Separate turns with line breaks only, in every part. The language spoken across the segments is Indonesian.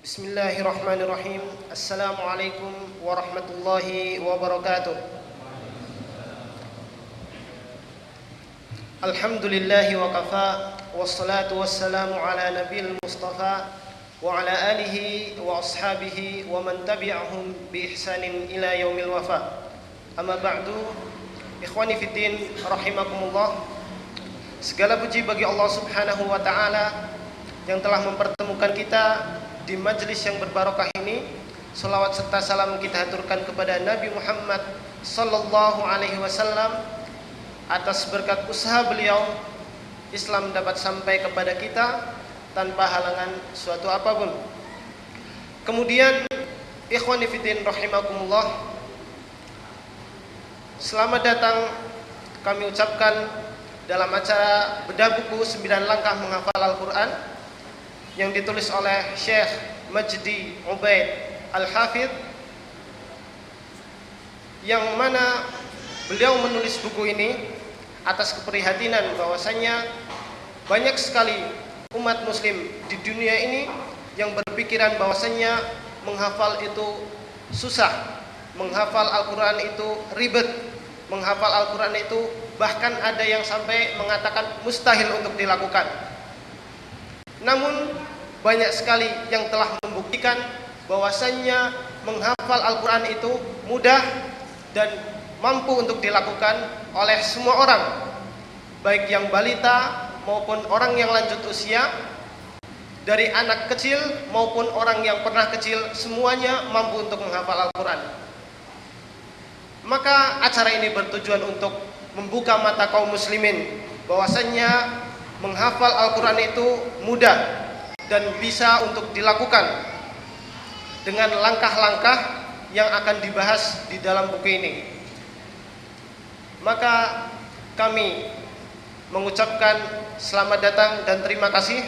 Bismillahirrahmanirrahim. Assalamualaikum warahmatullahi wabarakatuh. Alhamdulillahi wa kafa, wassalatu wassalamu ala nabil mustafa wa ala alihi wa ashabihi wa man tabi'ahum bi ihsanin ila yaumil wafa. Amma ba'du, ikhwani fiddin rahimakumullah. Segala puji bagi Allah Subhanahu wa taala yang telah mempertemukan kita di majelis yang berbarokah ini. Salawat serta salam kita haturkan kepada Nabi Muhammad sallallahu alaihi wasallam. Atas berkat usaha beliau, Islam dapat sampai kepada kita tanpa halangan suatu apapun. Kemudian ikhwani fiddin rahimakumullah, selamat datang kami ucapkan dalam acara bedah buku 9 langkah menghafal Al-Quran yang ditulis oleh Syekh Majdi Ubaid Al-Hafidh, yang mana beliau menulis buku ini atas keprihatinan bahwasanya banyak sekali umat muslim di dunia ini yang berpikiran bahwasanya menghafal itu susah, menghafal Al-Quran itu ribet, menghafal Al-Quran itu bahkan ada yang sampai mengatakan mustahil untuk dilakukan. Namun banyak sekali yang telah membuktikan bahwasannya menghafal Al-Quran itu mudah dan mampu untuk dilakukan oleh semua orang, baik yang balita maupun orang yang lanjut usia, dari anak kecil maupun orang yang pernah kecil, semuanya mampu untuk menghafal Al-Quran. Maka acara ini bertujuan untuk membuka mata kaum muslimin bahwasannya menghafal Al-Quran itu mudah dan bisa untuk dilakukan dengan langkah-langkah yang akan dibahas di dalam buku ini. Maka kami mengucapkan selamat datang dan terima kasih.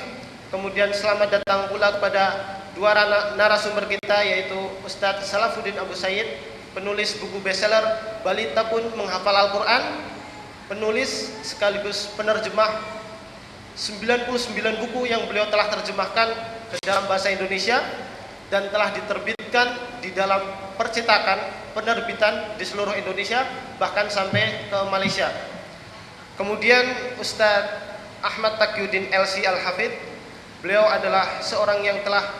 Kemudian selamat datang pula kepada dua narasumber kita, yaitu Ustadz Salafuddin Abu Sayyid, penulis buku bestseller Balita Pun Menghafal Al-Quran, penulis sekaligus penerjemah 99 buku yang beliau telah terjemahkan ke dalam bahasa Indonesia dan telah diterbitkan di dalam percetakan penerbitan di seluruh Indonesia, bahkan sampai ke Malaysia. Kemudian Ustadz Ahmad Taqiyuddin LC Al-Hafidh, beliau adalah seorang yang telah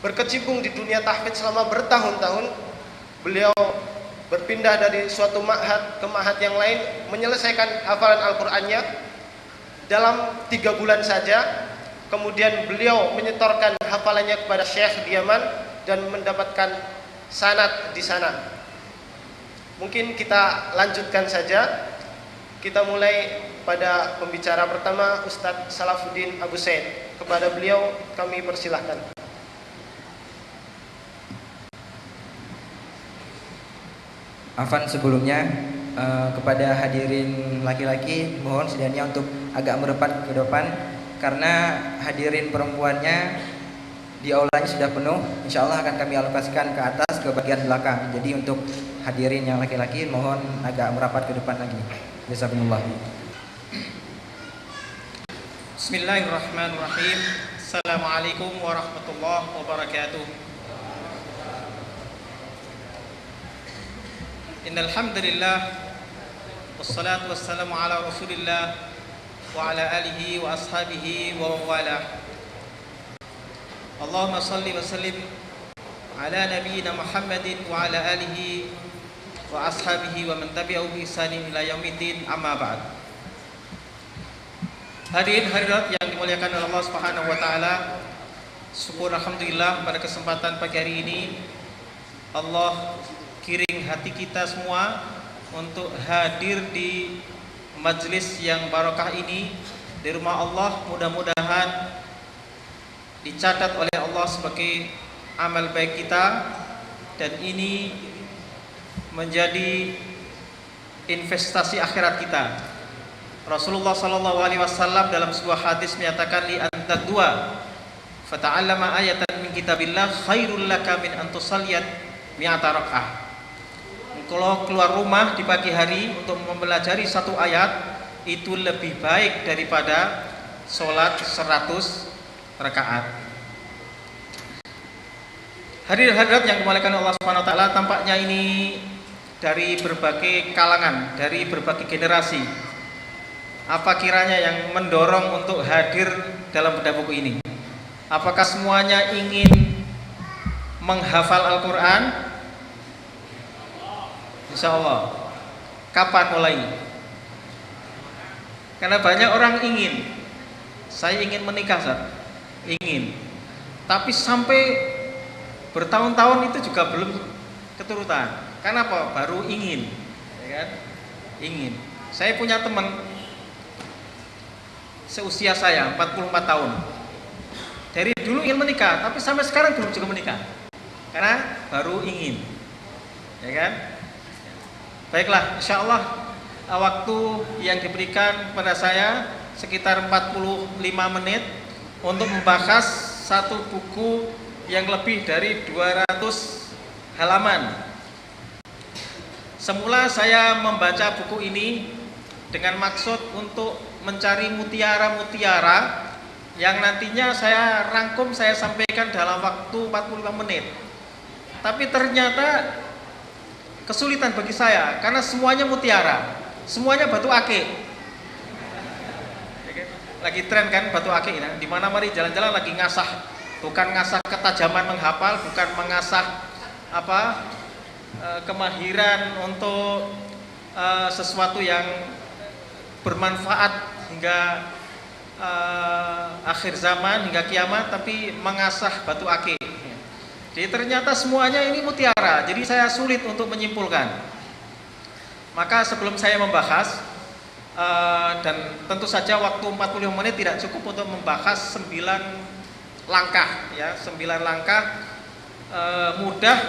berkecimpung di dunia tahfidz selama bertahun-tahun. Beliau berpindah dari suatu ma'had ke ma'had yang lain, menyelesaikan hafalan Al-Qur'annya dalam 3 bulan saja. Kemudian beliau menyetorkan hafalannya kepada Syekh di Yaman dan mendapatkan sanad di sana. Mungkin kita lanjutkan saja. Kita mulai pada pembicara pertama, Ustadz Salafuddin Abu Sayyid. Kepada beliau kami persilahkan.
Afan sebelumnya, kepada hadirin laki-laki mohon sedianya untuk agak merapat ke depan karena hadirin perempuannya di aulanya sudah penuh. Insya Allah akan kami alokasikan ke atas ke bagian belakang. Jadi untuk hadirin yang laki-laki mohon agak merapat ke depan lagi. Jazakumullah.
Bismillahirrahmanirrahim. Assalamualaikum warahmatullahi wabarakatuh. Innal hamdalillah wassalatu wassalamu ala Rasulillah wa ala alihi wa ashabihi wa wala. Allahumma salli wa sallim ala nabiyyina Muhammadin wa ala alihi wa ashabihi wa man tabi'ahu bi ihsanin ila yaumiddin, amma ba'd. Hadirin hadirat yang dimuliakan oleh Allah Subhanahu wa taala, syukur alhamdulillah pada kesempatan pagi hari ini Allah kiring hati kita semua untuk hadir di majelis yang barokah ini di rumah Allah. Mudah-mudahan dicatat oleh Allah sebagai amal baik kita dan ini menjadi investasi akhirat kita. Rasulullah sallallahu alaihi wasallam dalam sebuah hadis menyatakan, li anta dua fata'allama ayatan min kitabillah khairul laka min an tusalliyat mi'ata rak'ah. Kalau keluar rumah di pagi hari untuk mempelajari satu ayat, itu lebih baik daripada sholat 100 rakaat. Hadirin hadirat yang dimuliakan Allah Subhanahu wa taala, tampaknya ini dari berbagai kalangan, dari berbagai generasi. Apa kiranya yang mendorong untuk hadir dalam bedah buku ini? Apakah semuanya ingin menghafal Al-Quran? Insya Allah. Kapan mulai? Karena banyak orang ingin. Saya ingin menikah, Ustaz. Ingin. Tapi sampai bertahun-tahun itu juga belum keturutan. Karena apa? Baru ingin, ya kan? Ingin. Saya punya teman seusia saya, 44 tahun. Dari dulu ingin menikah, tapi sampai sekarang belum juga menikah. Karena baru ingin. Ya kan? Baiklah, insya Allah waktu yang diberikan pada saya sekitar 45 menit untuk membahas satu buku yang lebih dari 200 halaman. Semula saya membaca buku ini dengan maksud untuk mencari mutiara-mutiara yang nantinya saya rangkum, saya sampaikan dalam waktu 45 menit. Tapi ternyata kesulitan bagi saya karena semuanya mutiara, semuanya batu akik. Lagi tren kan batu akik, ya? Di mana mari jalan-jalan lagi ngasah, bukan ngasah ketajaman menghafal, bukan mengasah kemahiran untuk sesuatu yang bermanfaat hingga akhir zaman, hingga kiamat, tapi mengasah batu akik. Jadi ternyata semuanya ini mutiara, jadi saya sulit untuk menyimpulkan. Maka sebelum saya membahas, dan tentu saja waktu 45 menit tidak cukup untuk membahas 9 langkah, ya, 9 langkah mudah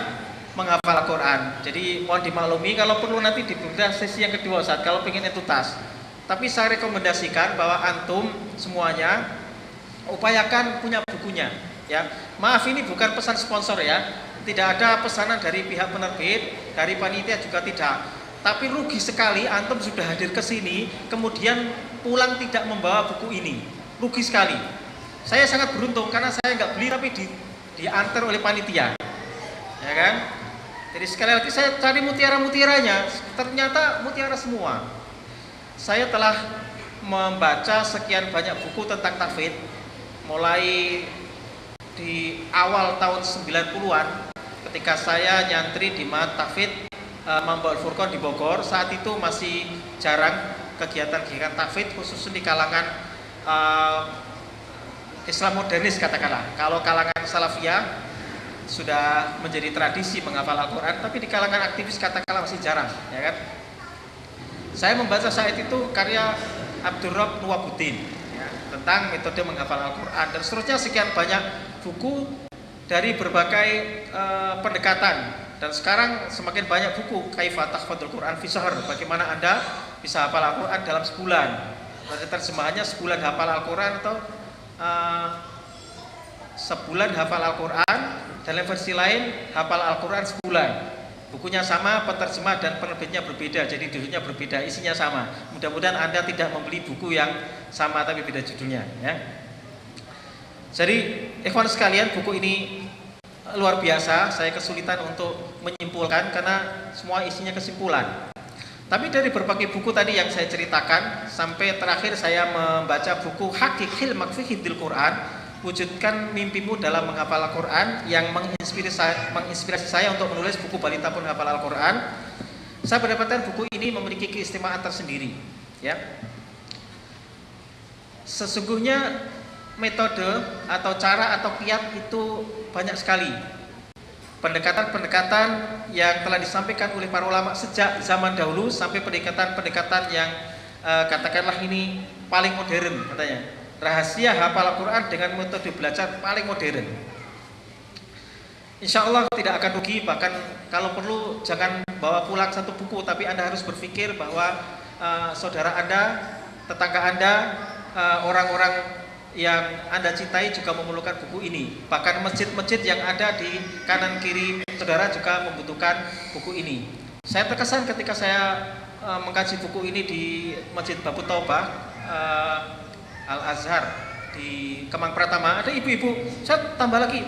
menghafal Al-Quran. Jadi mohon dimaklumi kalau perlu nanti dibedah sesi yang kedua, Ustaz, kalau pengen tuntas. Tapi saya rekomendasikan bahwa antum semuanya upayakan punya bukunya, ya. Maaf, ini bukan pesan sponsor, ya. Tidak ada pesanan dari pihak penerbit, dari panitia juga tidak. Tapi rugi sekali antum sudah hadir ke sini kemudian pulang tidak membawa buku ini. Rugi sekali. Saya sangat beruntung karena saya nggak beli tapi diantar oleh panitia. Ya kan? Jadi sekali lagi saya cari mutiara-mutiaranya, ternyata mutiara semua. Saya telah membaca sekian banyak buku tentang tahfidz mulai di awal tahun 90-an ketika saya nyantri di Ma'had Tahfidz Mambaul Furqan di Bogor. Saat itu masih jarang kegiatan-kegiatan tahfidz khusus di kalangan Islam modernis katakanlah. Kalau kalangan Salafiyah sudah menjadi tradisi menghafal Al-Quran, tapi di kalangan aktivis katakanlah masih jarang, ya kan? Saya membaca saat itu karya Abdurrabb Nuwabuddin, ya, tentang metode menghafal Al-Quran dan seterusnya, sekian banyak buku dari berbagai pendekatan. Dan sekarang semakin banyak buku Kaifa Tahfadzul Quran fi Shahr, bagaimana Anda bisa hafal Al-Quran dalam sebulan. Ada terjemahannya sebulan hafal Al-Quran atau sebulan hafal Al-Quran, dalam versi lain hafal Al-Quran sebulan. Bukunya sama, penerjemah dan penerbitnya berbeda, jadi judulnya berbeda, isinya sama. Mudah-mudahan Anda tidak membeli buku yang sama tapi beda judulnya, ya. Jadi ikhwan sekalian, buku ini luar biasa. Saya kesulitan untuk menyimpulkan karena semua isinya kesimpulan. Tapi dari berbagai buku tadi yang saya ceritakan, sampai terakhir saya membaca buku Haqiqil Makfihidil Quran, wujudkan mimpimu dalam menghafal Al-Quran, yang menginspirasi saya untuk menulis buku Balita Pun Hafal Al-Quran. Saya mendapatkan buku ini memiliki keistimewaan tersendiri, ya. Sesungguhnya metode atau cara atau kiat itu banyak sekali. Pendekatan-pendekatan yang telah disampaikan oleh para ulama sejak zaman dahulu sampai pendekatan-pendekatan yang katakanlah ini paling modern katanya. Rahasia hafal Al-Quran dengan metode belajar paling modern. Insya Allah tidak akan rugi, bahkan kalau perlu jangan bawa pulang satu buku, tapi Anda harus berpikir bahwa saudara Anda, tetangga Anda, orang-orang yang Anda cintai juga memerlukan buku ini. Bahkan masjid-masjid yang ada di kanan kiri saudara juga membutuhkan buku ini. Saya terkesan ketika saya mengkaji buku ini di Masjid Babu Taubah Al-Azhar di Kemang Pratama, ada ibu-ibu, saya tambah lagi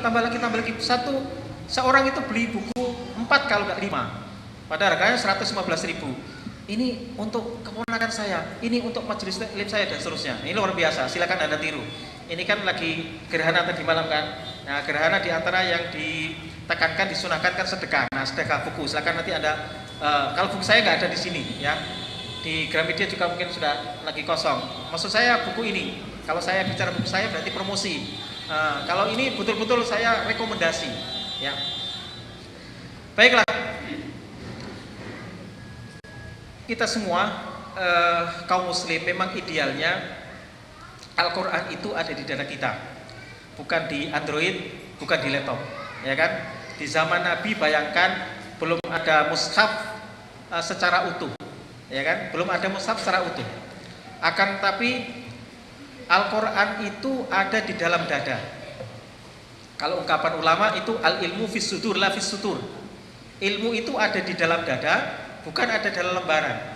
satu Seorang itu beli buku 4 kalau nggak 5. Padahal harganya 115.000. Ini untuk keponakan saya, ini untuk majelis taklim saya dan seterusnya. Ini luar biasa, silakan Anda tiru. Ini kan lagi gerhana tadi malam kan. Nah, gerhana di antara yang ditekankan, disunahkan kan sedekah. Nah, sedekah buku. Silakan nanti Anda kalau buku saya nggak ada di sini ya. Di Gramedia juga mungkin sudah lagi kosong. Maksud saya buku ini. Kalau saya bicara buku saya berarti promosi. Kalau ini betul-betul saya rekomendasi ya. Baiklah. Kita semua kaum muslim memang idealnya Al-Quran itu ada di dada kita, bukan di Android, bukan di laptop, ya kan? Di zaman Nabi bayangkan belum ada mushaf secara utuh, ya kan? Belum ada mushaf secara utuh. Akan tapi Al-Quran itu ada di dalam dada. Kalau ungkapan ulama itu al-ilmu fis sudur la fis sutur. Ilmu itu ada di dalam dada, bukan ada dalam lembaran,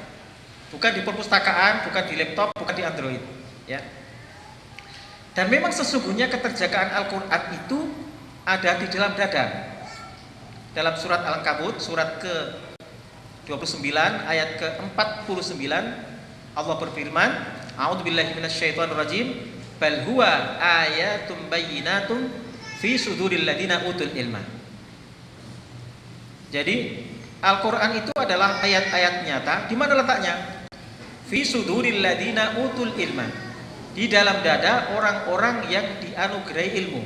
bukan di perpustakaan, bukan di laptop, bukan di Android, ya. Dan memang sesungguhnya keterjagaan Al-Quran itu ada di dalam dada. Dalam surat Al-Ankabut, surat ke-29 ayat ke-49, Allah berfirman, A'udzubillahi minasyaitonirrajim, bal huwa ayatum bayyinatum fi suduril ladina utul ilma. Jadi Al-Quran itu adalah ayat-ayat nyata. Di mana letaknya? Fi suduril ladina utul ilma. Di dalam dada orang-orang yang dianugerahi ilmu.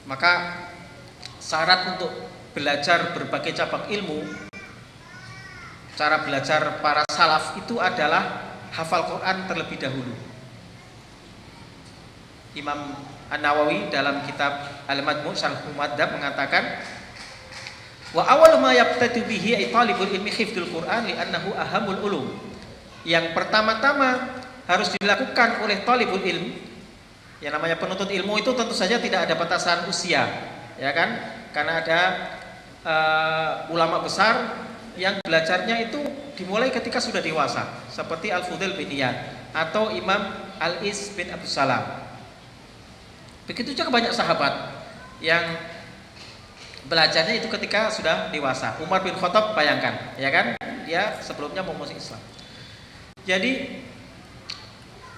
Maka syarat untuk belajar berbagai cabang ilmu, cara belajar para salaf itu adalah hafal Quran terlebih dahulu. Imam An-Nawawi dalam kitab Al-Majmu' Syarh Muhadzab mengatakan, wa awal ma yabtadi bihi ay talibul ilmi hifdzul Quran li'annahu ahamul ulum. Yang pertama-tama harus dilakukan oleh talibul ilm, yang namanya penuntut ilmu itu tentu saja tidak ada batasan usia, ya kan? Karena ada ulama besar yang belajarnya itu dimulai ketika sudah dewasa, seperti Al-Fudail bin Iyad atau Imam Al-Is bin Abdus Salam. Begitu juga banyak sahabat yang belajarnya itu ketika sudah dewasa. Umar bin Khattab bayangkan, ya kan? Dia sebelumnya mau masuk Islam. Jadi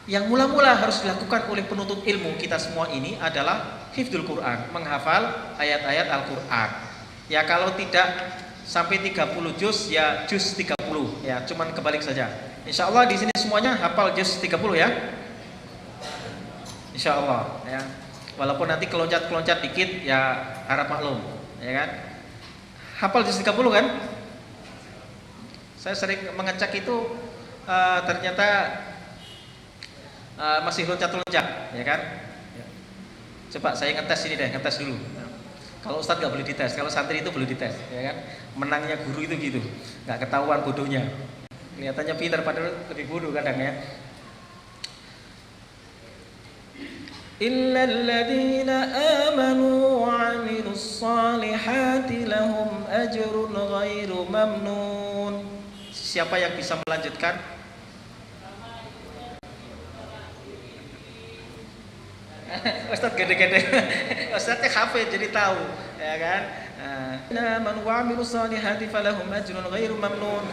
yang mula-mula harus dilakukan oleh penuntut ilmu kita semua ini adalah hifdzul Quran, menghafal ayat-ayat Al-Quran. Ya kalau tidak sampai 30 juz ya juz 30 ya, cuman kebalik saja. Insya Allah di sini semuanya hafal juz 30 ya. Insya Allah ya. Walaupun nanti keloncat-keloncat dikit ya harap maklum, ya kan? Hafal juz 30 kan? Saya sering mengecek itu ternyata masih loncat-loncat, ya kan? Coba saya ngetes ini deh, ngetes dulu. Kalau Ustadz nggak boleh dites, kalau santri itu boleh dites, ya kan? Menangnya guru itu gitu, nggak ketahuan bodohnya. Kelihatannya pintar padahal lebih bodoh kadang ya. Illal ladzina amanu wa 'amilus shalihati lahum ajrun ghairu mamnun. Siapa yang bisa melanjutkan? Ustadz gede-gede. Ustadznya hafid jadi tahu, ya kan? Man wa 'amilus shalihati falahum ajrun ghairu mamnun.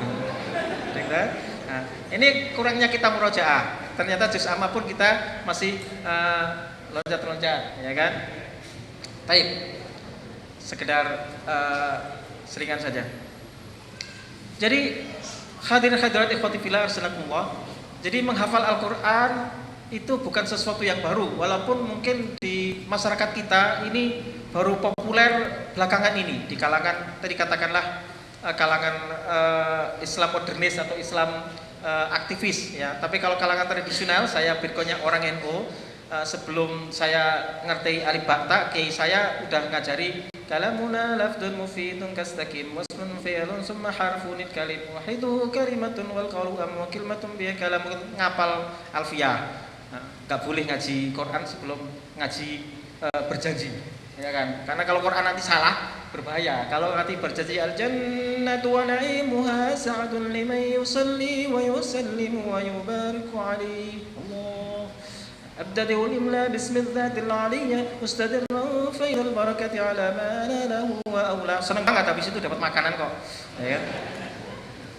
Nah, ini kurangnya kita murojaah. Ternyata juz amma pun kita masih loncat-loncat, ya kan? Baik. Sekedar seringan saja. Jadi hadirin hadirat ikhwati fillah rahimakumullah. Jadi menghafal Al-Qur'an itu bukan sesuatu yang baru, walaupun mungkin di masyarakat kita ini baru populer belakangan ini di kalangan tadi katakanlah kalangan Islam modernis atau Islam aktivis ya. Tapi kalau kalangan tradisional, saya backgroundnya orang NU. Sebelum saya ngerti alif ba ta, kiai saya udah ngajari kalamuna lafdun mufidun kastaqim wasmun fi'lun summa harfun kalim wahiduhu kalimatun wal qawlu am kalimatun bi kalam, ngapal alfiyah. Nggak boleh ngaji Quran sebelum ngaji berjanji, ya kan? Karena kalau Quran nanti salah berbahaya. Kalau nanti berjanji al jannatu wa na'imuha sa'dun liman yusalli wa yusallimu wa yubariku alaihi. Allah. أبتدئ الإملاء باسم الذات العلية مستدرا فإذا البركة على ما له وأولى. Senang banget habis itu dapat makanan kok. Ya.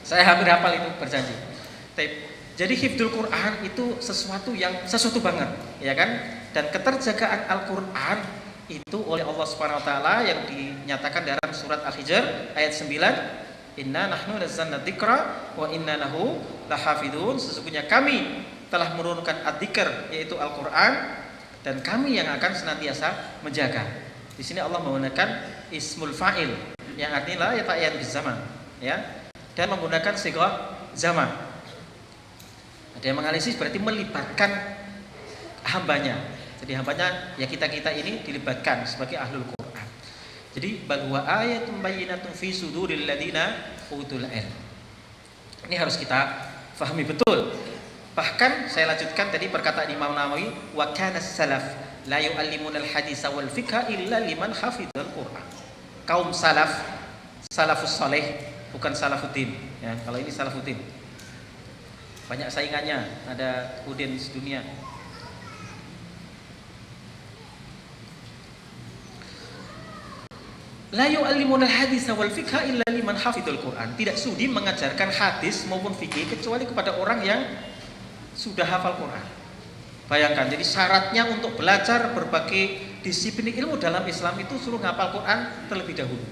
Saya hampir hafal itu, berjanji. Jadi hifdzul Quran itu sesuatu banget, ya kan? Dan keterjagaan Al-Quran itu oleh Allah Subhanahu wa taala yang dinyatakan dalam surat Al-Hijr ayat 9, inna nahnu nazzalna dzikra wa inna lahu lahafidun. Sesungguhnya kami telah menurunkan adzikr yaitu Al-Quran dan kami yang akan senantiasa menjaga. Di sini Allah menggunakan ismul fa'il yang artinya la yata'yan bizaman, ya. Dan menggunakan sighah zaman. Ada yang menganalisis berarti melibatkan hambanya. Jadi hambanya ya kita ini dilibatkan sebagai ahlul Quran. Jadi bal huwa ayatun bayyinatun fi suduril ladina utul ilm. Ini harus kita fahami betul. Bahkan saya lanjutkan tadi perkataan Imam Nawawi, wa kana salaf la yu'allimunal haditsa wal fiqha illa liman hafizal Quran. Kaum salafus saleh, bukan salafuddin ya. Kalau ini salafuddin banyak saingannya, ada Udin sedunia. La yu'allimunal haditsa wal fiqha illa liman hafizal Quran. Tidak sudi mengajarkan hadis maupun fikih kecuali kepada orang yang sudah hafal Quran. Bayangkan, jadi syaratnya untuk belajar berbagai disiplin ilmu dalam Islam itu suruh ngapal Quran terlebih dahulu.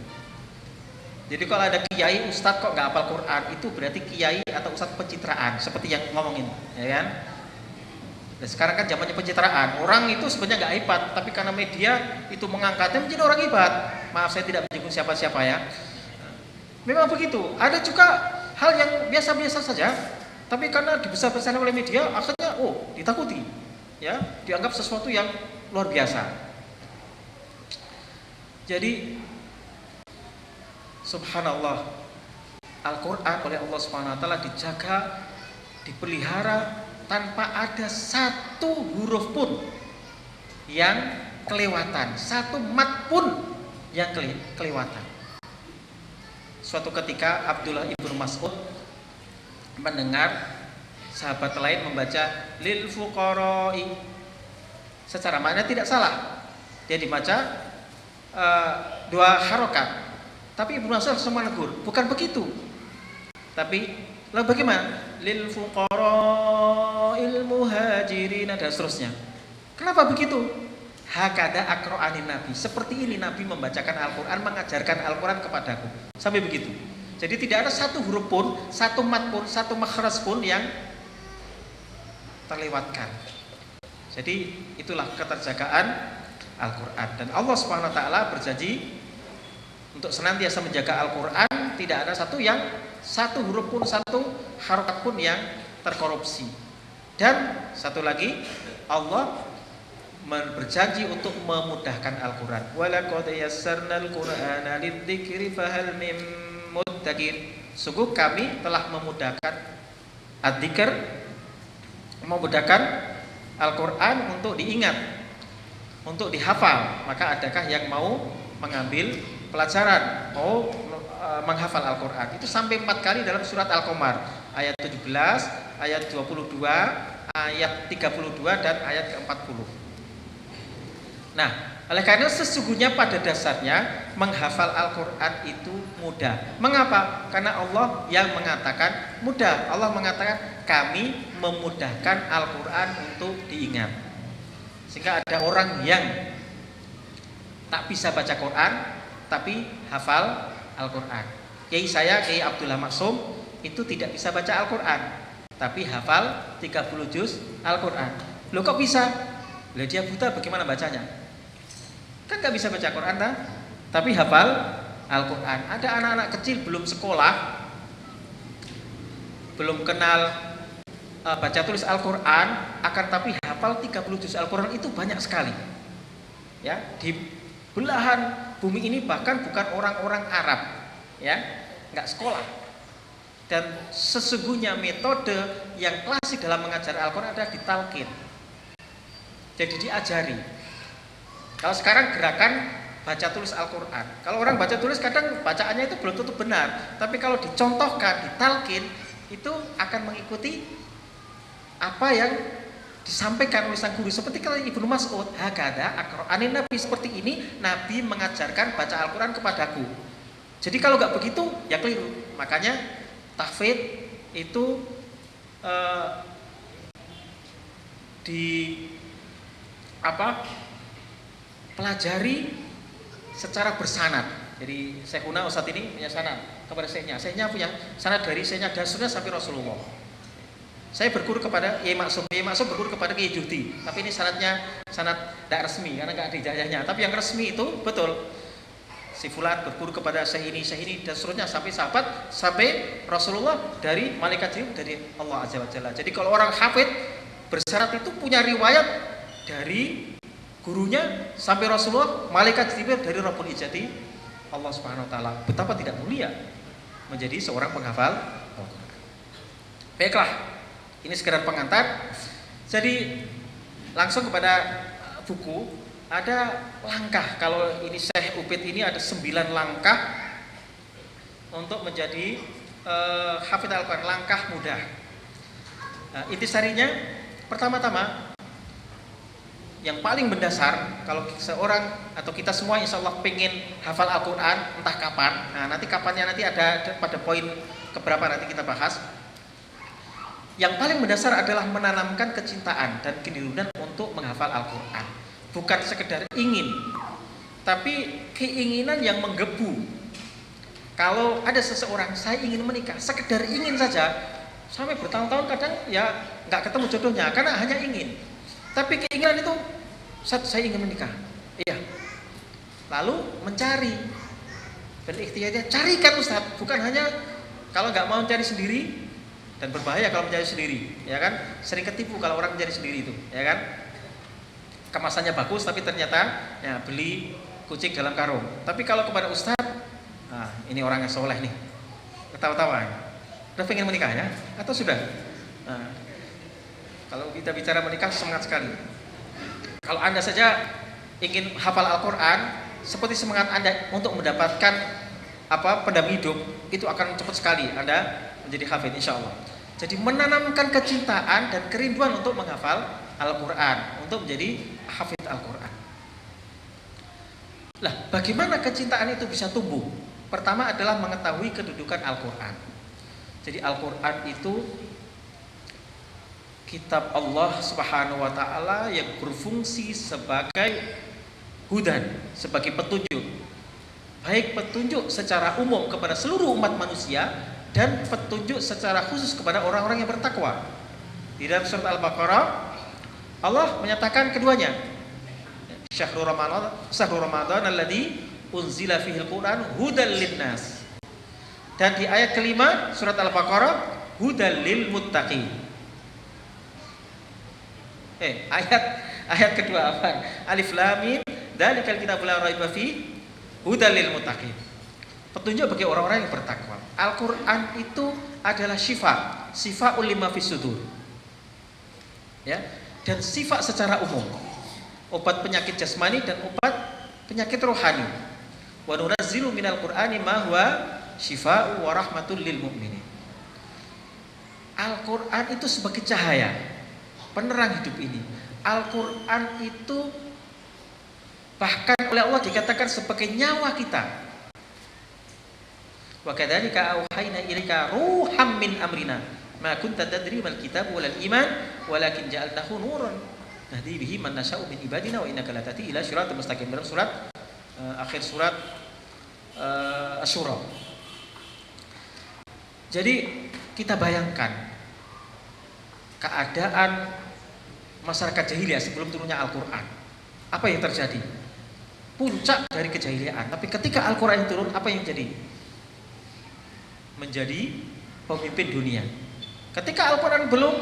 Jadi kalau ada kiai ustadz kok nggak hafal Quran, itu berarti kiai atau ustadz pencitraan, seperti yang ngomongin, ya kan? Dan sekarang kan zamannya pencitraan. Orang itu sebenarnya nggak hebat, tapi karena media itu mengangkatnya menjadi orang hebat. Maaf, saya tidak menyinggung siapa-siapa ya. Memang begitu. Ada juga hal yang biasa-biasa saja, tapi karena dibesar-besarkan oleh media, akhirnya ditakuti, ya, dianggap sesuatu yang luar biasa. Jadi subhanallah, Al-Quran oleh Allah Subhanahu wa taala dijaga, dipelihara tanpa ada satu huruf pun yang kelewatan, satu mat pun yang kelewatan. Suatu ketika Abdullah ibnu Mas'ud mendengar sahabat lain membaca lil fuqara'i, secara makna tidak salah, dia dibaca dua harokat. Tapi Ibnu Mas'ud semua negur, bukan begitu. Tapi lalu bagaimana? Lil fuqara'il muhajirin dan seterusnya. Kenapa begitu? Hakada aqra'anin Nabi. Seperti ini Nabi membacakan Al-Quran, mengajarkan Al-Quran kepadaku. Sampai begitu. Jadi tidak ada satu huruf pun, satu mat pun, satu makhraj pun yang terlewatkan. Jadi itulah keterjagaan Al-Quran. Dan Allah Subhanahu wa taala berjanji untuk senantiasa menjaga Al-Quran, tidak ada satu huruf pun, satu harokat pun yang terkorupsi. Dan satu lagi, Allah berjanji untuk memudahkan Al-Quran. Walaqad yassarnal Qur'ana lidzikri fahal mim muddakir. Sungguh kami telah memudahkan adzikr, memudahkan Al-Quran untuk diingat, untuk dihafal. Maka adakah yang mau mengambil pelajaran, mau menghafal Al-Quran? Itu sampai 4 kali dalam surat Al-Qamar, ayat 17, ayat 22, ayat 32 dan ayat ke-40. Nah, oleh karena sesungguhnya pada dasarnya menghafal Al-Quran itu mudah. Mengapa? Karena Allah yang mengatakan mudah. Allah mengatakan kami memudahkan Al-Quran untuk diingat. Sehingga ada orang yang tak bisa baca Quran tapi hafal Al-Quran. Kiai saya, Kiai Abdullah Maksum, itu tidak bisa baca Al-Quran tapi hafal 30 juz Al-Quran. Loh kok bisa? Lah dia buta, bagaimana bacanya? Kan gak bisa baca Quran tapi hafal Al-Quran. Ada anak-anak kecil belum sekolah, belum kenal baca tulis Al-Quran, akan tapi hafal 30 juz Al-Quran. Itu banyak sekali, ya, di belahan bumi ini, bahkan bukan orang-orang Arab, ya, nggak sekolah. Dan sesungguhnya metode yang klasik dalam mengajar Al-Quran adalah ditalqin, jadi diajari. Kalau sekarang gerakan baca tulis Al-Quran, kalau orang baca tulis kadang bacaannya itu belum tentu benar, tapi kalau dicontohkan, ditalqin, itu akan mengikuti apa yang disampaikan oleh sang guru seperti kata Ibnu Mas'ud, hakada aqra'anin Nabi, seperti ini Nabi mengajarkan baca Al-Qur'an kepadaku. Jadi kalau nggak begitu ya keliru. Makanya tahfidz itu pelajari secara bersanad. Jadi Syekhuna Ustadz ini punya sanad kepada Syekhnya punya sanad dari Syekhnya Dasurnya sampai Rasulullah. Saya berguru kepada Kiai Maksum berguru kepada Kiai Juhdi. Tapi ini sanadnya sanad tidak resmi karena nggak ada ijazahnya. Tapi yang resmi itu betul. Si fulan berguru kepada Syekh ini dan seterusnya sampai sahabat, sampai Rasulullah, dari malaikat Jibril, dari Allah Azza wa Jalla. Jadi kalau orang hafid bersyarat itu punya riwayat dari gurunya sampai Rasulullah, malaikat Jibril, dari Rabbul Izzati Allah Subhanahu wa taala. Betapa tidak mulia menjadi seorang penghafal Al-Qur'an. Baiklah, ini sekedar pengantar. Jadi langsung kepada buku. Ada langkah, kalau ini Syekh Ubid ini ada 9 langkah untuk menjadi hafidz Al-Qur'an, langkah mudah. Intisarinya, pertama-tama yang paling mendasar, kalau seorang atau kita semua insya Allah pengen hafal Al-Qur'an, entah kapan, nah nanti kapannya nanti ada pada poin keberapa nanti kita bahas. Yang paling mendasar adalah menanamkan kecintaan dan kerinduan untuk menghafal Al-Qur'an. Bukan sekedar ingin, tapi keinginan yang menggebu. Kalau ada seseorang, saya ingin menikah, sekedar ingin saja, sampai bertahun-tahun kadang ya nggak ketemu jodohnya karena hanya ingin. Tapi keinginan itu, saya ingin menikah, iya. Lalu mencari, berikhtiarnya, carikan Ustaz, bukan hanya kalau nggak mau cari sendiri, dan berbahaya kalau mencari sendiri, ya kan? Sering ketipu kalau orang mencari sendiri itu, ya kan? Kemasannya bagus tapi ternyata ya beli kucing dalam karung. Tapi kalau kepada Ustadz, nah ini orang yang soleh nih, ketawa-tawa, udah pengen menikah ya? Atau sudah? Nah, kalau kita bicara menikah semangat sekali. Kalau Anda saja ingin hafal Al-Quran, seperti semangat Anda untuk mendapatkan pendamping hidup, itu akan cepat sekali Anda menjadi hafid insya Allah. Jadi menanamkan kecintaan dan kerinduan untuk menghafal Al-Quran, untuk menjadi hafidz Al-Quran. Lah, bagaimana kecintaan itu bisa tumbuh? Pertama adalah mengetahui kedudukan Al-Quran. Jadi Al-Quran itu kitab Allah Subhanahu wa taala yang berfungsi sebagai hudan, sebagai petunjuk. Baik petunjuk secara umum kepada seluruh umat manusia dan petunjuk secara khusus kepada orang-orang yang bertakwa. Di dalam surat Al-Baqarah Allah menyatakan keduanya. Syahrul Ramadan alladzi unzila fihi al-Qur'an hudal linnas. Dan di ayat kelima surat Al-Baqarah hudal lil muttaqin. Ayat kedua apa? Alif lam mim dzalikal kitabul la raiba fi hudal lil muttaqin. Petunjuk bagi orang-orang yang bertakwa. Al-Qur'an itu adalah syifa lima fis sudur. Ya, dan sifat secara umum, obat penyakit jasmani dan obat penyakit rohani. Wa nunazzilu minal Qur'ani ma huwa syifaa'u wa rahmatul lil mu'minin. Al-Qur'an itu sebagai cahaya, penerang hidup ini. Al-Qur'an itu bahkan oleh Allah dikatakan sebagai nyawa kita. Wa kadzalika auhayna ilaika ruham min amrina ma kunta tadri mal kitab wal iman walakin ja'alnahu nuran nahdi bihi man nasya'u min ibadina wa innaka latati ila siratal mustaqim. Dalam surat akhir surat Asy-Syura. Jadi kita bayangkan keadaan masyarakat jahiliyah sebelum turunnya Al-Qur'an. Apa yang terjadi? Puncak dari kejahiliaan. Tapi ketika Al-Qur'an turun, apa yang jadi? Menjadi pemimpin dunia. Ketika Al-Quran belum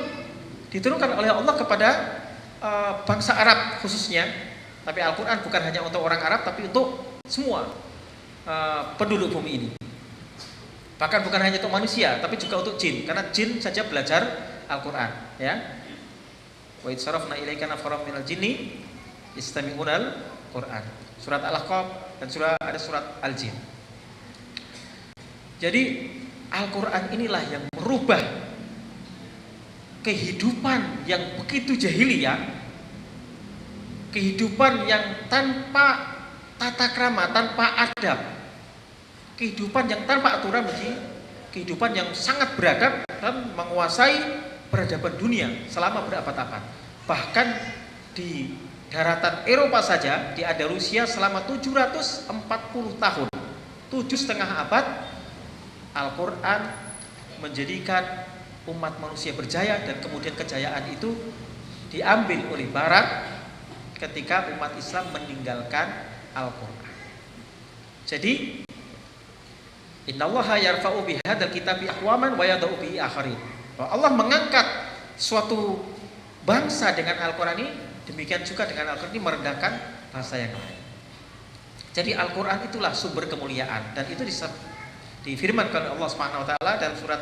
diturunkan oleh Allah kepada bangsa Arab khususnya, tapi Al-Quran bukan hanya untuk orang Arab, tapi untuk semua penduduk bumi ini. Bahkan bukan hanya untuk manusia, tapi juga untuk jin, karena jin saja belajar Al-Quran. Ya. Wa idh sarafna ilaika nafaram minal jinni yastami'unal Quran. Surat Al-Ahqaf dan ada surat Al-Jin. Jadi Al-Quran inilah yang merubah kehidupan yang begitu jahiliyah, kehidupan yang tanpa tata krama, tanpa adab, kehidupan yang tanpa aturan, kehidupan yang sangat beradab dan menguasai peradaban dunia selama berabad-abad. Bahkan di daratan Eropa saja, di Andalusia selama 740 tahun, 7,5 abad, Al-Quran menjadikan umat manusia berjaya, dan kemudian kejayaan itu diambil oleh Barat ketika umat Islam meninggalkan Al-Quran. Jadi innallaha yarfa'u bihadzal kitabi aqwaman wa yada'u bihi akharin. Allah mengangkat suatu bangsa dengan Al-Quran ini, demikian juga dengan Al-Quran ini merendahkan bangsa yang lain. Jadi Al-Quran itulah sumber kemuliaan, dan itu difirmankan oleh Allah Subhanahu wa taala dalam surat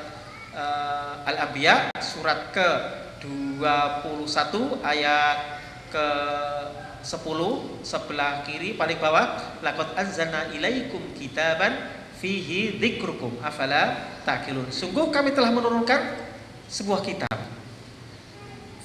Al-Anbiya surat ke-21 ayat ke-10 sebelah kiri paling bawah, laqad anzalna ilaikum kitaban fihi dzikrukum afala taqilun. Sungguh kami telah menurunkan sebuah kitab.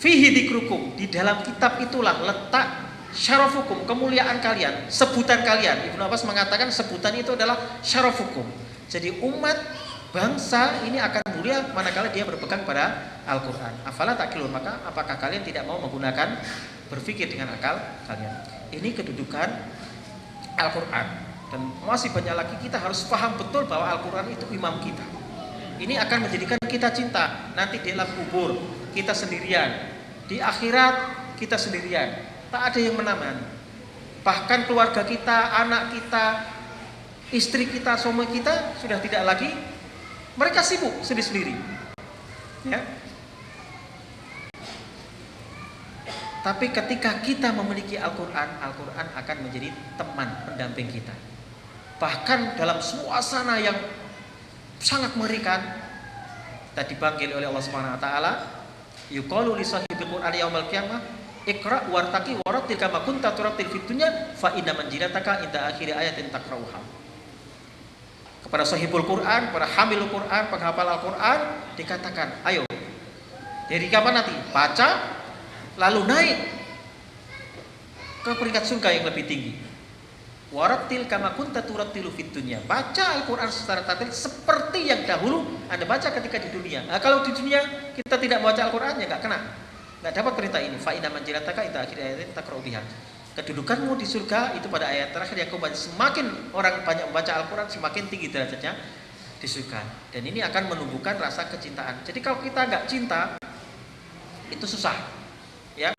Fihi dzikrukum, di dalam kitab itulah letak syarafukum, kemuliaan kalian, sebutan kalian. Ibnu Abbas mengatakan sebutan itu adalah syarafukum. Jadi umat bangsa ini akan mulia manakala dia berpegang pada Al-Quran. Afala taqilun, maka apakah kalian tidak mau menggunakan berpikir dengan akal kalian? Ini kedudukan Al-Quran, dan masih banyak lagi kita harus paham betul bahwa Al-Quran itu imam kita. Ini akan menjadikan kita cinta. Nanti di alam kubur kita sendirian, di akhirat kita sendirian, tak ada yang menemani. Bahkan keluarga kita, anak kita, istri kita, suami kita sudah tidak lagi, mereka sibuk sendiri-sendiri, ya. Tapi ketika kita memiliki Al-Quran, Al-Quran akan menjadi teman pendamping kita. Bahkan dalam suasana yang sangat mengerikan, kita dipanggil oleh Allah Subhanahu wa taala, yuqalu li sahibil Qur'an yaumil qiyamah, iqra wartaqi warattil kama kunta turattil fid dunya fa inna manjilataka inda akhir ayatin taqra'uha. Kepada sahibul Quran, para hamilul Quran, penghafal Al-Quran, dikatakan, ayo, dari kapan nanti? Baca, lalu naik ke peringkat surga yang lebih tinggi. Warattil kama kunta turattilu fid dunya. Baca Al-Quran secara tartil seperti yang dahulu Anda baca ketika di dunia. Nah, kalau di dunia kita tidak membaca Al-Quran, ya nggak kena, nggak dapat perintah ini. Fa inna manjilataka inda akhir ayatin taqra'u biha. Kedudukanmu di surga itu pada ayat terakhir yang semakin orang banyak membaca Al-Quran, semakin tinggi derajatnya di surga. Dan ini akan menumbuhkan rasa kecintaan. Jadi kalau kita nggak cinta, itu susah, ya.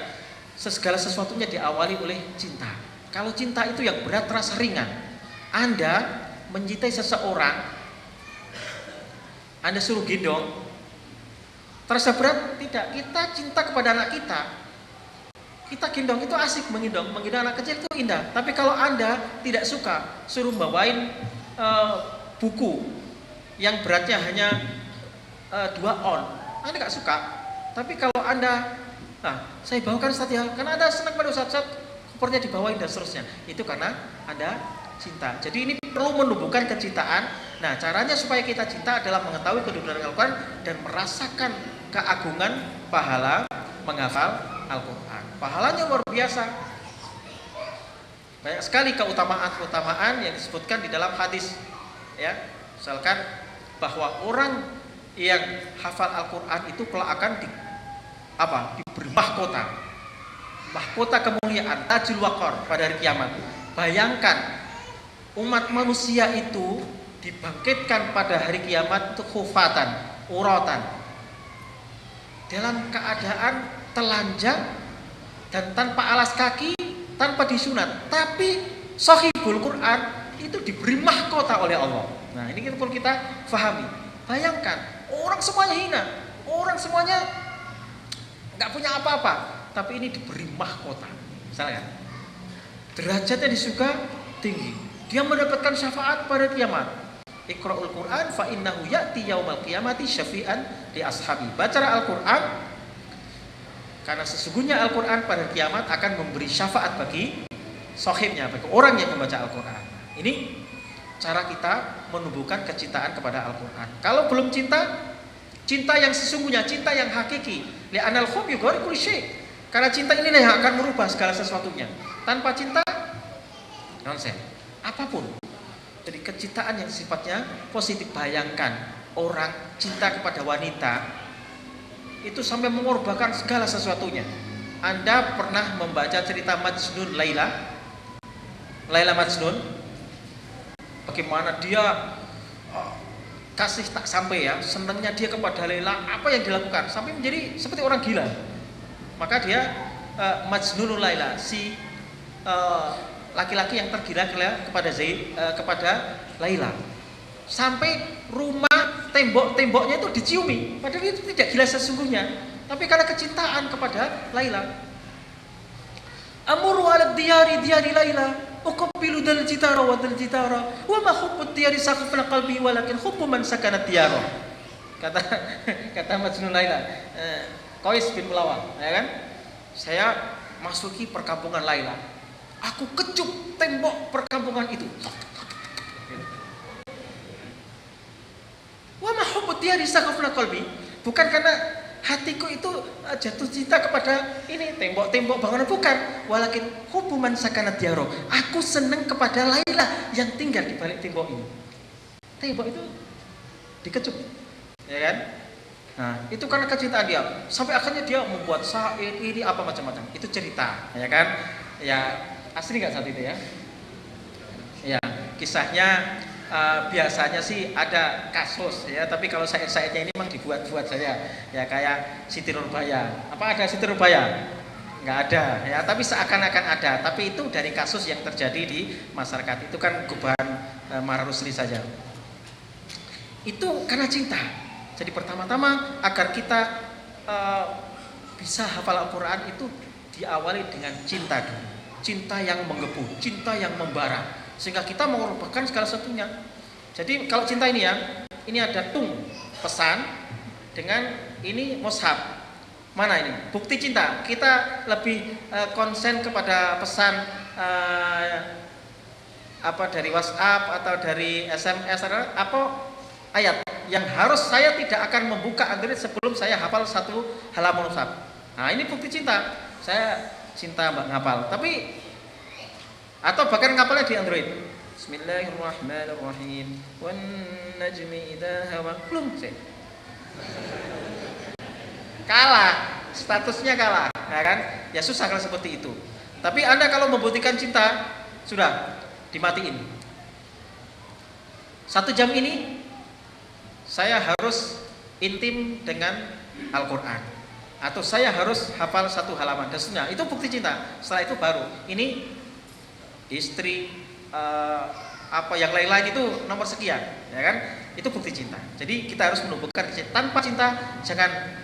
Segala sesuatunya diawali oleh cinta. Kalau cinta itu yang berat terasa ringan. Anda mencintai seseorang, Anda suruh gendong, terasa berat? Tidak. Kita cinta kepada anak kita, kita gendong itu asik, menggendong anak kecil itu indah. Tapi kalau Anda tidak suka, suruh bawain buku yang beratnya hanya 2 on, Anda nggak suka. Tapi kalau Anda, saya bawakan Ustaz ya, karena Anda senang pada Ustaz, kopernya dibawain dan seterusnya, itu karena Anda cinta. Jadi ini perlu menumbuhkan kecintaan. Nah, caranya supaya kita cinta adalah mengetahui kedudukan Al-Quran dan merasakan keagungan pahala menghafal Al-Quran. Pahalanya luar biasa. Banyak sekali keutamaan-keutamaan yang disebutkan di dalam hadis, ya. Misalkan bahwa orang yang hafal Al-Quran itu kelak akan diberi mahkota kemuliaan, tajul waqar pada hari kiamat. Bayangkan umat manusia itu dibangkitkan pada hari kiamat itu khufatan, uratan, dalam keadaan telanjang dan tanpa alas kaki, tanpa disunat. Tapi sahibul Quran itu diberi mahkota oleh Allah. Nah, ini perlu kita fahami. Bayangkan, orang semuanya hina, orang semuanya nggak punya apa-apa, tapi ini diberi mahkota. Misalnya, derajatnya di surga tinggi, dia mendapatkan syafaat pada kiamat. Iqra'ul Quran fa innahu ya'ti yaumal qiyamati syafi'an li ashabi. Bacalah Al-Quran, karena sesungguhnya Al-Quran pada kiamat akan memberi syafaat bagi sahibnya, bagi orang yang membaca Al-Quran. Ini cara kita menumbuhkan kecintaan kepada Al-Quran. Kalau belum cinta, cinta yang sesungguhnya, cinta yang hakiki, Li'anal hub yughayyiru kulli syai'. Karena cinta inilah yang akan merubah segala sesuatunya. Tanpa cinta nonsen. Apapun. Jadi kecintaan yang sifatnya positif. Bayangkan orang cinta kepada wanita itu sampai mengorbankan segala sesuatunya. Anda pernah membaca cerita Majnun Laila? Laila Majnun? Bagaimana dia kasih tak sampai ya, senangnya dia kepada Laila, apa yang dilakukan sampai menjadi seperti orang gila. Maka dia Majnunul Laila, si laki-laki yang tergila-gila kepada Laila. Sampai rumah tembok-temboknya itu diciumi, padahal itu tidak gila sesungguhnya, tapi karena kecintaan kepada Laila. Amuru ala diyari Laila, uqabbilu dal jitara wa dal jitara, wa ma hubbud diyari saqafna qalbi walakin hubbu man sakana diyara. Kata Majnun Laila, Qais bin Mulawah, ya kan? Saya masuki perkampungan Laila. Aku kecup tembok perkampungan itu. Wa ma hubbud diyari saqafna qalbi, bukan karena hatiku itu jatuh cinta kepada ini tembok-tembok bangunan, bukan. Walakin hubbuman sakana diaro, aku senang kepada Laila yang tinggal di balik tembok ini. Tembok itu dikecup, ya kan? Nah, itu karena kecintaan dia. Sampai akhirnya dia membuat syair ini apa macam-macam. Itu cerita, ya kan? Ya, asli nggak saat itu ya? Ya, kisahnya biasanya sih ada kasus ya, tapi kalau syair-syairnya ini memang dibuat-buat saja ya, kayak Siti Nurbaya. Apa ada Siti Nurbaya? Nggak ada ya, tapi seakan-akan ada, tapi itu dari kasus yang terjadi di masyarakat. Itu kan gubahan Mara Rusli saja. Itu karena cinta. Jadi pertama-tama agar kita bisa hafal Al-Quran itu diawali dengan cinta dulu. Cinta yang menggebu, cinta yang membara, sehingga kita mengorbankan segala sesuatunya. Jadi kalau cinta ini ya, ini ada tung pesan dengan ini mushaf. Mana ini? Bukti cinta. Kita lebih konsen kepada pesan apa dari WhatsApp atau dari SMS apa ayat yang harus saya tidak akan membuka Android sebelum saya hafal satu halaman mushaf. Nah, ini bukti cinta. Saya cinta mbak ngapal, tapi atau bahkan ngapalnya di Android. Bismillahirrahmanirrahim. Wan najmi idza hawa. Belum sih. Kalah, statusnya kalah, ya kan? Ya susah kalau seperti itu. Tapi Anda kalau membuktikan cinta, sudah dimatiin. 1 jam ini saya harus intim dengan Al-Quran, atau saya harus hafal 1 halaman dan seterusnya. Itu bukti cinta. Setelah itu baru ini istri apa yang lain-lain itu nomor sekian, ya kan? Itu bukti cinta. Jadi kita harus menumbuhkan cinta. Tanpa cinta jangan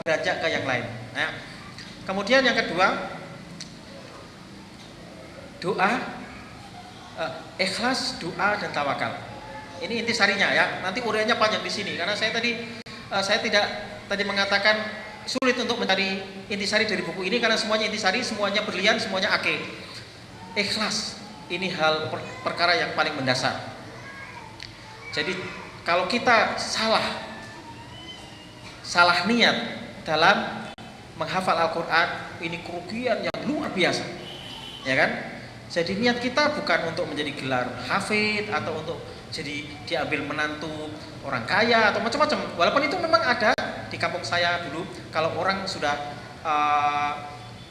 beranjak ke yang lain. Nah, kemudian yang kedua, doa, ikhlas, doa dan tawakal. Ini intisarinya ya. Nanti uraiannya panjang di sini karena saya tidak mengatakan sulit untuk mencari intisari dari buku ini karena semuanya intisari, semuanya berlian, semuanya akeh. Ikhlas ini hal perkara yang paling mendasar. Jadi kalau kita salah niat dalam menghafal Al-Quran, ini kerugian yang luar biasa, ya kan? Jadi niat kita bukan untuk menjadi gelar hafid atau untuk jadi diambil menantu orang kaya atau macam-macam. Walaupun itu memang ada di kampung saya dulu, kalau orang sudah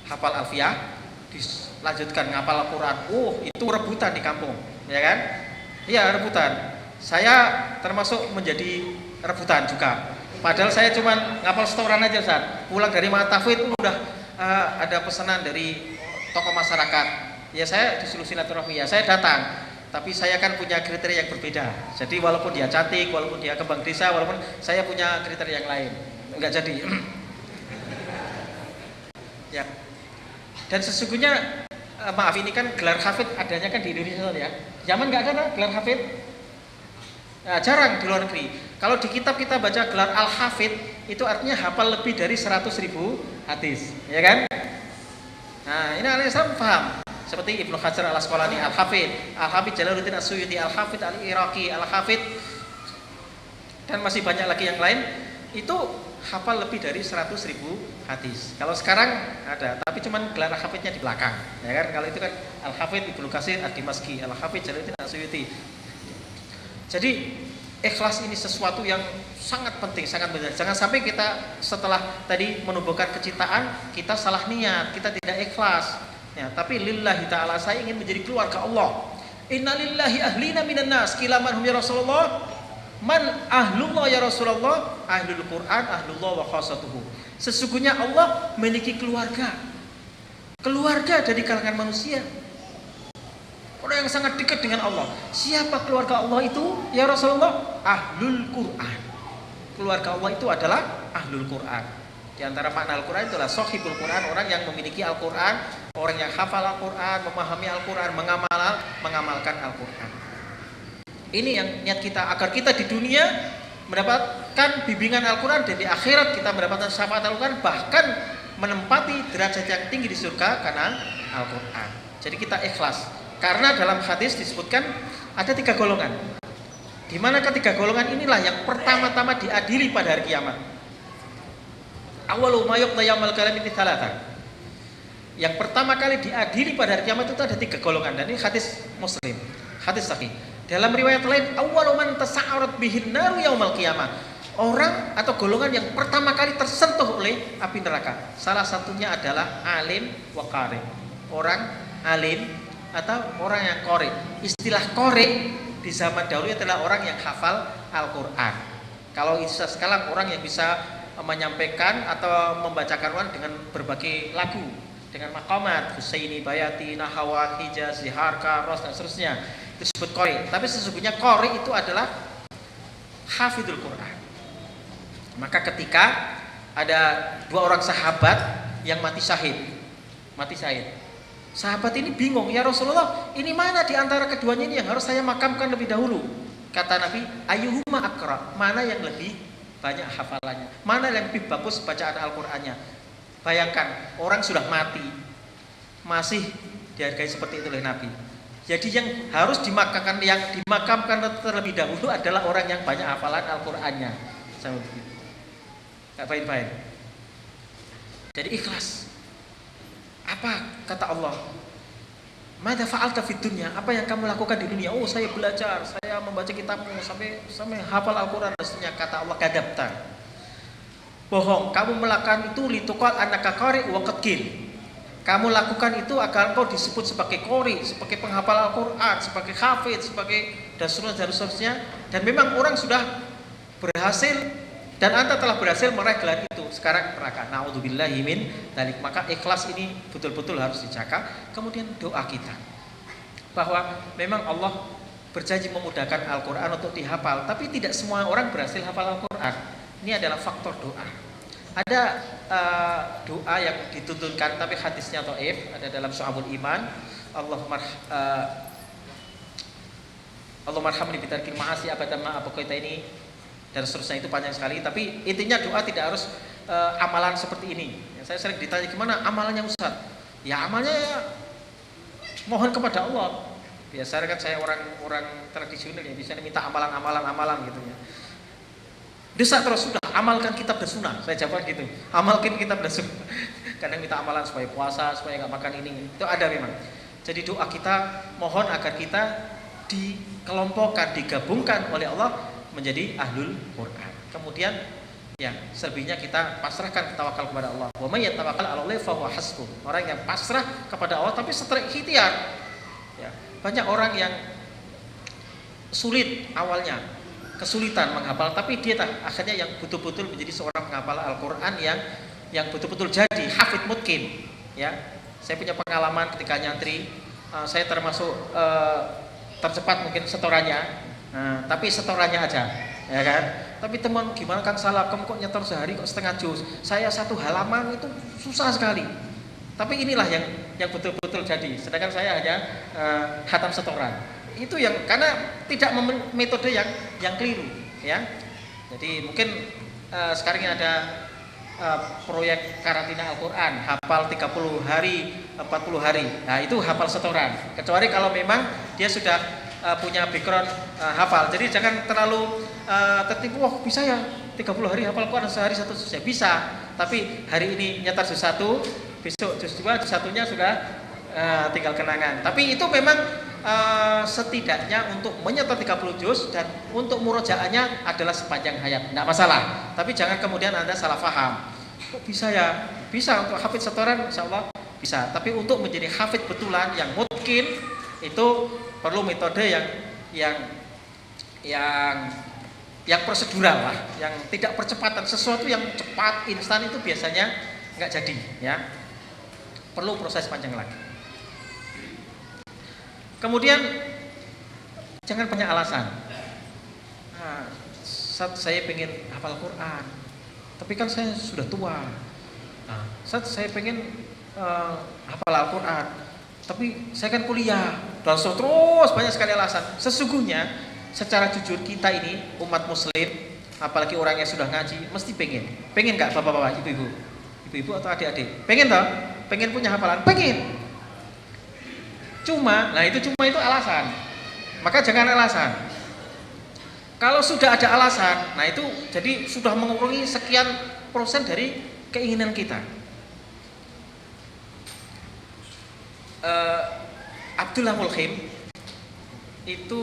hafal alfiyah dilanjutkan ngapal Al-Quran, itu rebutan di kampung, ya kan? Iya, rebutan. Saya termasuk menjadi rebutan juga. Padahal saya cuma ngapal setoran aja, Ustaz. Pulang dari Matafid udah ada pesanan dari tokoh masyarakat. Ya saya disuruh silaturahmi, ya saya datang. Tapi saya kan punya kriteria yang berbeda. Jadi walaupun dia cantik, walaupun dia kembang desa, walaupun saya punya kriteria yang lain, enggak jadi. Ya. Dan sesungguhnya maaf, ini kan gelar hafid adanya kan di Indonesia ya. Zaman nggak ada gelar hafid. Nah, jarang di luar negeri. Kalau di kitab kita baca gelar al-hafid, itu artinya hafal lebih dari 100.000 hadis, ya kan? Nah, ini Al-Islam paham. Seperti Ibnu Hajar al-Asqalani al-Hafid, Al-Hafid Jalaluddin As-Suyuti, Al-Hafid Al-Iraqi, Al-Hafid, dan masih banyak lagi yang lain. Itu hafal lebih dari 100.000 hadis. Kalau sekarang ada, tapi cuman gelar hafidnya di belakang, ya kan? Kalau itu kan Al-Hafidz Ibnu Katsir Ad-Dimashqi, Al-Hafidz Jalaluddin As-Suyuti. Jadi ikhlas ini sesuatu yang sangat penting, sangat benar. Jangan sampai kita setelah tadi menumbuhkan kecintaan, kita salah niat, kita tidak ikhlas. Ya, tapi lillahi ta'ala, saya ingin menjadi keluarga Allah. Inna lillahi ahlina minan nas. Qila man hum ya Rasulullah? Man ahlullah ya Rasulullah? Ahlul Quran, ahlullah wa khassatuhu. Sesungguhnya Allah memiliki keluarga. Keluarga dari kalangan manusia. Orang yang sangat dekat dengan Allah. Siapa keluarga Allah itu? Ya Rasulullah, Ahlul Quran. Keluarga Allah itu adalah Ahlul Quran. Di antara makna Al-Quran itulah Sohibul Quran, orang yang memiliki Al-Quran, orang yang hafal Al-Quran, memahami Al-Quran, mengamalkan Al-Quran. Ini yang niat kita, agar kita di dunia mendapatkan bimbingan Al-Quran, dan di akhirat kita mendapatkan syafaat Al-Quran, bahkan menempati derajat yang tinggi di surga karena Al-Quran. Jadi kita ikhlas. Karena dalam hadis disebutkan ada 3 golongan. Di mana ketiga golongan inilah yang pertama-tama diadili pada hari kiamat. Awwalu ma yuqda yaumil qiyamati tsalatsan. Yang pertama kali diadili pada hari kiamat itu ada 3 golongan, dan ini hadis Muslim, hadis sahih. Dalam riwayat lain, awwalu man tasa'arat bihin naru yaumil qiyamah. Orang atau golongan yang pertama kali tersentuh oleh api neraka. Salah satunya adalah alim wa qari. Orang alim atau orang yang qori. Istilah qori di zaman dahulu adalah orang yang hafal Al-Quran. Kalau sekarang orang yang bisa menyampaikan atau membacakan Quran dengan berbagai lagu, dengan maqamat, Husaini, Bayati, Nahawa, Hijaz, Ziharka, Ros, dan seterusnya, itu disebut qori. Tapi sesungguhnya qori itu adalah hafidul Quran. Maka ketika ada 2 orang sahabat yang mati syahid, sahabat ini bingung, ya Rasulullah, ini mana di antara keduanya ini yang harus saya makamkan lebih dahulu? Kata Nabi, ayyuhuma aqra, mana yang lebih banyak hafalannya, mana yang lebih bagus bacaan Al-Qur'annya. Bayangkan, orang sudah mati masih dihargai seperti itu oleh Nabi. Jadi yang harus dimakamkan terlebih dahulu adalah orang yang banyak hafalan Al-Qur'annya. Sama begitu. Enggak baik-baik. Jadi ikhlas. Apa kata Allah? Madza fa'alta fid dunya? Apa yang kamu lakukan di dunia? Oh, saya belajar, saya membaca kitabmu sampai hafal Al-Qur'an. Maksudnya kata Allah, kadzabta. Bohong, kamu melakukan itu lituqal annaka qari wa qadqil. Kamu lakukan itu agar engkau disebut sebagai qori, sebagai penghafal Al-Qur'an, sebagai hafidz, sebagai dan seterusnya. Dan memang orang sudah berhasil, dan anta telah berhasil meraih gelar itu. Sekarang neraka. Na'udzubillahi min dzalik. Maka ikhlas ini betul-betul harus dijaga. Kemudian doa kita, bahwa memang Allah berjanji memudahkan Al-Quran untuk dihafal, tapi tidak semua orang berhasil hafal Al-Quran. Ini adalah faktor doa. Ada doa yang dituntunkan tapi hadisnya dhaif, ada dalam Syu'abul Iman. Allahumma arhamni bitarkil ma'asi abadan ma abqaita ini, dan seterusnya, itu panjang sekali. Tapi intinya doa tidak harus amalan seperti ini. Saya sering ditanya, gimana amalannya Ustaz? Ya amalnya ya, mohon kepada Allah. Biasanya kan saya orang tradisional yang bisa minta amalan gitu ya. Desak terus, sudah amalkan kitab dan sunnah. Saya jawab gitu, amalkan kitab dan sunnah. Kadang minta amalan supaya puasa, supaya nggak makan ini. Itu ada memang. Jadi doa kita mohon agar kita dikelompokkan, digabungkan oleh Allah menjadi ahlul Quran. Kemudian ya selebihnya kita pasrahkan, tawakal kepada Allah. Wa may yatawakkal 'ala Allah fa huwa hasbuh. Orang yang pasrah kepada Allah tapi setelah ikhtiar. Ya, banyak orang yang sulit awalnya, kesulitan menghafal, tapi dia akhirnya yang betul-betul menjadi seorang penghafal Al-Qur'an yang betul-betul jadi hafidz mutqin. Ya, saya punya pengalaman ketika nyantri, saya termasuk tercepat mungkin setorannya. Tapi setorannya aja, ya kan? Tapi teman, gimana Kang Salah, kamu kok nyetor sehari kok setengah juz? Saya 1 halaman itu susah sekali. Tapi inilah yang betul-betul jadi. Sedangkan saya hanya khatam setoran. Itu yang karena tidak metode yang keliru, ya. Jadi mungkin sekarang ini ada proyek karantina Al-Quran, hafal 30 hari, 40 hari. Nah itu hafal setoran. Kecuali kalau memang dia sudah punya background hafal. Jadi jangan terlalu tertipu, wah bisa ya 30 hari hafal Quran, sehari satu juz, ya bisa. Tapi hari ini nyetar juz 1, besok juz 2, juz 1-nya sudah tinggal kenangan. Tapi itu memang setidaknya untuk menyetor 30 juz dan untuk murojaahnya adalah sepanjang hayat, tidak masalah. Tapi jangan kemudian Anda salah paham. Kok bisa ya? Bisa untuk hafid setoran, insya Allah bisa. Tapi untuk menjadi hafid betulan yang mungkin itu perlu metode yang prosedural lah, yang tidak percepatan. Sesuatu yang cepat, instan itu biasanya nggak jadi, ya. Perlu proses panjang lagi. Kemudian jangan banyak alasan. Nah, saya pengen hafal Quran, tapi kan saya sudah tua. Nah, saya pengen hafal Al-Quran, tapi saya kan kuliah. Dan terus banyak sekali alasan. Sesungguhnya secara jujur kita ini umat muslim, apalagi orang yang sudah ngaji, mesti pengen nggak bapak-bapak, ibu-ibu atau adik-adik, pengen toh? Pengen punya hafalan, pengen. Cuma itu alasan. Maka jangan alasan. Kalau sudah ada alasan, nah itu jadi sudah mengurangi sekian persen dari keinginan kita. Abdullah Mulhim itu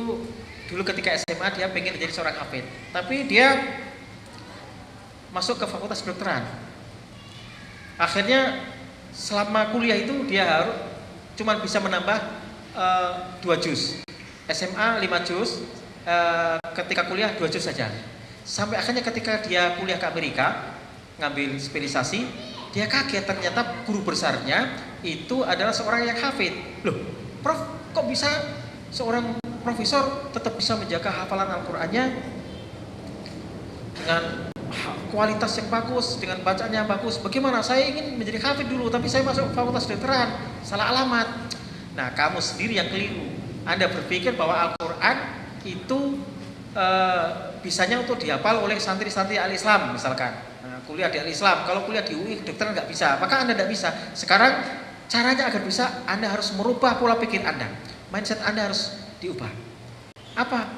dulu ketika SMA dia pengen menjadi seorang hafid, tapi dia masuk ke fakultas kedokteran. Akhirnya selama kuliah itu dia harus cuma bisa menambah 2 juz. SMA 5 juz, ketika kuliah 2 juz saja. Sampai akhirnya ketika dia kuliah ke Amerika ngambil spesialisasi, dia kaget ternyata guru besarnya itu adalah seorang yang hafid. Loh, Prof, kok bisa seorang profesor tetap bisa menjaga hafalan Al-Qur'annya dengan kualitas yang bagus, dengan bacaannya yang bagus? Bagaimana? Saya ingin menjadi hafid dulu, tapi saya masuk fakultas kedokteran, salah alamat. Nah, kamu sendiri yang keliru. Anda berpikir bahwa Al-Quran itu bisanya untuk dihafal oleh santri-santri Al-Islam misalkan. Nah, kuliah di Al-Islam, kalau kuliah di UI kedokteran nggak bisa, maka Anda tidak bisa. Sekarang caranya agar bisa, Anda harus merubah pola pikir Anda. Mindset Anda harus diubah. Apa?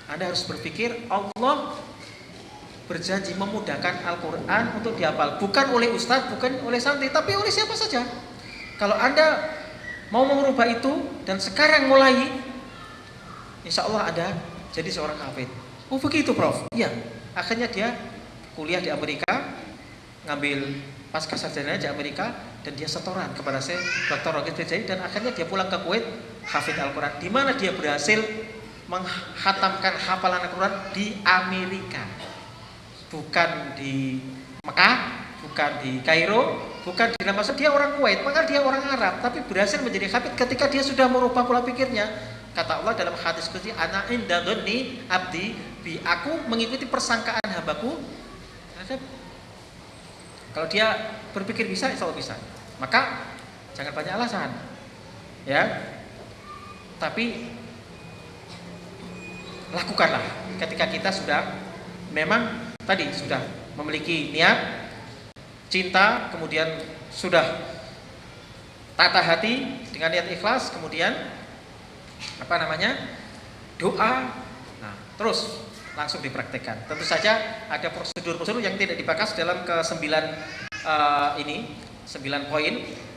Anda harus berpikir Allah berjanji memudahkan Al-Quran untuk dihafal, bukan oleh ustadz, bukan oleh santri, tapi oleh siapa saja. Kalau Anda mau mengubah itu dan sekarang mulai, insya Allah Anda jadi seorang hafid. Oh begitu Prof? Iya. Akhirnya dia kuliah di Amerika, ngambil pasca sarjana di Amerika, dan dia setoran kepada saya, Dr. Rogit Rijai, dan akhirnya dia pulang ke Kuwait, hafid Al-Quran, di mana dia berhasil menghatamkan hafalan Al-Quran di Amerika, bukan di Mekah, bukan di Kairo, bukan di Damaskus. Dia orang Kuwait, maka dia orang Arab, tapi berhasil menjadi hafid ketika dia sudah merubah pola pikirnya. Kata Allah dalam hadis qudsi, ana inda dhanni abdi bi, aku mengikuti persangkaan hambaku. Kalau dia berpikir bisa, insya Allah bisa. Maka jangan banyak alasan, ya. Tapi lakukanlah ketika kita sudah memang tadi sudah memiliki niat, cinta, kemudian sudah tata hati dengan niat ikhlas, kemudian doa, nah terus langsung dipraktekkan. Tentu saja ada prosedur-prosedur yang tidak dibahas dalam ke-9 9 poin,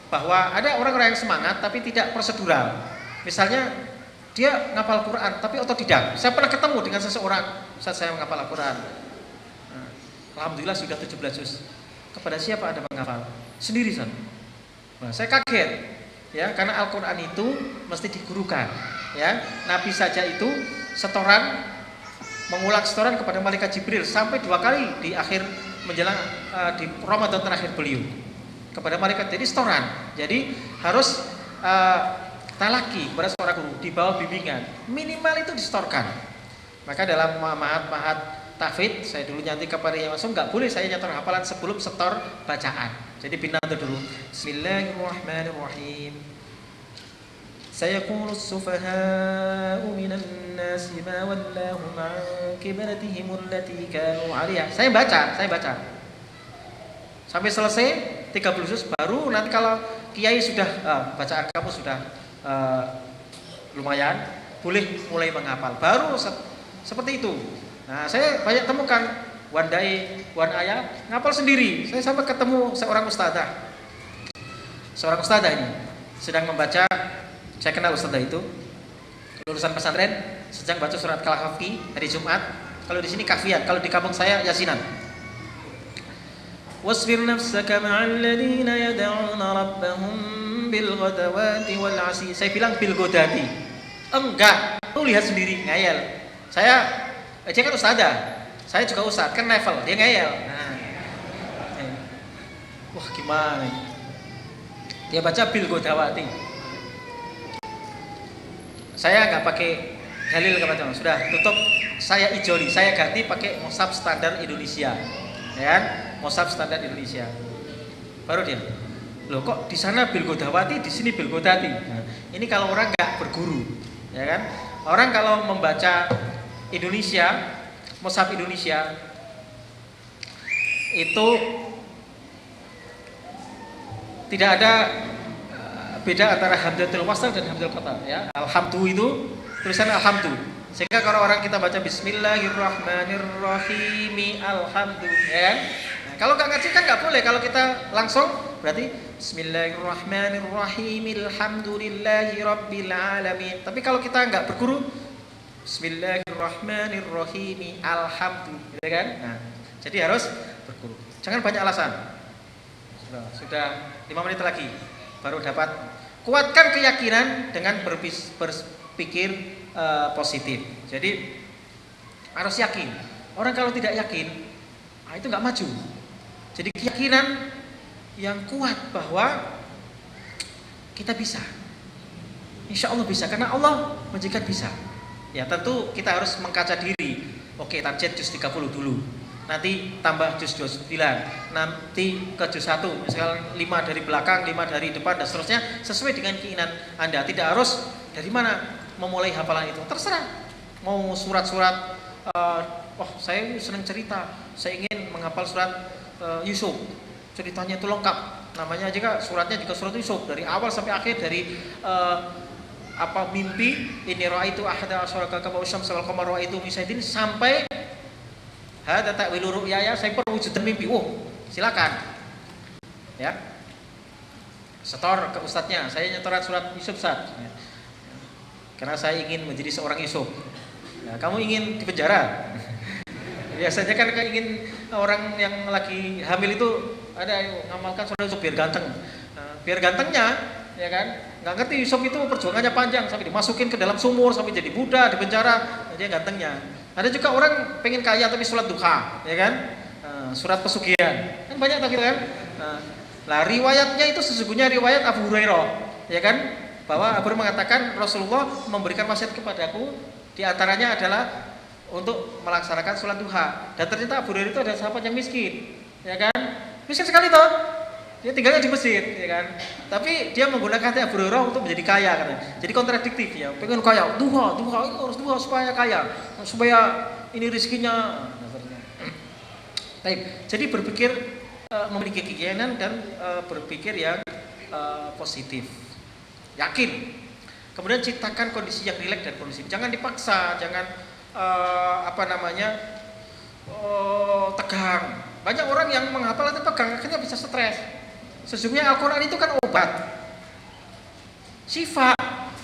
bahwa ada orang-orang yang semangat tapi tidak prosedural. Misalnya dia ngapal Quran tapi otodidak. Saya pernah ketemu dengan seseorang saat saya menghafal Al-Quran. Nah, alhamdulillah sudah 17 juz. Kepada siapa Anda menghafal? Sendiri, San. Nah, saya kaget, ya, karena Al-Quran itu mesti digurukan, ya. Nabi saja itu setoran, mengulang setoran kepada malaikat Jibril sampai 2 kali di akhir menjelang di Ramadan terakhir beliau kepada malaikat. Jadi setoran. Jadi harus talaki kepada seorang guru di bawah bimbingan, minimal itu disetorkan. Maka dalam mahat tahfidz, saya dulu nyanti kepada yang langsung, nggak boleh saya nyetor hafalan sebelum setor bacaan. Jadi binatu dulu. Bismillahirrahmanirrahim. Sayaqulu as-sufaha'u minan nasi ma wallahum 'an qiblatihim allati kanu 'alaiha. Saya baca. Sampai selesai 30 juz, baru nanti kalau kiai sudah bacaan kamu sudah lumayan, boleh mulai menghafal. Baru seperti itu. Nah, saya banyak temukan one day, one ayat, ngapal sendiri. Saya sampai ketemu seorang ustadzah. Seorang ustadzah ini sedang membaca, saya kenal ustadzah itu, lulusan pesantren, sedang baca surat Al-Kahfi hari Jumat. Kalau di sini kahfian, kalau di kampung saya yasinan. Wasbir nafsaka ma'al ladina yad'una rabbahum bil ghadawati wal 'ashi. Saya bilang bil ghadati. Enggak, lu lihat sendiri, ngayal. Dia kan ustadzah, saya juga ustadz, kan level, dia ngayal. Nah, wah gimana ini? Dia baca bil ghadawati. Saya nggak pakai dalil kepada sudah tutup. Saya ijoli, saya ganti pakai mushaf standar Indonesia, ya kan? Mushaf standar Indonesia. Baru dia, loh kok di sana bil ghadawati, di sini bil ghadati. Nah, ini kalau orang nggak berguru, ya kan? Orang kalau membaca Indonesia, mushaf Indonesia itu tidak ada beda antara hamdatul wasl dan hamdatul qata, ya. Alhamdu itu tulisan alhamdu. Sehingga kalau orang kita baca bismillahirrahmanirrahim alhamdu, ya kan? Nah, kalau nggak ngaji kan nggak boleh. Kalau kita langsung berarti bismillahirrahmanirrahim alhamdulillahirabbil alamin. Tapi kalau kita nggak berguru, bismillahirrahmanirrahim alhamdu, ya kan? Nah, jadi harus berguru. Jangan banyak alasan. Sudah 5 menit lagi baru dapat. Kuatkan keyakinan dengan berpikir positif. Jadi harus yakin. Orang kalau tidak yakin, itu nggak maju. Jadi keyakinan yang kuat bahwa kita bisa. Insya Allah bisa, karena Allah menjadikan bisa. Ya tentu kita harus mengkaca diri. Oke, target juz 30 dulu. Nanti tambah juz 29. Nanti ke juz 1, misalnya 5 dari belakang, 5 dari depan dan seterusnya, sesuai dengan keinginan Anda. Tidak harus dari mana memulai hafalan itu, terserah. Mau surat-surat, saya senang cerita, saya ingin menghafal surat Yusuf. Ceritanya itu lengkap. Namanya juga suratnya juga surat Yusuf dari awal sampai akhir, dari mimpi ini raaitu ahada asyara kawkaban wasyamsa wal qamara raaitu misaidin sampai hada ta'wilu ru'yaya, saya perwujudan mimpi. Silakan. Ya. Setor ke ustadznya, saya nyetoran surat Yusuf Ustaz. Ya. Karena saya ingin menjadi seorang Yusuf. Nah, kamu ingin di penjara? Biasanya kan ingin orang yang lagi hamil itu ada ngamalkan surat Yusuf biar ganteng. Nah, biar gantengnya, ya kan? Nggak ngerti Yusuf itu perjuangannya panjang sampai dimasukin ke dalam sumur, sampai jadi budak di penjara. Dia gantengnya. Ada juga orang pengen kaya tapi sholat duha, ya kan? Surat pesugihan. Kan banyak gitu kan? Nah, riwayatnya itu sesungguhnya riwayat Abu Hurairah, ya kan? Bahwa Abu Hurairah mengatakan Rasulullah memberikan wasiat kepadaku, di antaranya adalah untuk melaksanakan sholat duha. Dan ternyata Abu Hurairah itu adalah sahabat yang miskin, ya kan? Miskin sekali toh. Dia tinggalnya di masjid, ya kan? Tapi dia menggunakan hati Abu Hurairah untuk menjadi kaya, katanya. Jadi kontradiktif ya. Pengen kaya, duha ini harus duha supaya kaya, supaya ini rezekinya. Baik. Jadi berpikir memiliki keyakinan dan berpikir yang positif. Yakin. Kemudian ciptakan kondisi yang rileks dan kondusif. Jangan dipaksa, jangan tegang. Banyak orang yang menghafal itu tegang, akhirnya bisa stres. Sesungguhnya Al-Quran itu kan obat, syifa.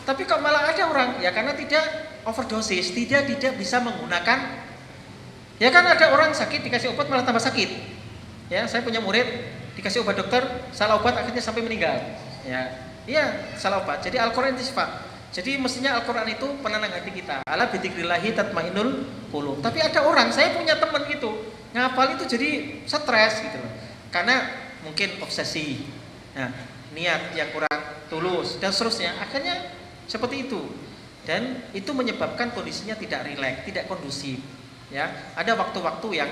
Tapi kok malah ada orang, ya karena tidak overdosis, tidak bisa menggunakan. Ya kan ada orang sakit dikasih obat malah tambah sakit. Ya, saya punya murid dikasih obat dokter, salah obat akhirnya sampai meninggal. Ya, iya salah obat. Jadi Al-Quran itu syifa. Jadi mestinya Al-Quran itu penenang hati kita. Ala bidzikrillahi tatmainnul qulub. Tapi ada orang, saya punya teman gitu, ngapal itu jadi stres gitu loh. Karena mungkin obsesi, nah, niat yang kurang tulus dan seterusnya, akhirnya seperti itu. Dan itu menyebabkan kondisinya tidak rileks, tidak kondusif. Ya, ada waktu-waktu yang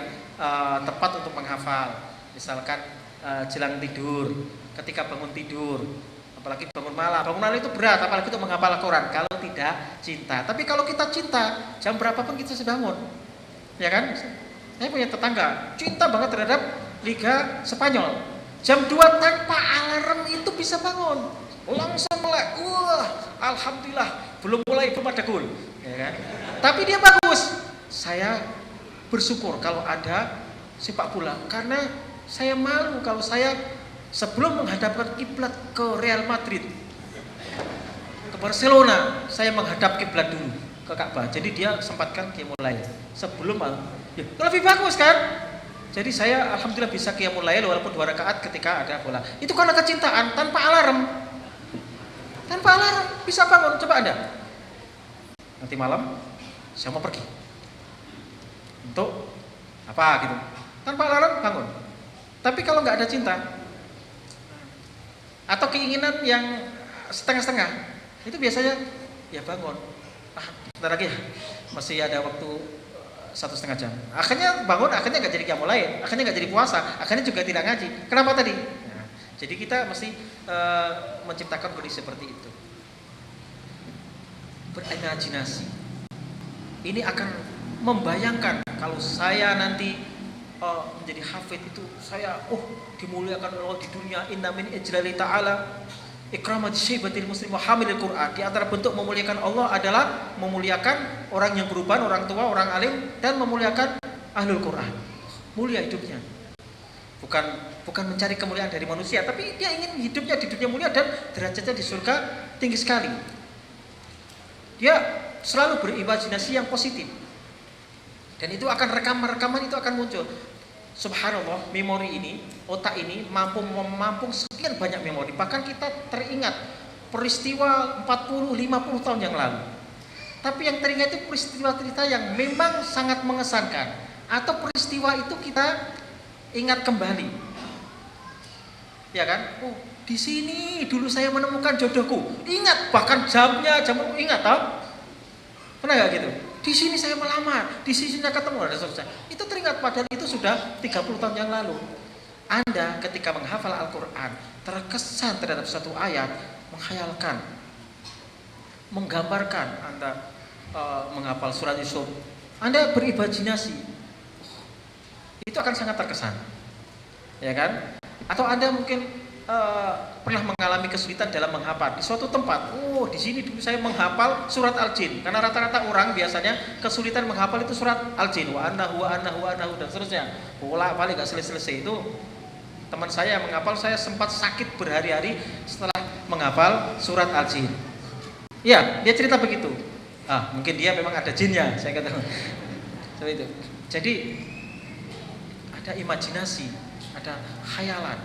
tepat untuk menghafal. Misalkan jelang tidur, ketika bangun tidur, apalagi bangun malam. Bangun malam itu berat, apalagi untuk menghafal Al-Quran. Kalau tidak cinta, tapi kalau kita cinta, jam berapapun kita bisa bangun, ya kan? Saya punya tetangga cinta banget terhadap Liga Spanyol. Jam 2 tanpa alarm itu bisa bangun, langsung melek. Wah, alhamdulillah belum mulai belum ada gol, ya kan? Tapi dia bagus. Saya bersyukur kalau ada sepak bola karena saya malu kalau saya sebelum menghadapkan kiblat ke Real Madrid, ke Barcelona, saya menghadap kiblat dulu ke Ka'bah. Jadi dia sempatkan qiyamul lail sebelum ya, lebih bagus kan? Jadi saya alhamdulillah bisa qiyamul lail walaupun 2 rakaat ketika ada bola. Itu karena kecintaan tanpa alarm. Tanpa alarm bisa bangun. Coba Anda. Nanti malam saya mau pergi. Untuk apa gitu. Tanpa alarm bangun. Tapi kalau nggak ada cinta atau keinginan yang setengah-setengah, itu biasanya ya bangun. Sebentar lagi ya, masih ada waktu 1,5 jam. Akhirnya bangun, akhirnya nggak jadi qiyamul lail, akhirnya nggak jadi puasa, akhirnya juga tidak ngaji. Kenapa tadi? Nah, jadi kita mesti menciptakan kondisi seperti itu. Berimajinasi. Ini akan membayangkan kalau saya nanti menjadi hafid itu saya dimuliakan Allah di dunia. Inna min ijlali ta'ala ikramat syaibatil muslim wa hamilil Qur'an. Di antara bentuk memuliakan Allah adalah memuliakan orang yang berubah, orang tua, orang alim, dan memuliakan ahlul Qur'an. Mulia hidupnya. Bukan mencari kemuliaan dari manusia, tapi dia ingin hidupnya di dunia mulia dan derajatnya di surga tinggi sekali. Dia selalu berimajinasi yang positif. Dan itu akan rekaman itu akan muncul. Subhanallah, memori ini, otak ini mampu menampung sekian banyak memori. Bahkan kita teringat peristiwa 40-50 tahun yang lalu. Tapi yang teringat itu peristiwa cerita yang memang sangat mengesankan. Atau peristiwa itu kita ingat kembali. Ya kan? Di sini dulu saya menemukan jodohku. Ingat, bahkan jamnya, ingat tau? Pernah gak gitu? Di sini saya melamar, di sini saya ketemu, dan seterusnya. Itu teringat padahal itu sudah 30 tahun yang lalu. Anda ketika menghafal Al-Quran terkesan terhadap satu ayat, menghayalkan, menggambarkan. Anda menghafal surat Yusuf, Anda berimajinasi, itu akan sangat terkesan, ya kan? Atau Anda mungkin pernah mengalami kesulitan dalam menghafal di suatu tempat. Di sini dulu saya menghafal surat Al-Jin. Karena rata-rata orang biasanya kesulitan menghafal itu surat Al-Jin. Wa annahu dan seterusnya. Bolak-balik gak selesai-selesai. Itu teman saya yang menghafal, saya sempat sakit berhari-hari setelah menghafal surat Al-Jin. Ya, dia cerita begitu. Mungkin dia memang ada jinnya, saya kata. Seperti itu. Jadi ada imajinasi, ada khayalan,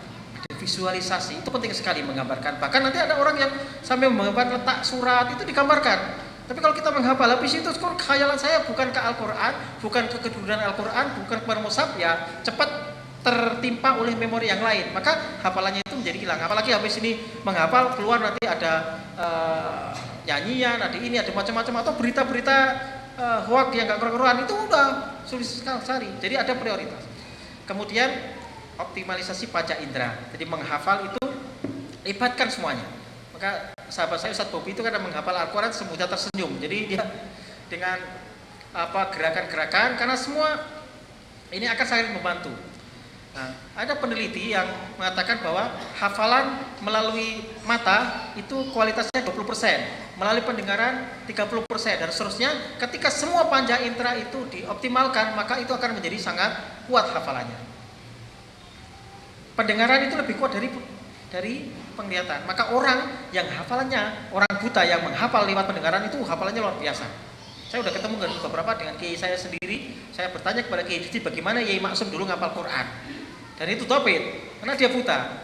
visualisasi, itu penting sekali menggambarkan. Bahkan nanti ada orang yang sampai menggambar letak surat itu digambarkan. Tapi kalau kita menghafal habis itu, khayalan saya bukan ke Al-Quran, bukan ke kedudukan Al-Quran, bukan ke mushaf, ya cepat tertimpa oleh memori yang lain. Maka hafalannya itu menjadi hilang. Apalagi habis ini menghafal, keluar nanti ada nyanyian, ada ini, ada macam-macam, atau berita-berita hoak yang gak keruan, itu udah sulit sekali. Jadi ada prioritas. Kemudian optimalisasi panca indera. Jadi menghafal itu libatkan semuanya. Maka sahabat saya Ustadz Bobi itu kadang menghafal Al-Quran semudah tersenyum. Jadi dia dengan gerakan-gerakan, karena semua ini akan sangat membantu. Nah, ada peneliti yang mengatakan bahwa hafalan melalui mata itu kualitasnya 20%, melalui pendengaran 30%, dan seterusnya. Ketika semua panca indera itu dioptimalkan, maka itu akan menjadi sangat kuat hafalannya. Pendengaran itu lebih kuat dari penglihatan. Maka orang yang hafalannya, orang buta yang menghafal lewat pendengaran itu hafalannya luar biasa. Saya udah ketemu dengan kiai saya sendiri. Saya bertanya kepada kiai, jadi bagaimana Yai Maksum dulu ngapal Quran? Dan itu topit, karena dia buta.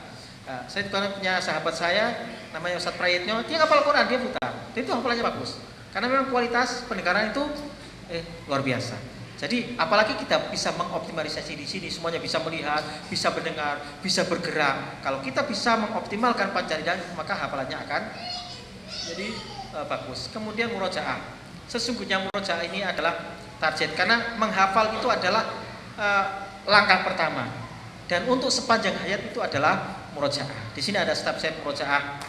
Saya juga punya sahabat saya, namanya Ustadz Prayitno, dia ngapal Quran, dia buta. Dan itu hafalannya bagus. Karena memang kualitas pendengaran itu luar biasa. Jadi apalagi kita bisa mengoptimalisasi di sini, semuanya bisa melihat, bisa mendengar, bisa bergerak. Kalau kita bisa mengoptimalkan panca indera, maka hafalannya akan jadi bagus. Kemudian murojaah. Sesungguhnya murojaah ini adalah target, karena menghafal itu adalah langkah pertama. Dan untuk sepanjang hayat itu adalah murojaah. Di sini ada step-step murojaah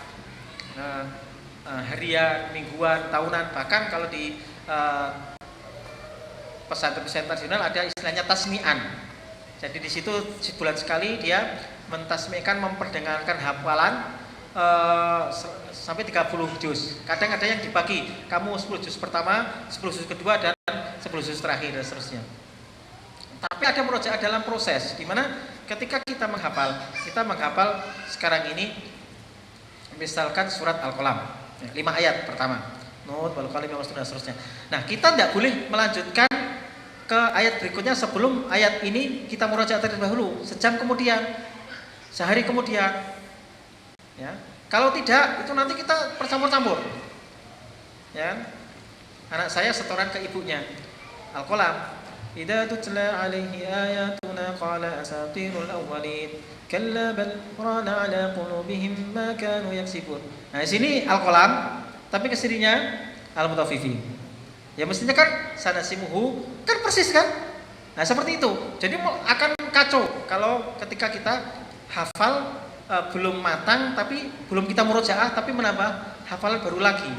harian, mingguan, tahunan. Bahkan kalau di pesantren nasional ada istilahnya tasmi'an. Jadi di situ sebulan sekali dia mentasmi'kan, memperdengarkan hafalan sampai 30 juz. Kadang ada yang dibagi, kamu 10 juz pertama, 10 juz kedua, dan 10 juz terakhir dan seterusnya. Tapi ada murojaah dalam proses, di mana ketika kita menghafal sekarang ini misalkan surat Al-Qalam, 5 ayat pertama, Nun wal qalam dan seterusnya. Nah, kita tidak boleh melanjutkan ke ayat berikutnya sebelum ayat ini kita murojaah terlebih dahulu, sejam kemudian, sehari kemudian. Ya. Kalau tidak, itu nanti kita bercampur-campur. Ya. Anak saya setoran ke ibunya. Al-Qalam. Idza tutla alaihi ayatuna qala asatirul awwalin. Kalla bal rana ala qulubihim ma kanu yaksibun. Nah, di sini Al-Qalam, tapi kesininya Al-Mutaffifin. Ya mestinya kan sanasimuhu, kan persis kan? Nah, seperti itu. Jadi akan kacau kalau ketika kita hafal belum matang, tapi belum kita murojaah, tapi menambah hafalan baru lagi.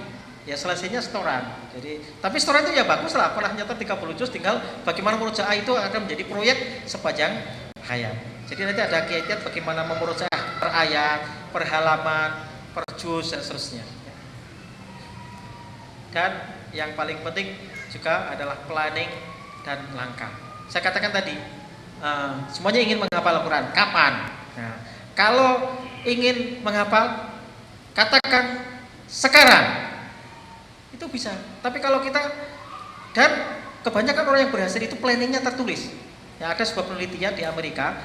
Ya selesainya setoran. Jadi, tapi setoran itu ya bagus lah. Pernah nyetor 30 juz, tinggal bagaimana murojaah itu akan menjadi proyek sepanjang hayat. Jadi nanti ada kiat-kiat bagaimana memurojaah per ayat, per halaman, per juz dan seterusnya. Dan yang paling penting juga adalah planning dan langkah. Saya katakan tadi, semuanya ingin menghafal Al-Quran. Kapan? Nah, kalau ingin menghafal, katakan sekarang. Itu bisa. Tapi kalau kita, dan kebanyakan orang yang berhasil itu planningnya tertulis. Ya, ada sebuah penelitian di Amerika,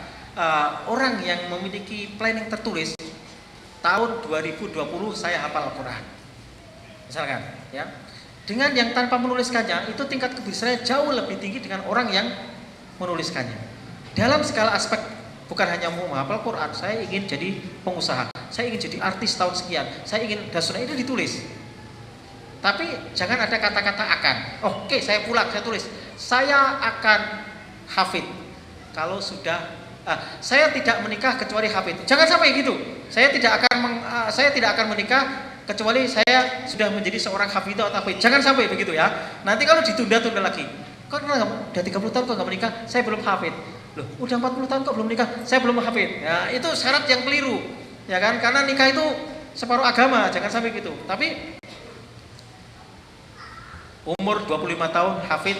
orang yang memiliki planning tertulis, tahun 2020 saya hafal Al-Quran. Misalkan, ya. Dengan yang tanpa menuliskannya, itu tingkat keberhasilannya jauh lebih tinggi dengan orang yang menuliskannya. Dalam segala aspek, bukan hanya mau menghafal Quran, saya ingin jadi pengusaha, saya ingin jadi artis tahun sekian, saya ingin dasarnya itu ditulis. Tapi jangan ada kata-kata akan. Oke, saya pulang, saya tulis. Saya akan hafid. Kalau sudah, saya tidak menikah kecuali hafid. Jangan sampai gitu. Saya tidak akan menikah kecuali saya sudah menjadi seorang hafidh atau hafid. Jangan sampai begitu ya. Nanti kalau ditunda-tunda lagi, kok udah 30 tahun kok nggak menikah? Saya belum hafid. Loh, udah 40 tahun kok belum menikah? Saya belum hafid. Ya, itu syarat yang keliru. Ya kan? Karena nikah itu separuh agama. Jangan sampai gitu. Tapi umur 25 tahun hafid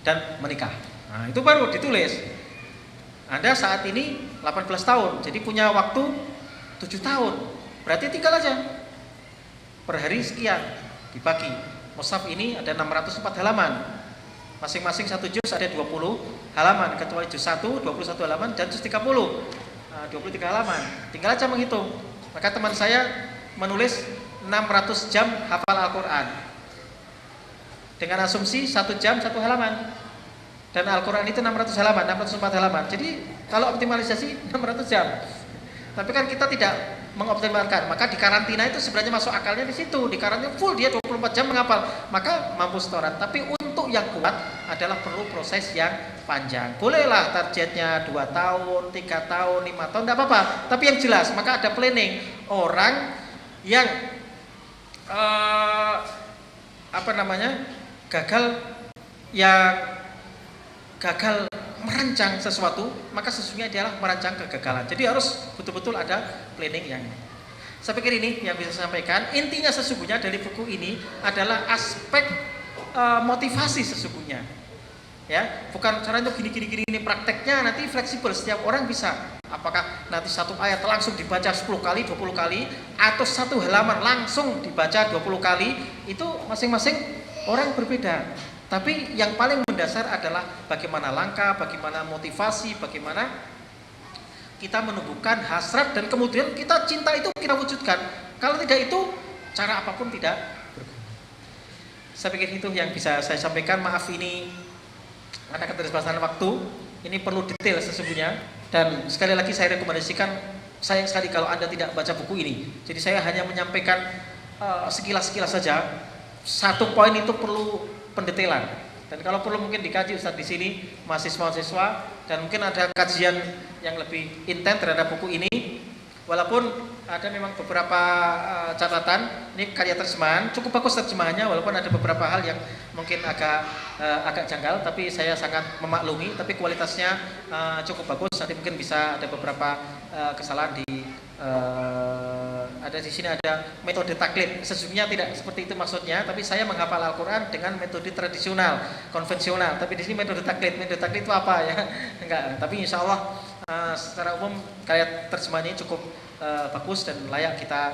dan menikah. Nah, itu baru ditulis. Anda saat ini 18 tahun, jadi punya waktu 7 tahun. Berarti tinggal aja. Per hari sekian dibagi. Mushaf ini ada 604 halaman. Masing-masing satu juz ada 20 halaman, kecuali juz 1 21 halaman dan juz 30 23 halaman. Tinggal aja menghitung. Maka teman saya menulis 600 jam hafal Al-Qur'an. Dengan asumsi 1 jam 1 halaman. Dan Al-Quran itu 600 halaman, 604 halaman. Jadi kalau optimalisasi 600 jam. Tapi kan kita tidak mengoptimalkan. Maka di karantina itu sebenarnya masuk akalnya di situ. Di karantina full dia 24 jam menghafal. Maka mampu setoran. Tapi untuk yang kuat adalah perlu proses yang panjang. Bolehlah targetnya 2 tahun, 3 tahun, 5 tahun, tidak apa-apa. Tapi yang jelas, maka ada planning. Orang yang gagal merancang sesuatu, maka sesungguhnya dia merancang kegagalan. Jadi harus betul-betul ada planning yang. Saya pikir ini yang bisa saya sampaikan. Intinya sesungguhnya dari buku ini adalah aspek motivasi sesungguhnya. Ya, bukan cara itu gini ini prakteknya nanti fleksibel, setiap orang bisa. Apakah nanti satu ayat langsung dibaca 10 kali, 20 kali, atau satu halaman langsung dibaca 20 kali, itu masing-masing orang berbeda. Tapi yang paling mendasar adalah bagaimana langkah, bagaimana motivasi, bagaimana kita menumbuhkan hasrat dan kemudian kita cinta itu kita wujudkan. Kalau tidak itu, cara apapun tidak berguna. Saya pikir itu yang bisa saya sampaikan. Maaf ini karena keterbatasan waktu, ini perlu detail sesungguhnya. Dan sekali lagi saya rekomendasikan, sayang sekali kalau Anda tidak baca buku ini. Jadi saya hanya menyampaikan sekilas-sekilas saja. Satu poin itu perlu pendetailan. Dan kalau perlu mungkin dikaji Ustaz di sini mahasiswa-mahasiswa, dan mungkin ada kajian yang lebih intens terhadap buku ini. Walaupun ada memang beberapa catatan, ini karya terjemahan, cukup bagus terjemahannya, walaupun ada beberapa hal yang mungkin agak janggal, tapi saya sangat memaklumi, tapi kualitasnya cukup bagus. Nanti mungkin bisa ada beberapa kesalahan di ada di sini ada metode taklid. Sesungguhnya tidak seperti itu maksudnya, tapi saya menghafal Al-Qur'an dengan metode tradisional, konvensional. Tapi di sini metode taklid. Metode taklid itu apa ya? Enggak, tapi insya Allah secara umum kayak terjemahannya cukup bagus dan layak kita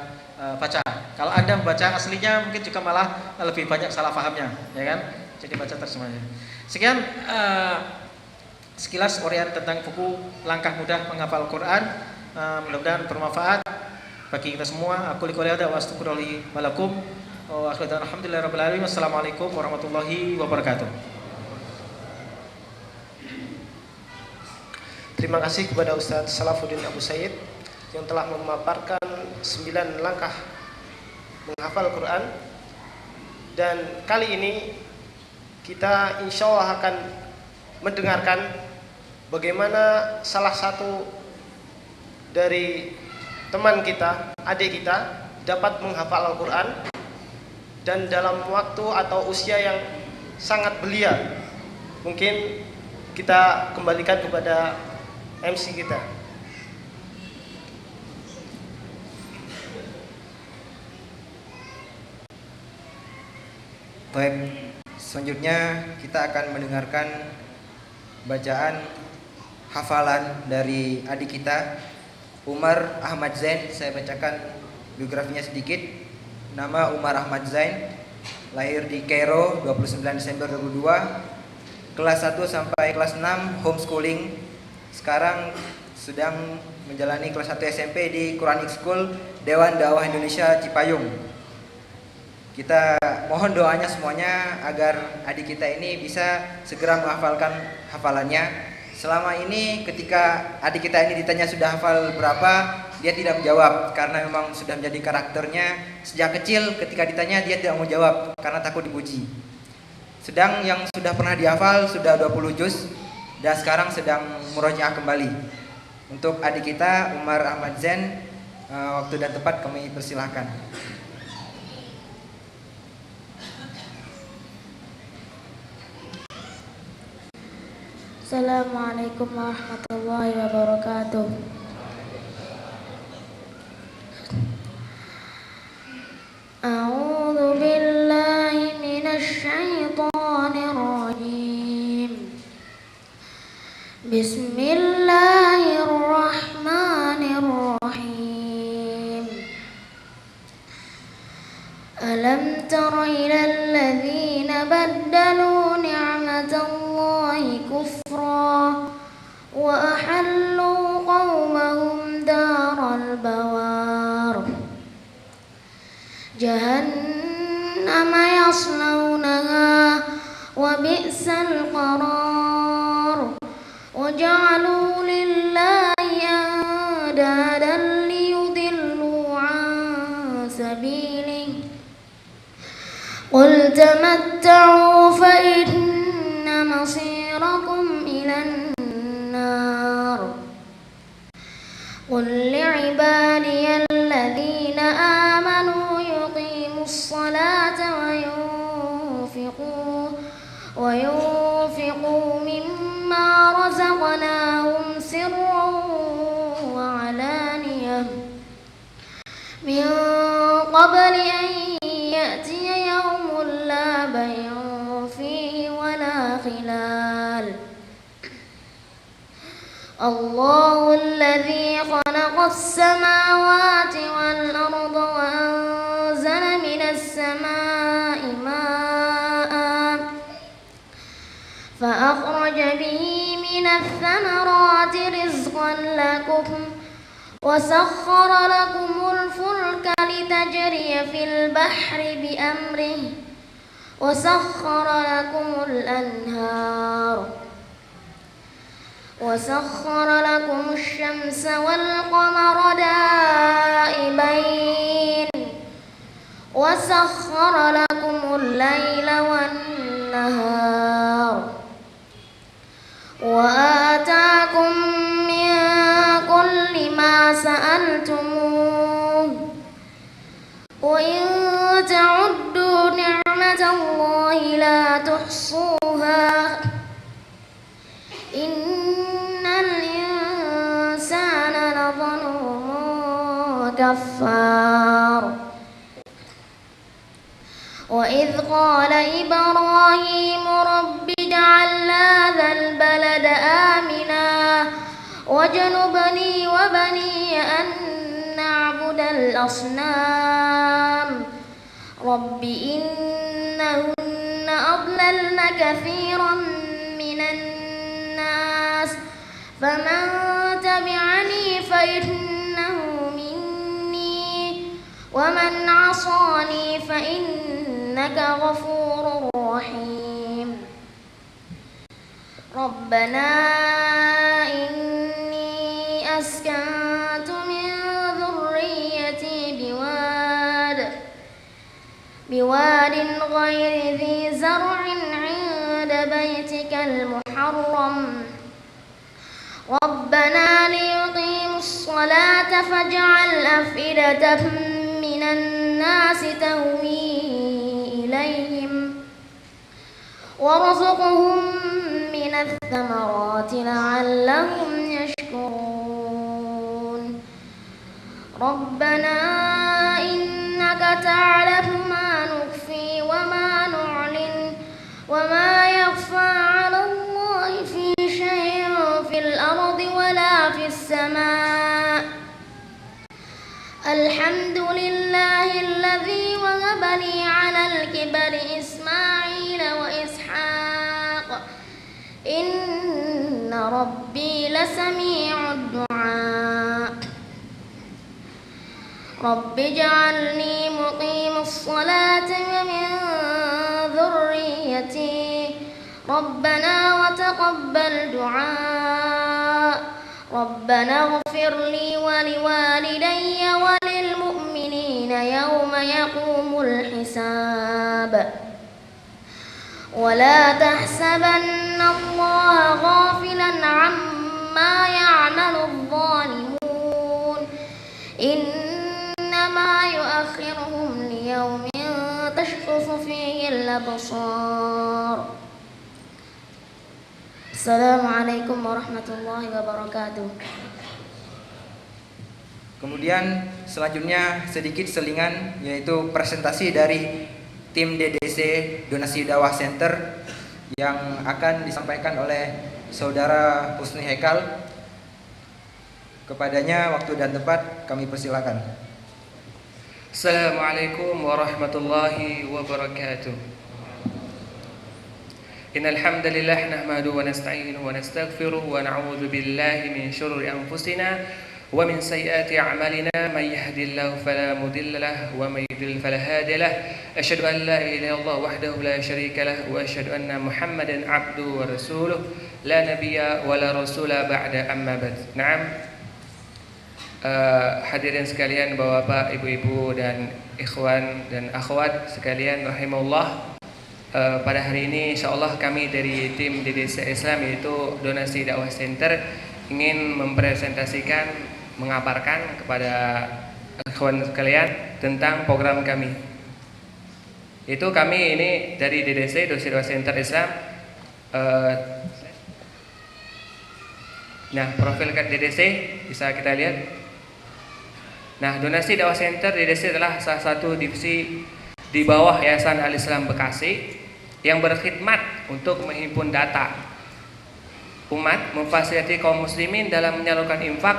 baca. Kalau Anda membaca aslinya mungkin juga malah lebih banyak salah pahamnya, ya kan? Jadi baca terjemahannya. Sekian sekilas uraian tentang buku Langkah Mudah Menghafal Al-Qur'an. Mudah-mudahan bermanfaat bagi kita semua. Aku qouli hadza wa astaghfirullahi wa lakum. Wa akhiru da'wana alhamdulillahirabbil alamin. Wassalamualaikum warahmatullahi wabarakatuh.
Terima kasih kepada Ustadz Salafuddin Abu Said yang telah memaparkan 9 langkah menghafal Quran. Dan kali ini kita insya Allah akan mendengarkan bagaimana salah satu dari teman kita, adik kita dapat menghafal Al-Quran dan dalam waktu atau usia yang sangat belia. Mungkin kita kembalikan kepada MC kita.
Baik, selanjutnya kita akan mendengarkan bacaan hafalan dari adik kita Umar Ahmad Zain. Saya bacakan biografinya sedikit. Nama Umar Ahmad Zain, lahir di Kairo 29 Desember 2002, kelas 1 sampai kelas 6 homeschooling. Sekarang sedang menjalani kelas 1 SMP di Quranic School Dewan Dakwah Indonesia Cipayung. Kita mohon doanya semuanya agar adik kita ini bisa segera menghafalkan hafalannya. Selama ini ketika adik kita ini ditanya sudah hafal berapa, dia tidak menjawab karena memang sudah menjadi karakternya. Sejak kecil ketika ditanya dia tidak mau jawab karena takut dipuji. Sedang yang sudah pernah dihafal sudah 20 juz dan sekarang sedang murojaah kembali. Untuk adik kita Umar Ahmad Zain, waktu dan tempat kami persilahkan.
Assalamualaikum warahmatullahi wabarakatuh. A'udzu billahi minasy syaithanir rajim. Bismillahirrahmanirrahim. Alam tara ilal ladzina baddalu ni'matallahi kufra wa ahallu qaumahum daral bawar jahannama yaslawnaha wa bi'sal qarar wa ja'alu lillahi andadan liyudillu an sabilihi qul tamatta'u fa inna masirakum ilan nar qul li'ibadiyalladzina amanu yuqimus salata wa yunfiqu mimma razaqnahum sirran wa alaniyah min qabli an ya'tiya yawmun la bay'un fihi wa la khilal Allahu alladhi khalaqas samawati wal arda wa anzala minas samaa'i maa'an fa akhraja bihi minats thamarati rizqan lakum wa sakhkhara lakumul fulka litajriya fil bahri bi amrihi wa sakhkhara lakumul anhar وسخر لكم الشمس والقمر دائبين وسخر لكم الليل والنهار وآتاكم من كل ما سألتموه وإن تعدوا نعمة الله لا تحصوها innal insana lazalumun كفار وإذ قال إبراهيم رب اجعل هذا البلد آمنا واجنبني وبني أن نعبد الأصنام رب إنهن أضللن كثيرا من الناس فمن تبعني فإنه مني ومن عصاني فإنك غفور رحيم ربنا إني أسكنت من ذريتي بواد غير ذي زرع عند بيتك المحرم ربنا ليقيموا الصلاة فاجعل أفئدة من الناس تهوي إليهم وارزقهم من الثمرات لعلهم يشكرون ربنا إنك تعلم ما نخفي وما نعلن وما يخفى على الله في شيء في الأرض ولا في السماء الحمد لله الذي وهب لي على الكبر إسماعيل وإسحاق إن ربي لسميع الدعاء رب اجعلني مقيم الصلاة ومن ذريتي ربنا وتقبل دعاء ربنا اغفر لي ولوالدي وللمؤمنين يوم يقوم الحساب ولا تحسبن الله غافلا عما يعمل الظالمون إنما يؤخرهم ليوم تشخص فيه الأبصار Assalamualaikum warahmatullahi wabarakatuh.
Kemudian selanjutnya sedikit selingan, yaitu presentasi dari tim DDC Donasi Dakwah Center yang akan disampaikan oleh Saudara Husni Haikal. Kepadanya waktu dan tempat kami persilakan.
Assalamualaikum warahmatullahi wabarakatuh. Innal hamdalillah nahmaduhu wa nasta'inuhu wa nastaghfiruh wa na'udzu billahi min shururi anfusina wa min sayyiati a'malina may yahdihillahu fala mudilla lahu wa may yudlil fala hadiya lahu asyhadu an la ilaha illallah wahdahu la syarika lahu wa asyhadu anna muhammadan 'abduhu wa rasuluh la nabiyya wa la rasula ba'da amma ba'd. Naam. Hadirin sekalian, Bapak, Ibu-ibu dan ikhwan dan akhwat sekalian rahimahullah. Pada hari ini insyaallah kami dari tim DDC Islam yaitu Donasi Dakwah Center ingin mempresentasikan, mengabarkan kepada kawan sekalian tentang program kami. Itu kami ini dari DDC Donasi Dakwah Center Islam. Nah, profil DDC bisa kita lihat. Nah, Donasi Dakwah Center DDC adalah salah satu divisi di bawah Yayasan Al-Islam Bekasi yang berkhidmat untuk menghimpun data umat, memfasilitasi kaum muslimin dalam menyalurkan infak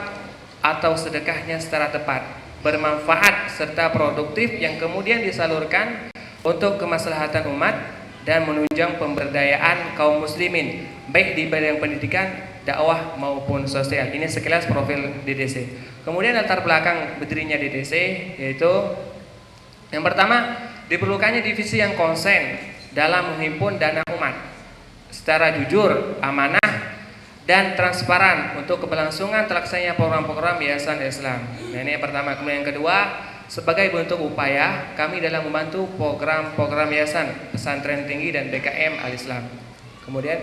atau sedekahnya secara tepat, bermanfaat serta produktif yang kemudian disalurkan untuk kemaslahatan umat dan menunjang pemberdayaan kaum muslimin baik di bidang pendidikan, dakwah maupun sosial. Ini sekilas profil DDC. Kemudian latar belakang berdirinya DDC yaitu yang pertama, diperlukannya divisi yang konsen dalam menghimpun dana umat secara jujur, amanah, dan transparan untuk keberlangsungan terlaksananya program-program Yayasan Islam. Nah, ini yang pertama. Kemudian yang kedua, sebagai bentuk upaya kami dalam membantu program-program Yayasan Pesantren Tinggi dan BKM Al-Islam. Kemudian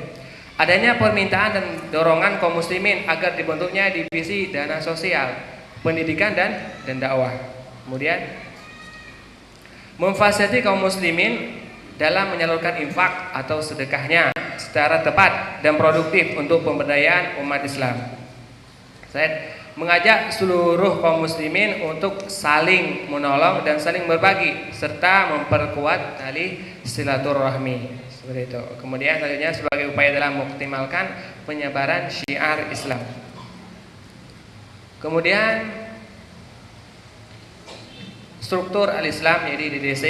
adanya permintaan dan dorongan kaum muslimin agar dibentuknya divisi dana sosial, pendidikan dan dakwah. Kemudian memfasilitasi kaum muslimin dalam menyalurkan infak atau sedekahnya secara tepat dan produktif untuk pemberdayaan umat Islam. mengajak seluruh kaum muslimin untuk saling menolong dan saling berbagi serta memperkuat tali silaturahmi. Seperti itu. Kemudian selanjutnya sebagai upaya dalam mengoptimalkan penyebaran syiar Islam. Kemudian struktur al-Islam jadi DDC.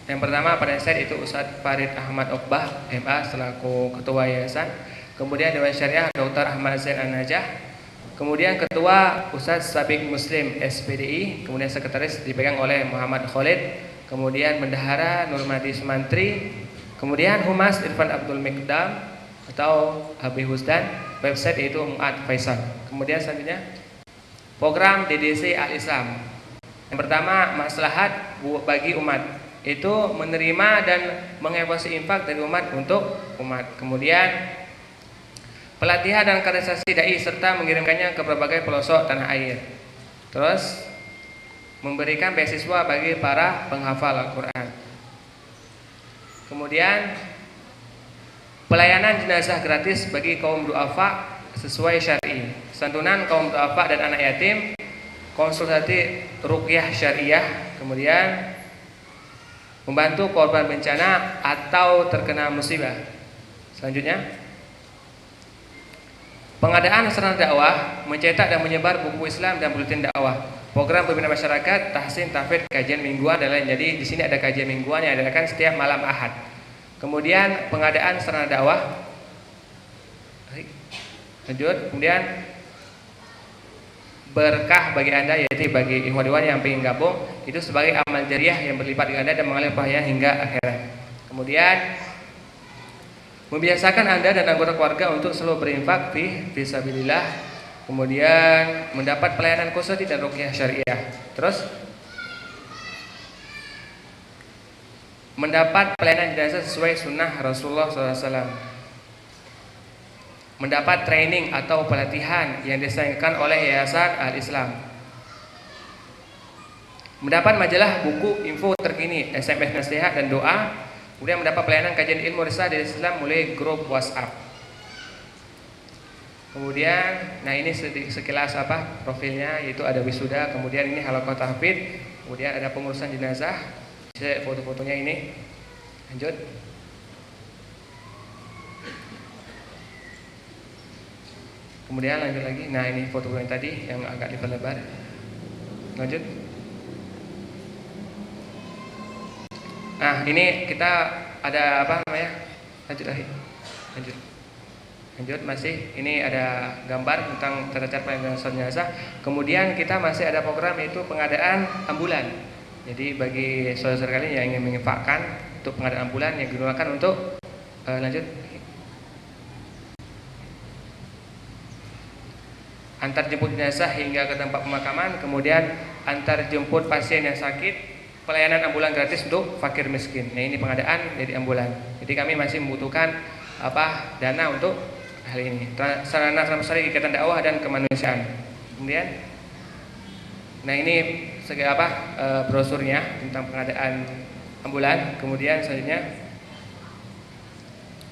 Yang pertama pada saat itu Ustadz Farid Ahmad Okbah MA selaku ketua yayasan. Kemudian Dewan Syariah Dr. Ahmad Zain An-Najah. Kemudian ketua Ustadz Sabik Muslim SPDI. Kemudian sekretaris dipegang oleh Muhammad Khalid. Kemudian bendahara Nurmadi Sumantri. Kemudian Humas Irfan Abdul Mikdam atau Habib Husdan. Website yaitu Mu'ad Faisal. Kemudian selanjutnya program DDC Al-Islam. Yang pertama maslahat bagi umat, itu menerima dan mengevaluasi infak dari umat untuk umat. Kemudian pelatihan dan kaderisasi dai serta mengirimkannya ke berbagai pelosok tanah air. Terus memberikan beasiswa bagi para penghafal Al-Quran. Kemudian pelayanan jenazah gratis bagi kaum duafa sesuai syar'i, santunan kaum duafa dan anak yatim, konsultasi ruqyah syariah. Kemudian membantu korban bencana atau terkena musibah. Selanjutnya pengadaan sarana dakwah, mencetak dan menyebar buku Islam dan buletin dakwah. Program pembinaan masyarakat, tahsin, tahfidz, kajian mingguan dan lain. Jadi di sini ada kajian mingguan yang diadakan setiap malam Ahad. Kemudian pengadaan sarana dakwah. Lanjut, kemudian berkah bagi Anda, yaitu bagi ikhwan-ikhwan yang ingin gabung, itu sebagai amal jariah yang berlipat di Anda dan mengalir pahalanya hingga akhirat. Kemudian membiasakan Anda dan anggota keluarga untuk selalu berinfak fisabilillah. Kemudian mendapat pelayanan khusus dan ruqyah syariah. Terus mendapat pelayanan jenazah sesuai sunnah Rasulullah SAW. Mendapat training atau pelatihan yang diselenggarakan oleh Yayasan Al-Islam. Mendapat majalah buku info terkini, SMS nasihat dan doa. Kemudian mendapat pelayanan kajian ilmu risalah dari Islam mulai grup WhatsApp. Kemudian, nah ini sekilas profilnya, yaitu ada wisuda, kemudian ini halaqah tahfidz, kemudian ada pengurusan jenazah, foto-fotonya ini. Lanjut. Kemudian lanjut lagi. Nah ini foto yang tadi yang agak lebar. Lanjut. Nah ini kita ada Lanjut lagi. Lanjut masih ini ada gambar tentang tata cara pelayanan jenazah. Kemudian kita masih ada program yaitu pengadaan ambulan. Jadi bagi saudara-saudara kalian yang ingin menginfakkan untuk pengadaan ambulan yang digunakan untuk lanjut antar jemput jenazah hingga ke tempat pemakaman, kemudian antar jemput pasien yang sakit, pelayanan ambulan gratis untuk fakir miskin. Nah ini pengadaan dari ambulan. Jadi kami masih membutuhkan dana untuk hal ini. Sarana transmisi kegiatan dakwah dan kemanusiaan. Kemudian, nah ini brosurnya tentang pengadaan ambulan. Kemudian selanjutnya,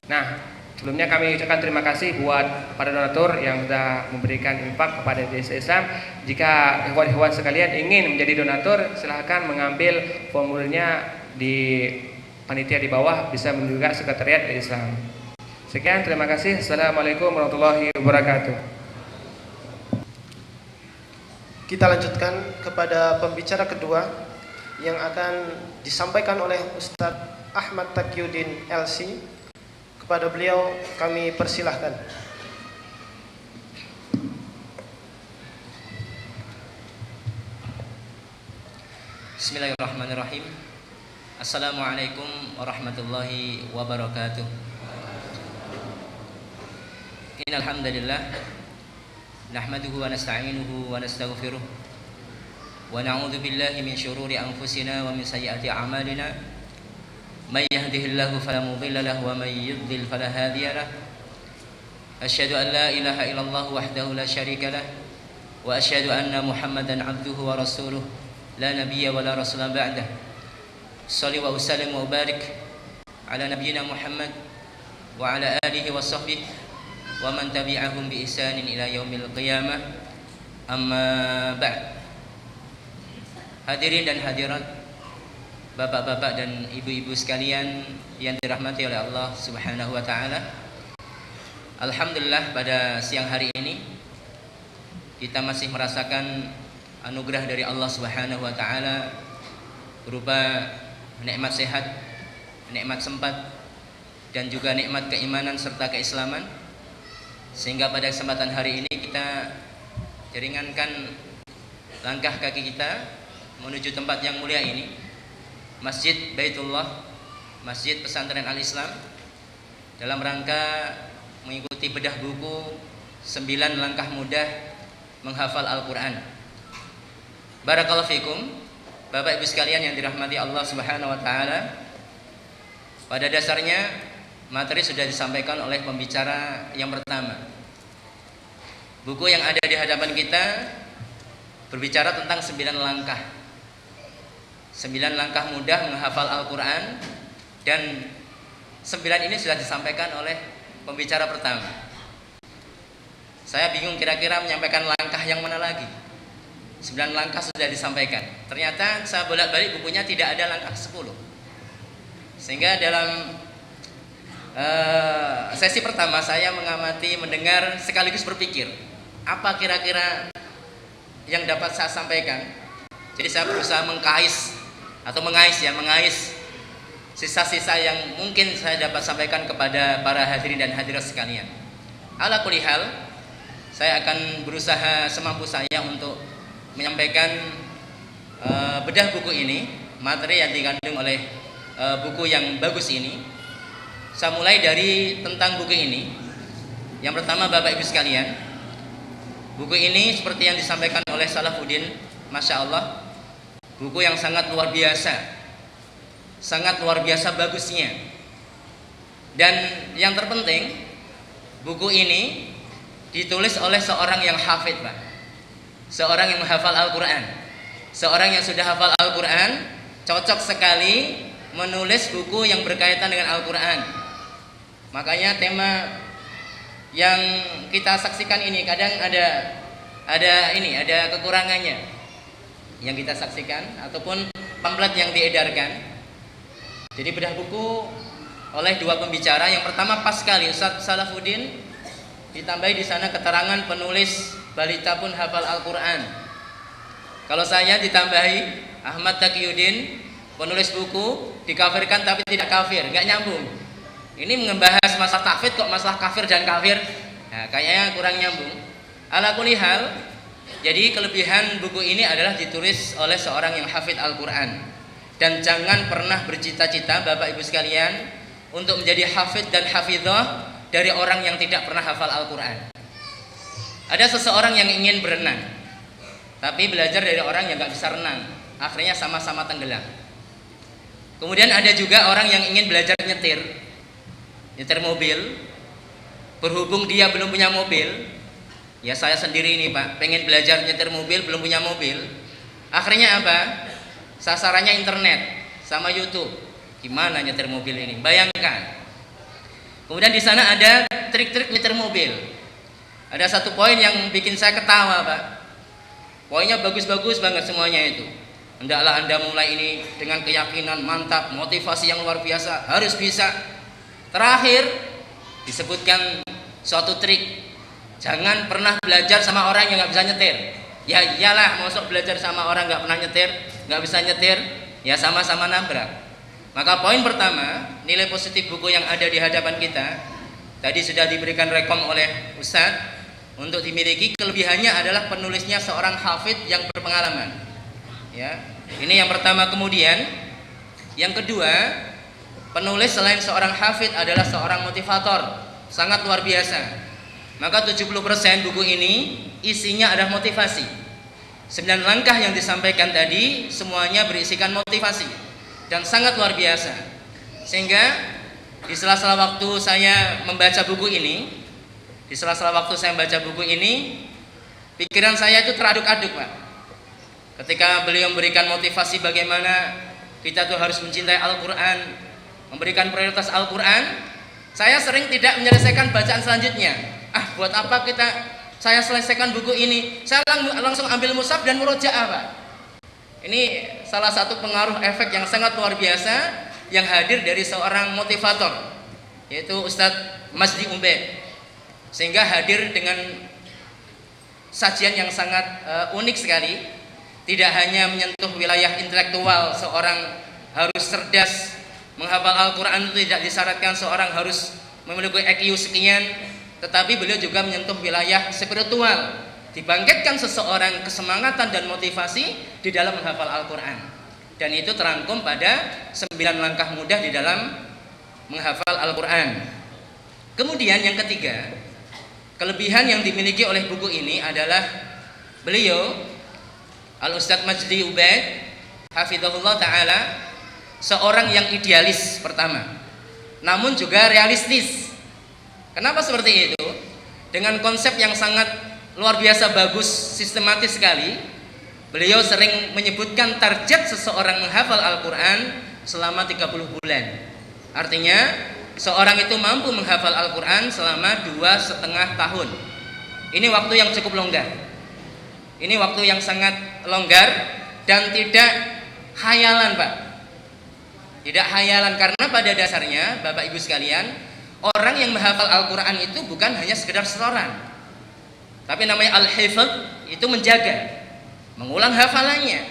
nah sebelumnya kami ucapkan terima kasih buat para donatur yang sudah memberikan infak kepada Desa Islam. Jika ikhwan-ikhwan sekalian ingin menjadi donatur, silahkan mengambil formulirnya di panitia di bawah, bisa menuju sekretariat Islam. Sekian, terima kasih. Assalamualaikum warahmatullahi wabarakatuh.
Kita lanjutkan kepada pembicara kedua yang akan disampaikan oleh Ustadz Ahmad Taqiyuddin LC. Kepada beliau kami persilahkan.
Bismillahirrahmanirrahim. Assalamualaikum warahmatullahi wabarakatuh. Innal hamdalillah nahmaduhu wa nasta'inuhu wa nastaghfiruh wa na'udzu billahi min syururi anfusina wa min sayyiati a'malina. May yahdihillahu fala mudilla lahu wa may yudlil fala hadiya lahu. Asyhadu an la ilaha illallah wahdahu la syarika lah wa asyhadu anna Muhammadan 'abduhu wa rasuluh la nabiyya wa la rasula ba'dah. Shalli wa sallim wa barik ala nabiyyina Muhammad wa ala alihi wa sahbihi wa ومن تبعهم بإحسان إلى يوم القيامة أما بعد. Hadirin dan hadirat, bapak-bapak dan ibu-ibu sekalian yang dirahmati oleh Allah Subhanahu wa taala. Alhamdulillah, pada siang hari ini kita masih merasakan anugerah dari Allah Subhanahu wa taala berupa nikmat sehat, nikmat sempat, dan juga nikmat keimanan serta keislaman. Sehingga pada kesempatan hari ini kita diringankan langkah kaki kita menuju tempat yang mulia ini, Masjid Baitullah, Masjid Pesantren Al-Islam, dalam rangka mengikuti bedah buku 9 langkah mudah menghafal Al-Quran. Barakallahu fikum, Bapak Ibu sekalian yang dirahmati Allah Subhanahu wa taala. Pada dasarnya materi sudah disampaikan oleh pembicara yang pertama. Buku yang ada di hadapan kita berbicara tentang 9 langkah. 9 langkah mudah menghafal Al-Quran, dan 9 ini sudah disampaikan oleh pembicara pertama. Saya bingung kira-kira menyampaikan langkah yang mana lagi. 9 langkah sudah disampaikan. Ternyata saya bolak-balik bukunya tidak ada langkah 10. Sehingga dalam sesi pertama saya mengamati, mendengar, sekaligus berpikir apa kira-kira yang dapat saya sampaikan. Jadi saya berusaha mengais sisa-sisa yang mungkin saya dapat sampaikan kepada para hadirin dan hadirat sekalian. Ala kulli hal, saya akan berusaha semampu saya untuk menyampaikan bedah buku ini, materi yang dikandung oleh buku yang bagus ini. Saya mulai dari tentang buku ini. Yang pertama, Bapak Ibu sekalian, buku ini seperti yang disampaikan oleh Salafuddin, Masya Allah, buku yang sangat luar biasa bagusnya. Dan yang terpenting, buku ini ditulis oleh seorang yang hafid, Pak. Seorang yang menghafal Al-Quran. Seorang yang sudah hafal Al-Quran cocok sekali menulis buku yang berkaitan dengan Al-Quran. Makanya tema yang kita saksikan ini kadang ada kekurangannya yang kita saksikan, ataupun pamflet yang diedarkan. Jadi bedah buku oleh 2 pembicara. Yang pertama pas sekali Ustaz Salafuddin, ditambahi di sana keterangan penulis balita pun hafal Al-Quran. Kalau saya ditambahi Ahmad Taqiyuddin, penulis buku, dikafirkan tapi tidak kafir, nggak nyambung. Ini membahas masalah tahfidz kok masalah kafir dan kafir, nah, kayaknya kurang nyambung. Ala kulli hal, jadi kelebihan buku ini adalah ditulis oleh seorang yang hafid Al-Quran. Dan jangan pernah bercita-cita Bapak Ibu sekalian untuk menjadi hafid dan hafidhah dari orang yang tidak pernah hafal Al-Quran. Ada seseorang yang ingin berenang, tapi belajar dari orang yang gak bisa renang, akhirnya sama-sama tenggelam. Kemudian ada juga orang yang ingin belajar nyetir mobil. Berhubung dia belum punya mobil, ya saya sendiri ini Pak, pengen belajar nyetir mobil, belum punya mobil. Akhirnya apa? Sasarannya internet sama YouTube. Gimana nyetir mobil ini? Bayangkan. Kemudian di sana ada trik-trik nyetir mobil. Ada satu poin yang bikin saya ketawa, Pak. Poinnya bagus-bagus banget semuanya itu. Hendaklah Anda mulai ini dengan keyakinan mantap, motivasi yang luar biasa, harus bisa. Terakhir disebutkan suatu trik. Jangan pernah belajar sama orang yang nggak bisa nyetir. Ya iyalah, masuk belajar sama orang nggak pernah nyetir, nggak bisa nyetir, ya sama-sama nabrak. Maka poin pertama, nilai positif buku yang ada di hadapan kita tadi sudah diberikan rekom oleh Ustadz. Untuk dimiliki, kelebihannya adalah penulisnya seorang hafid yang berpengalaman. Ya, ini yang pertama. Kemudian yang kedua, penulis selain seorang hafid adalah seorang motivator, sangat luar biasa. Maka 70% buku ini isinya adalah motivasi. 9 langkah yang disampaikan tadi semuanya berisikan motivasi dan sangat luar biasa. Sehingga di sela-sela waktu saya membaca buku ini, pikiran saya itu teraduk-aduk, Pak. Ketika beliau memberikan motivasi bagaimana kita tuh harus mencintai Al-Quran, memberikan prioritas Al-Quran, saya sering tidak menyelesaikan bacaan selanjutnya. buat apa saya selesaikan buku ini, saya langsung ambil mushaf dan murojaah, Pak. Ini salah satu pengaruh efek yang sangat luar biasa yang hadir dari seorang motivator, yaitu Ustadz Masdi Ubaid, sehingga hadir dengan sajian yang sangat unik sekali. Tidak hanya menyentuh wilayah intelektual, seorang harus cerdas, menghafal Al-Quran itu tidak disyaratkan seorang harus memiliki IQ sekian, tetapi beliau juga menyentuh wilayah spiritual, dibangkitkan seseorang kesemangatan dan motivasi di dalam menghafal Al-Quran. Dan itu terangkum pada 9 langkah mudah di dalam menghafal Al-Quran. Kemudian yang ketiga, kelebihan yang dimiliki oleh buku ini adalah beliau Al-Ustadz Masdi Ubaid hafizahullah ta'ala seorang yang idealis pertama, namun juga realistis. Kenapa seperti itu? Dengan konsep yang sangat luar biasa bagus, sistematis sekali. Beliau sering menyebutkan target seseorang menghafal Al-Quran selama 30 bulan. Artinya seorang itu mampu menghafal Al-Quran selama 2,5 tahun. Ini waktu yang cukup longgar. Ini waktu yang sangat longgar dan tidak khayalan, Pak. Tidak khayalan, karena pada dasarnya Bapak Ibu sekalian, orang yang menghafal Al-Quran itu bukan hanya sekedar setoran, tapi namanya al-hifz, itu menjaga, mengulang hafalannya.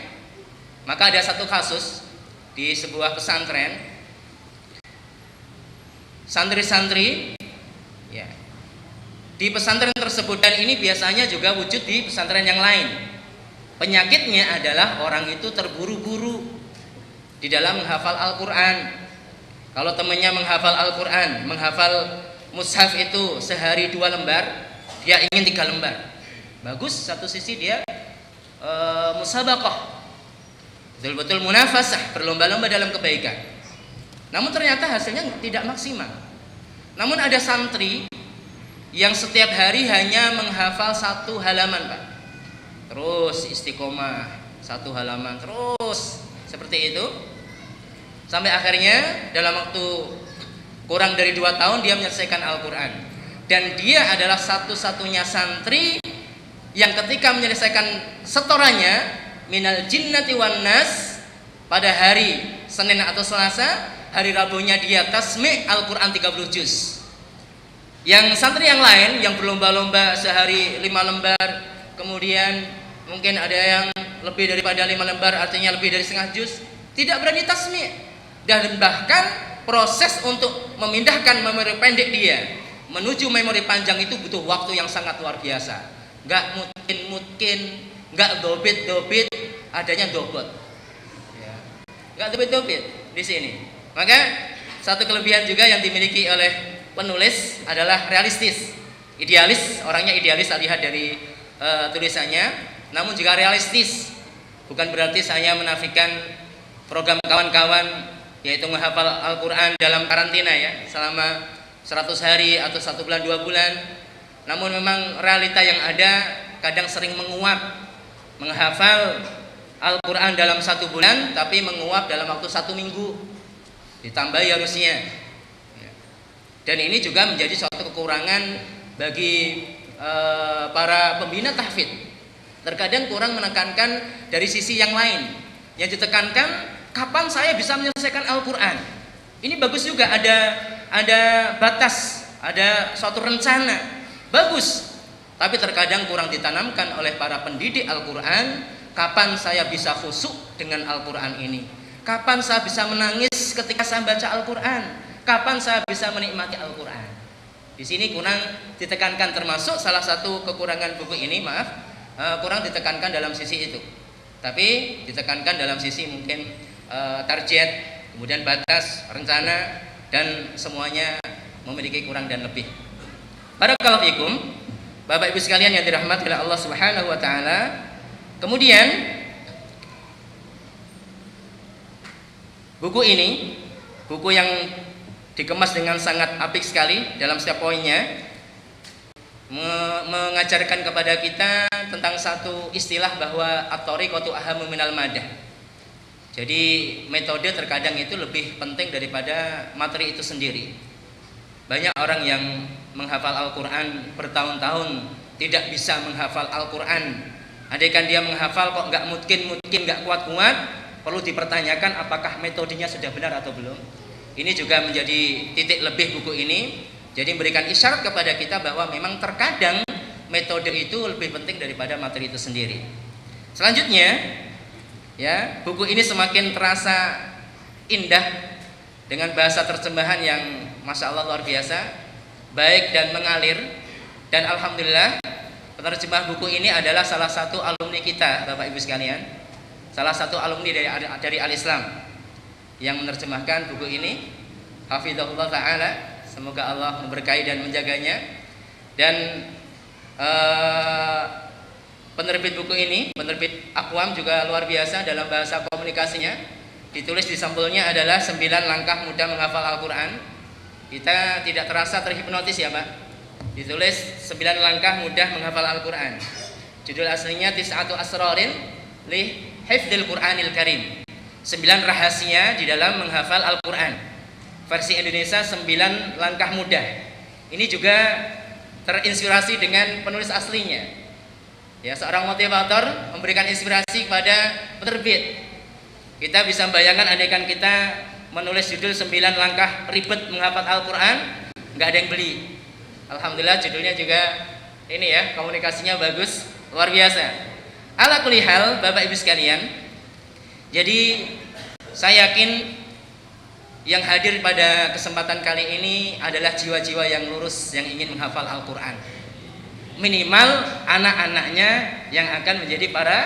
Maka ada satu kasus di sebuah pesantren, santri-santri ya, di pesantren tersebut, dan ini biasanya juga wujud di pesantren yang lain. Penyakitnya adalah orang itu terburu-buru di dalam menghafal Al-Quran. Kalau temannya menghafal Al-Quran, menghafal mushaf itu sehari 2 lembar, dia ingin 3 lembar. Bagus, satu sisi dia musabaqah, betul-betul munafasah, berlomba-lomba dalam kebaikan. Namun ternyata hasilnya tidak maksimal. Namun ada santri yang setiap hari hanya menghafal 1 halaman, Pak. Terus istiqomah 1 halaman, terus seperti itu. Sampai akhirnya dalam waktu kurang dari 2 tahun dia menyelesaikan Al-Quran. Dan dia adalah satu-satunya santri yang ketika menyelesaikan setorannya minal jinnati wan nas pada hari Senin atau Selasa, hari Rabunya dia tasmi' Al-Quran 30 juz. Yang santri yang lain yang berlomba-lomba sehari 5 lembar, kemudian mungkin ada yang lebih daripada 5 lembar, artinya lebih dari setengah juz, tidak berani tasmi'. Dan bahkan proses untuk memindahkan memori pendek dia menuju memori panjang itu butuh waktu yang sangat luar biasa. Gak mungkin, gak dobit, adanya dobot. Ya. Gak dobit di sini. Maka satu kelebihan juga yang dimiliki oleh penulis adalah realistis, idealis. Orangnya idealis, lihat dari tulisannya. Namun juga realistis. Bukan berarti saya menafikan program kawan-kawan, yaitu menghafal Al-Quran dalam karantina ya, selama 100 hari atau 1 bulan 2 bulan. Namun memang realita yang ada kadang sering menguap, menghafal Al-Quran dalam 1 bulan tapi menguap dalam waktu 1 minggu, ditambahi harusnya. Dan ini juga menjadi suatu kekurangan bagi para pembina tahfidz. Terkadang kurang menekankan dari sisi yang lain. Yang ditekankan kapan saya bisa menyelesaikan Al-Quran. Ini bagus juga, ada batas, ada suatu rencana, bagus. Tapi terkadang kurang ditanamkan oleh para pendidik Al-Quran, kapan saya bisa khusyuk dengan Al-Quran ini, kapan saya bisa menangis ketika saya baca Al-Quran, kapan saya bisa menikmati Al-Quran. Di sini kurang ditekankan, termasuk salah satu kekurangan buku ini, kurang ditekankan dalam sisi itu. Tapi ditekankan dalam sisi mungkin target, kemudian batas, rencana, dan semuanya memiliki kurang dan lebih. Barakallahu fikum, Bapak Ibu sekalian yang dirahmati oleh Allah Subhanahu wa taala. Kemudian buku ini, buku yang dikemas dengan sangat apik sekali dalam setiap poinnya, mengajarkan kepada kita tentang satu istilah bahwa at-thariqatu ahammu minal madah. Jadi metode terkadang itu lebih penting daripada materi itu sendiri. Banyak orang yang menghafal Al-Quran bertahun-tahun tidak bisa menghafal Al-Quran. Andaikan dia menghafal kok nggak mungkin nggak kuat-kuat, perlu dipertanyakan apakah metodenya sudah benar atau belum. Ini juga menjadi titik lebih buku ini. Jadi memberikan isyarat kepada kita bahwa memang terkadang metode itu lebih penting daripada materi itu sendiri. Selanjutnya, ya, buku ini semakin terasa indah dengan bahasa terjemahan yang Masya Allah luar biasa, baik dan mengalir. Dan Alhamdulillah penerjemah buku ini adalah salah satu alumni kita, Bapak Ibu sekalian. Salah satu alumni dari Al-Islam yang menerjemahkan buku ini. Hafizahullah Ta'ala, semoga Allah memberkahi dan menjaganya. Dan penerbit buku ini, penerbit Aqwam juga luar biasa dalam bahasa komunikasinya. Ditulis di sampulnya adalah 9 langkah mudah menghafal Al-Quran. Kita tidak terasa terhipnotis ya Pak. Ditulis 9 langkah mudah menghafal Al-Quran. Judul aslinya Tis'atu Asrarin li Hifdzil Qur'anil Karim. 9 rahasia di dalam menghafal Al-Quran. Versi Indonesia 9 langkah mudah. Ini juga terinspirasi dengan penulis aslinya. Ya, seorang motivator memberikan inspirasi kepada penerbit. Kita bisa membayangkan andaikan kita menulis judul 9 langkah ribet menghafal Al-Quran, nggak ada yang beli. Alhamdulillah judulnya juga ini ya, komunikasinya bagus, luar biasa. Ala kulli hal, Bapak Ibu sekalian, jadi saya yakin yang hadir pada kesempatan kali ini adalah jiwa-jiwa yang lurus yang ingin menghafal Al-Quran. Minimal anak-anaknya yang akan menjadi para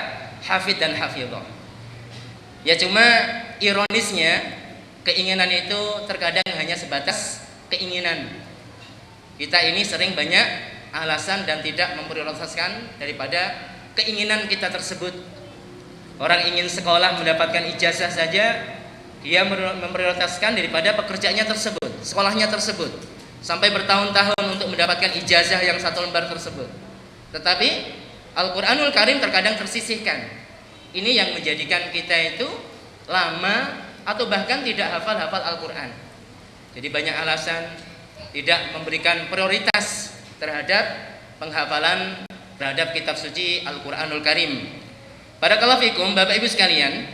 hafidh dan hafidhah. Ya cuma ironisnya keinginan itu terkadang hanya sebatas keinginan. Kita ini sering banyak alasan dan tidak memprioritaskan daripada keinginan kita tersebut. Orang ingin sekolah mendapatkan ijazah saja, dia memprioritaskan daripada pekerjaannya tersebut, sekolahnya tersebut, sampai bertahun-tahun untuk mendapatkan ijazah yang 1 lembar tersebut. Tetapi Al-Quranul Karim terkadang tersisihkan. Ini yang menjadikan kita itu lama atau bahkan tidak hafal Al-Quran. Jadi banyak alasan tidak memberikan prioritas terhadap penghafalan terhadap kitab suci Al-Quranul Karim. Barakallahu fikum, Bapak Ibu sekalian,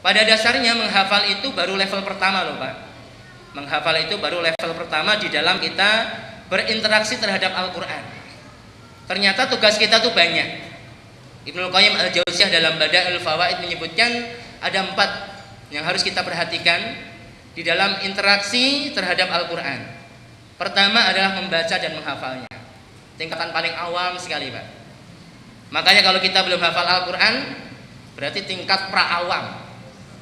pada dasarnya menghafal itu baru level pertama loh Pak. Menghafal itu baru level pertama di dalam kita berinteraksi terhadap Al-Quran. Ternyata tugas kita tuh banyak. Ibnul Qayyim Al-Jauziyah dalam Bada'ul Fawaid menyebutkan ada 4 yang harus kita perhatikan di dalam interaksi terhadap Al-Quran. Pertama adalah membaca dan menghafalnya. Tingkatan paling awam sekali Pak. Makanya kalau kita belum hafal Al-Quran, berarti tingkat pra-awam.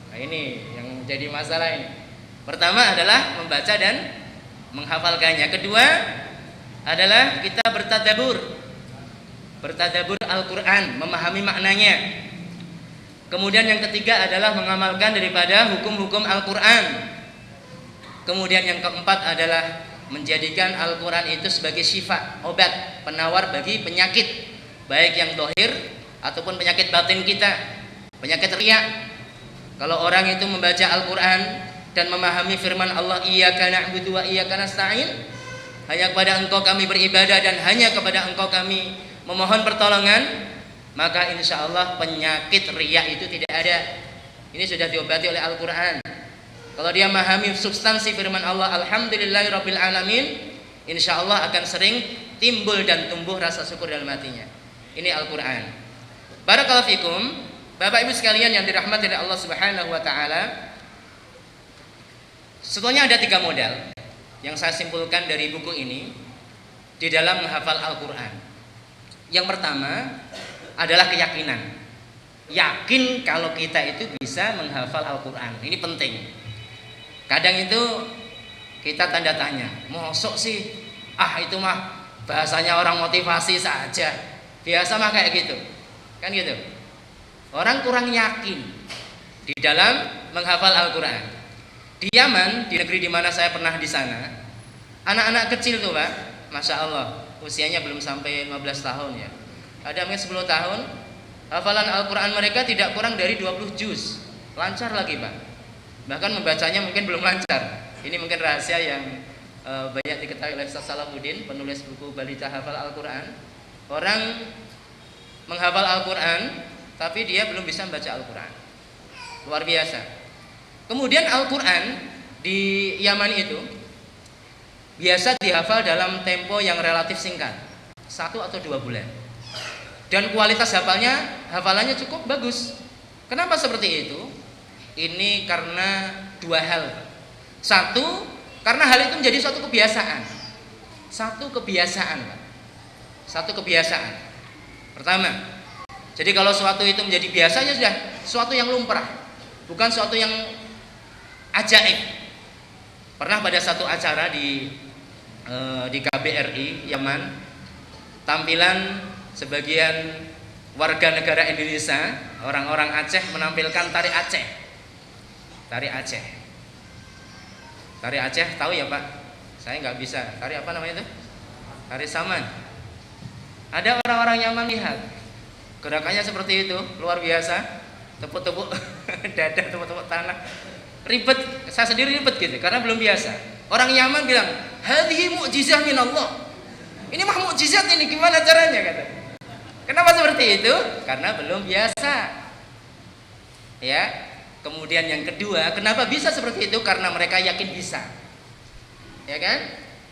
Nah ini yang jadi masalah ini. Pertama adalah membaca dan menghafalkannya. Kedua adalah kita bertadabbur Al-Quran, memahami maknanya. Kemudian yang ketiga adalah mengamalkan daripada hukum-hukum Al-Quran. Kemudian yang keempat adalah menjadikan Al-Quran itu sebagai syifa, obat, penawar bagi penyakit, baik yang dohir ataupun penyakit batin kita, penyakit riya. Kalau orang itu membaca Al-Quran dan memahami firman Allah, iyyaka na'budu wa iyyaka nasta'in, hanya kepada Engkau kami beribadah dan hanya kepada Engkau kami memohon pertolongan, maka insya Allah penyakit riya itu tidak ada. Ini sudah diobati oleh Al-Quran. Kalau dia memahami substansi firman Allah, alhamdulillahirabbil alamin, insya Allah akan sering timbul dan tumbuh rasa syukur dalam hatinya. Ini Al-Quran. Barakallahu fikum, Bapak Ibu sekalian yang dirahmati oleh Allah Subhanahu wa taala. Sebetulnya ada 3 modal yang saya simpulkan dari buku ini di dalam menghafal Al-Quran. Yang pertama adalah keyakinan. Yakin kalau kita itu bisa menghafal Al-Quran. Ini penting. Kadang itu kita tanda tanya, mosok sih? Itu mah bahasanya orang motivasi saja. Biasa mah kayak gitu. Kan gitu. Orang kurang yakin di dalam menghafal Al-Quran. Di Yaman, di negeri di mana saya pernah di sana, anak-anak kecil tuh Pak, Masya Allah, usianya belum sampai 15 tahun ya. Ada mungkin 10 tahun, hafalan Al-Quran mereka tidak kurang dari 20 juz. Lancar lagi Pak. Bahkan membacanya mungkin belum lancar. Ini mungkin rahasia yang banyak diketahui oleh Ustaz Salahuddin, penulis buku Balita Hafal Al-Quran. Orang menghafal Al-Quran, tapi dia belum bisa membaca Al-Quran. Luar biasa. Kemudian Al-Quran di Yaman itu biasa dihafal dalam tempo yang relatif singkat, 1 atau 2 bulan. Dan kualitas hafalannya cukup bagus. Kenapa seperti itu? Ini karena 2 hal. 1, karena hal itu menjadi suatu kebiasaan. Satu kebiasaan. Pertama, jadi kalau suatu itu menjadi biasa, ya sudah suatu yang lumrah, bukan suatu yang ajaib. Pernah pada satu acara di KBRI Yaman, tampilan sebagian warga negara Indonesia, orang-orang Aceh menampilkan tari Aceh. Tari Aceh tahu ya Pak? Saya nggak bisa. Tari apa namanya itu? Tari Saman. Ada orang-orang Yaman lihat gerakannya seperti itu, luar biasa. Tepuk-tepuk dada, tepuk-tepuk tanah. Ribet, saya sendiri ribet gitu karena belum biasa. Orang Yaman bilang, "Hadhihi mu'jizah min Allah." Ini mah mukjizat ini, gimana caranya kata. Kenapa seperti itu? Karena belum biasa. Ya. Kemudian yang kedua, kenapa bisa seperti itu? Karena mereka yakin bisa. Ya kan?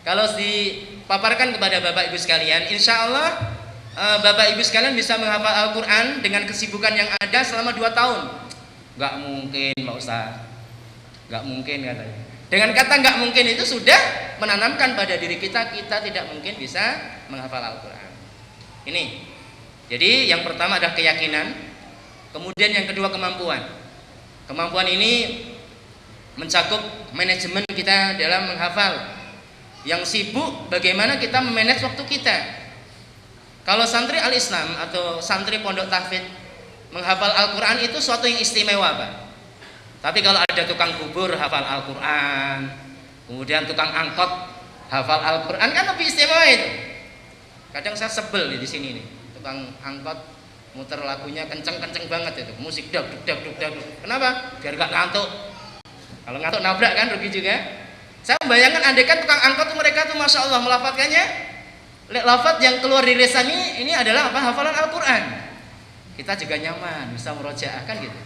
Kalau dipaparkan kepada Bapak Ibu sekalian, insya Allah Bapak Ibu sekalian bisa menghafal Al-Quran dengan kesibukan yang ada selama 2 tahun. Gak mungkin Pak Ustaz, gak mungkin katanya. Dengan kata gak mungkin itu sudah menanamkan pada diri kita tidak mungkin bisa menghafal Al-Quran. Ini. Jadi yang pertama adalah keyakinan. Kemudian yang kedua kemampuan. Kemampuan ini mencakup manajemen kita dalam menghafal. Yang sibuk bagaimana kita memanage waktu kita. Kalau santri Al-Islam atau santri Pondok Tahfidz menghafal Al-Quran itu suatu yang istimewa Pak. Tapi kalau ada tukang bubur hafal Al-Quran, kemudian tukang angkot hafal Al-Quran, kan lebih istimewa itu. Kadang saya sebel di sini nih, tukang angkot muter lagunya kenceng-kenceng banget itu, musik dak. Kenapa? Biar gak ngantuk. Kalau ngantuk nabrak kan rugi juga. Saya membayangkan andaikan tukang angkot mereka tuh masya Allah melafatkannya, lafaz yang keluar dari lisannya ini adalah apa? Hafalan Al-Quran. Kita juga nyaman bisa merojaah kan gitu.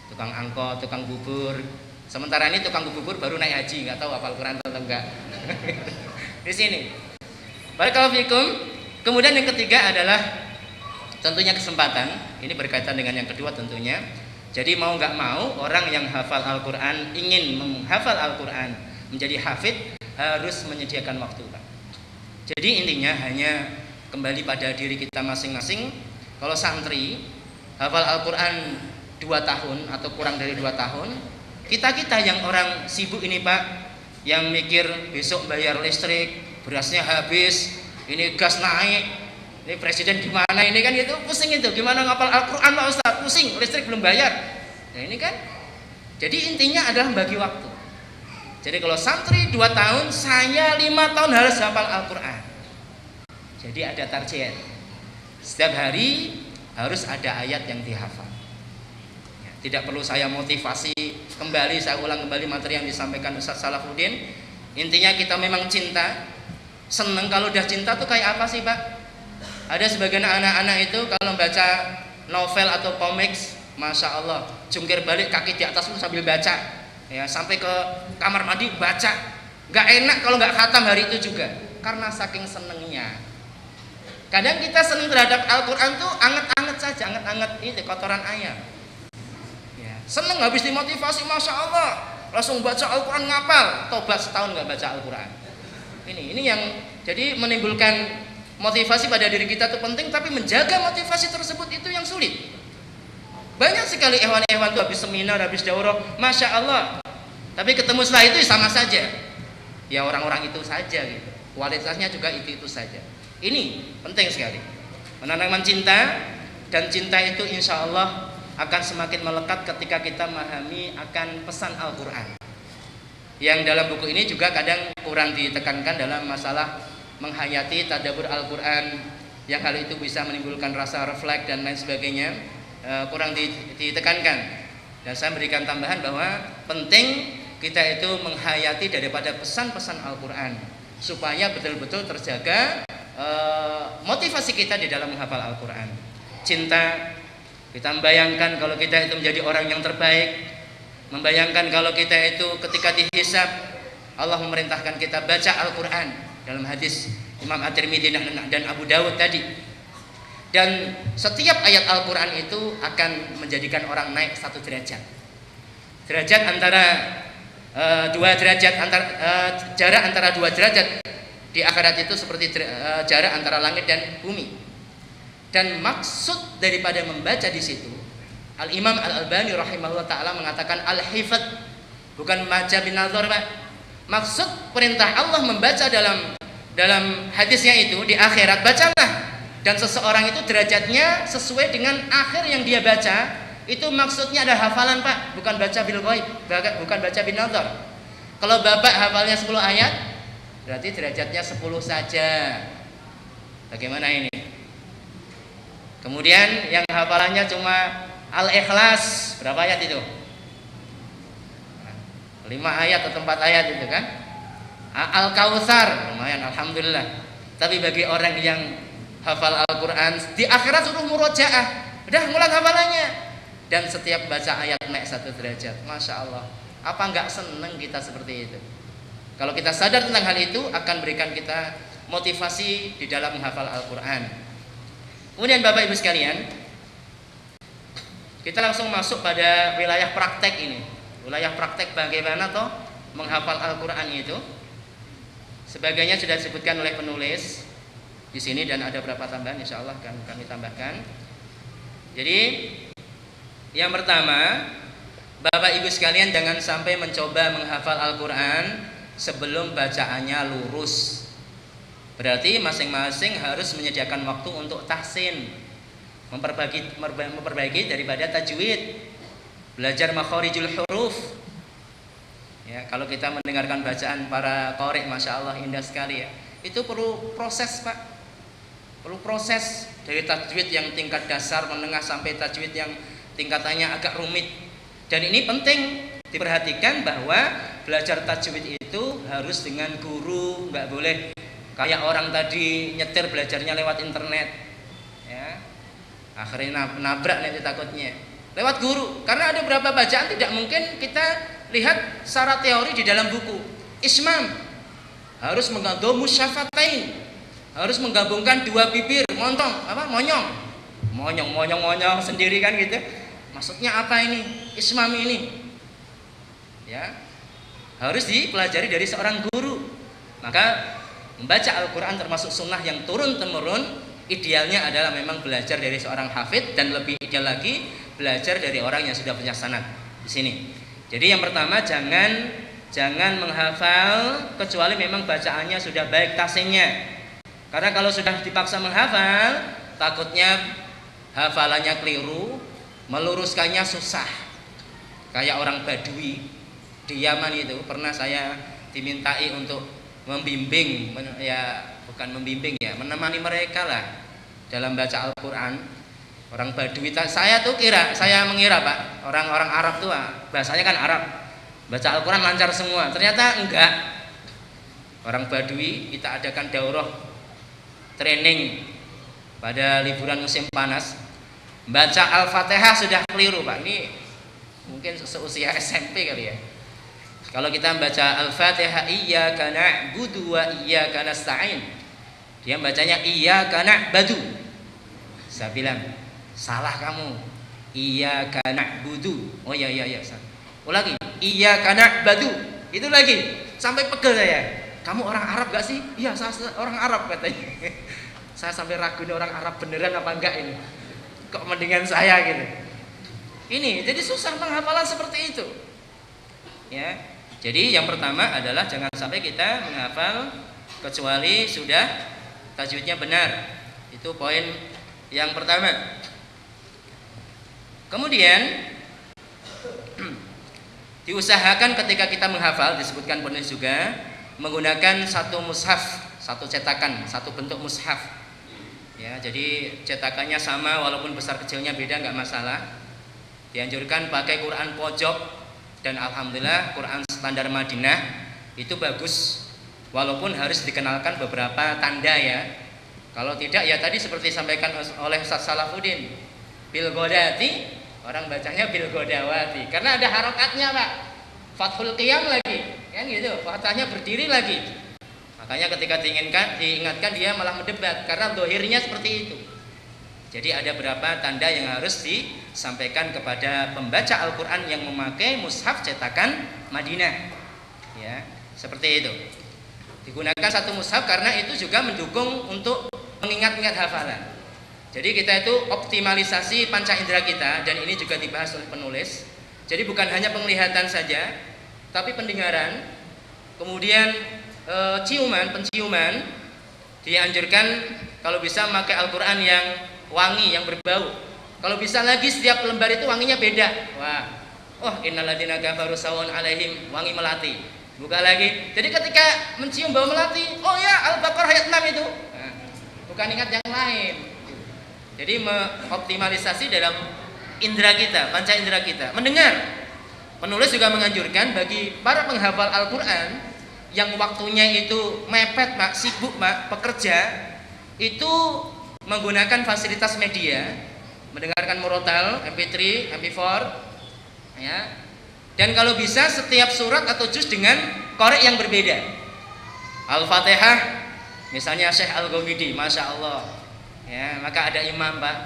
Tukang angkot, tukang bubur. Sementara ini tukang bubur baru naik haji, nggak tahu hafal Quran atau enggak. Di sini. Barakallahu fikum. Kemudian yang ketiga adalah tentunya kesempatan. Ini berkaitan dengan yang kedua tentunya. Jadi mau nggak mau orang yang hafal Al-Quran, ingin menghafal Al-Quran, menjadi hafid, harus menyediakan waktu Pak. Jadi intinya hanya kembali pada diri kita masing-masing. Kalau santri hafal Al-Quran 2 tahun atau kurang dari 2 tahun, kita yang orang sibuk ini Pak, yang mikir besok bayar listrik, berasnya habis, ini gas naik, ini presiden gimana ini kan itu pusing itu, gimana ngapal Al-Quran Pak Ustaz, pusing, listrik belum bayar. Nah ini kan, jadi intinya adalah bagi waktu. Jadi kalau santri 2 tahun, saya 5 tahun harus hafal Al-Quran. Jadi ada target, setiap hari harus ada ayat yang dihafal. Ya, tidak perlu saya motivasi kembali, saya ulang kembali materi yang disampaikan Ustaz Salahuddin. Intinya kita memang cinta, seneng. Kalau udah cinta tuh kayak apa sih Pak? Ada sebagian anak-anak itu kalau baca novel atau komiks, masya Allah, jungkir balik kaki di atas pun sambil baca, ya sampai ke kamar mandi baca. Gak enak kalau nggak khatam hari itu juga, karena saking senengnya. Kadang kita seneng terhadap Al-Quran tuh anget-anget saja, anget-anget itu kotoran ayam. Ya, seneng habis dimotivasi, masya Allah, langsung baca Al-Quran ngapal, tobat setahun nggak baca Al-Quran. Ini yang jadi menimbulkan motivasi pada diri kita itu penting, tapi menjaga motivasi tersebut itu yang sulit. Banyak sekali hewan-hewan itu habis seminar, habis daurah, masya Allah, tapi ketemu setelah itu sama saja. Ya orang-orang itu saja gitu. Kualitasnya juga itu saja. Ini penting sekali. Menanamkan cinta, dan cinta itu insya Allah akan semakin melekat ketika kita memahami akan pesan Al-Quran. Yang dalam buku ini juga kadang kurang ditekankan dalam masalah menghayati tadabbur Al-Quran, yang hal itu bisa menimbulkan rasa refleks dan lain sebagainya, kurang ditekankan. Dan saya berikan tambahan bahwa penting kita itu menghayati daripada pesan-pesan Al-Quran, supaya betul-betul terjaga motivasi kita di dalam menghafal Al-Quran. Cinta, kita membayangkan kalau kita itu menjadi orang yang terbaik, membayangkan kalau kita itu ketika dihisab Allah memerintahkan kita baca Al-Quran dalam hadis Imam At-Tirmidzi dan Abu Dawud tadi. Dan setiap ayat Al-Quran itu akan menjadikan orang naik satu derajat. Derajat antara dua derajat, jarak antara dua derajat di akhirat itu seperti jarak antara langit dan bumi. Dan maksud daripada membaca di situ, Al-Imam Al-Albani rahimahullah ta'ala mengatakan al-hifdz, bukan baca bin nazar, Pak. Maksud perintah Allah membaca dalam hadisnya itu di akhirat, bacalah. Dan seseorang itu derajatnya sesuai dengan akhir yang dia baca. Itu maksudnya ada hafalan, Pak, bukan baca bil ghaib, bukan baca bin nazar. Kalau Bapak hafalnya 10 ayat, berarti derajatnya 10 saja. Bagaimana ini? Kemudian yang hafalannya cuma Al-Ikhlas, berapa ayat itu? 5 ayat atau 4 ayat itu kan? Al-Kautsar, lumayan, alhamdulillah. Tapi bagi orang yang hafal Al-Quran, di akhirat suruh murojaah, udah ngulang hafalannya. Dan setiap baca ayat naik 1 derajat. Masya Allah. Apa enggak senang kita seperti itu? Kalau kita sadar tentang hal itu, akan berikan kita motivasi di dalam menghafal Al-Quran. Kemudian Bapak Ibu sekalian, kita langsung masuk pada wilayah praktek ini. Wilayah praktek bagaimana toh menghafal Al-Quran itu. Sebagainya sudah disebutkan oleh penulis di sini dan ada beberapa tambahan, insya Allah akan kami tambahkan. Jadi yang pertama, Bapak Ibu sekalian jangan sampai mencoba menghafal Al-Quran sebelum bacaannya lurus. Berarti masing-masing harus menyediakan waktu untuk tahsin, memperbaiki daripada tajwid, belajar makharijul huruf. Ya, kalau kita mendengarkan bacaan para qari, masya Allah indah sekali ya. Itu perlu proses, Pak. Perlu proses dari tajwid yang tingkat dasar, menengah sampai tajwid yang tingkatannya agak rumit. Dan ini penting diperhatikan bahwa belajar tajwid itu harus dengan guru, nggak boleh kayak orang tadi nyetir belajarnya lewat internet, ya. Akhirnya nabrak nanti takutnya. Lewat guru, karena ada beberapa bacaan tidak mungkin kita lihat secara teori di dalam buku. Ismam harus menggabung musyafatain, harus menggabungkan dua bibir, monyong sendiri kan gitu. Maksudnya apa ini? Ismam ini, ya, harus dipelajari dari seorang guru. Maka membaca Al-Quran termasuk sunnah yang turun temurun. Idealnya adalah memang belajar dari seorang hafidh, dan lebih ideal lagi belajar dari orang yang sudah punya sanad di sini. Jadi yang pertama, jangan menghafal kecuali memang bacaannya sudah baik tahsinnya. Karena kalau sudah dipaksa menghafal, takutnya hafalannya keliru, meluruskannya susah. Kayak orang Badui di Yaman itu, pernah saya dimintai untuk membimbing, ya bukan membimbing ya, menemani mereka lah dalam baca Al-Quran. Orang Badui, saya mengira Pak, orang-orang Arab tuh bahasanya kan Arab, baca Al-Quran lancar semua. Ternyata enggak. Orang Badui kita adakan daurah training pada liburan musim panas, baca Al-Fatihah sudah keliru Pak. Ini mungkin seusia SMP kali ya. Kalau kita membaca Al-Fatihah, iyyaka na'budu wa iyyaka nasta'in, dia bacanya iyyaka na'budu. Saya bilang, salah kamu. Iyyaka na'budu. Oh iya. Ulangi, iyyaka na'budu. Itu lagi. Sampai pegel saya. Kamu orang Arab gak sih? Iya, saya orang Arab katanya. Saya sampai ragu ini orang Arab beneran apa enggak ini. Kok mendingan saya gitu. Ini jadi susah penghafalan seperti itu. Ya. Jadi yang pertama adalah jangan sampai kita menghafal kecuali sudah tajwidnya benar. Itu poin yang pertama. Kemudian diusahakan ketika kita menghafal, disebutkan penulis juga, menggunakan satu mushaf, satu cetakan, satu bentuk mushaf. Ya, jadi cetakannya sama walaupun besar kecilnya beda, nggak masalah. Dianjurkan pakai Quran pojok Dan alhamdulillah Quran standar Madinah itu bagus, walaupun harus dikenalkan beberapa tanda ya. Kalau tidak ya tadi seperti disampaikan oleh Ustaz Salafuddin, bil godati, orang bacanya bil godawati, karena ada harokatnya Pak. Fathul qiyam lagi, kan gitu. Fathahnya berdiri lagi. Makanya ketika diingatkan dia malah mendebat karena dohirnya seperti itu. Jadi ada beberapa tanda yang harus disampaikan kepada pembaca Al-Quran yang memakai mushaf cetakan Madinah. Ya, seperti itu. Digunakan satu mushaf karena itu juga mendukung untuk mengingat-ingat hafalan. Jadi kita itu optimalisasi panca indera kita, dan ini juga dibahas oleh penulis. Jadi bukan hanya penglihatan saja, tapi pendengaran, kemudian penciuman dianjurkan kalau bisa memakai Al-Quran yang wangi, yang berbau. Kalau bisa lagi setiap lembar itu wanginya beda. Wah, oh innalladzina kafaru sawun alaihim, wangi melati. Buka lagi. Jadi ketika mencium bau melati, oh ya Al-Baqarah ayat 6 itu. Nah, bukan ingat yang lain. Jadi mengoptimalisasi dalam indera kita, panca indera kita. Mendengar. Penulis juga menganjurkan bagi para penghafal Al-Quran yang waktunya itu mepet, Pak, sibuk, Pak, pekerja, itu menggunakan fasilitas media, mendengarkan murotal, MP3, MP4, ya. Dan kalau bisa setiap surat atau juz dengan korek yang berbeda. Al-Fatihah, misalnya Syekh Al-Ghamidi, Masya Allah, ya, maka ada imam Pak,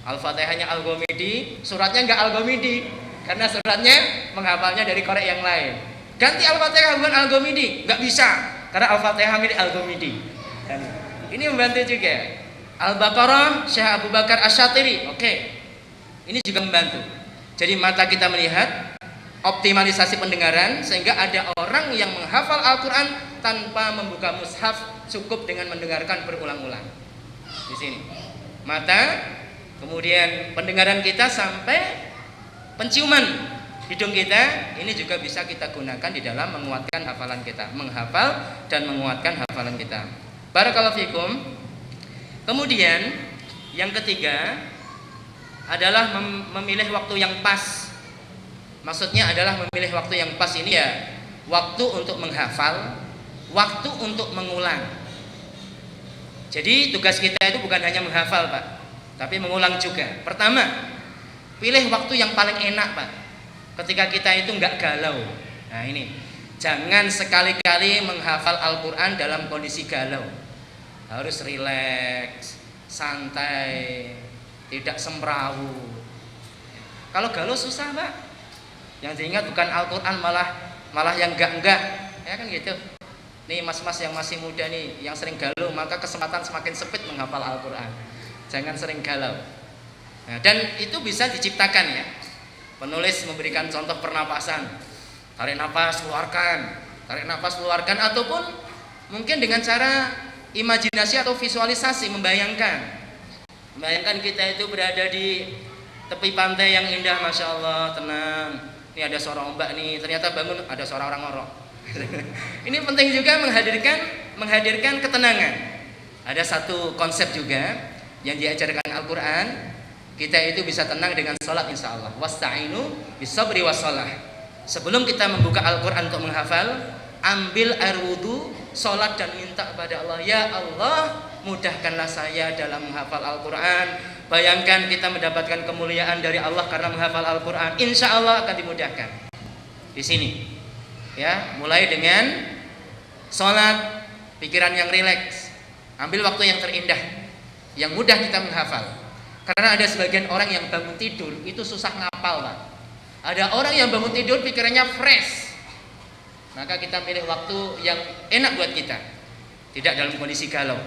Al-Fatihahnya Al-Ghamidi, suratnya enggak Al-Ghamidi, karena suratnya menghafalnya dari korek yang lain. Ganti Al-Fatihah bukan Al-Ghamidi, enggak bisa, karena Al-Fatihah milik Al-Ghamidi. Dan ini membantu juga. Al-Baqarah Syekh Abu Bakar Asy-Syatiri, oke. Ini juga membantu. Jadi mata kita melihat, optimalisasi pendengaran, sehingga ada orang yang menghafal Al-Quran tanpa membuka mushaf, cukup dengan mendengarkan berulang-ulang. Di sini mata, kemudian pendengaran kita sampai penciuman hidung kita, ini juga bisa kita gunakan di dalam menguatkan hafalan kita, menghafal dan menguatkan hafalan kita. Barakallahu fikum. Kemudian yang ketiga adalah memilih waktu yang pas. Maksudnya adalah memilih waktu yang pas ini ya waktu untuk menghafal, waktu untuk mengulang. Jadi tugas kita itu bukan hanya menghafal Pak, tapi mengulang juga. Pertama, pilih waktu yang paling enak Pak, ketika kita itu nggak galau. Nah ini, jangan sekali-kali menghafal Al-Quran dalam kondisi galau. Harus rileks, santai, tidak semrawu. Kalau galau susah Pak. Yang diingat bukan Al-Quran, malah yang enggak, ya kan gitu. Nih mas-mas yang masih muda nih, yang sering galau, maka kesempatan semakin sempit menghafal Al-Quran. Jangan sering galau. Nah, dan itu bisa diciptakan ya. Penulis memberikan contoh pernapasan. Tarik nafas, keluarkan, ataupun mungkin dengan cara imajinasi atau visualisasi, membayangkan kita itu berada di tepi pantai yang indah, Masya Allah, tenang. Ini ada suara ombak nih, ternyata bangun ada suara orang ngorok. Ini penting juga menghadirkan ketenangan. Ada satu konsep juga yang diajarkan Al-Quran, kita itu bisa tenang dengan sholat insya Allah. Wasta'inu bisabri wassalah. Sebelum kita membuka Al-Quran untuk menghafal, ambil air wudhu, sholat dan minta kepada Allah, ya Allah, mudahkanlah saya dalam menghafal Al-Quran. Bayangkan kita mendapatkan kemuliaan dari Allah karena menghafal Al-Quran. Insya Allah akan dimudahkan. Di sini, ya, mulai dengan sholat, pikiran yang rileks, ambil waktu yang terindah, yang mudah kita menghafal. Karena ada sebagian orang yang bangun tidur itu susah ngapal, Pak. Ada orang yang bangun tidur pikirannya fresh. Maka kita pilih waktu yang enak buat kita, tidak dalam kondisi galau.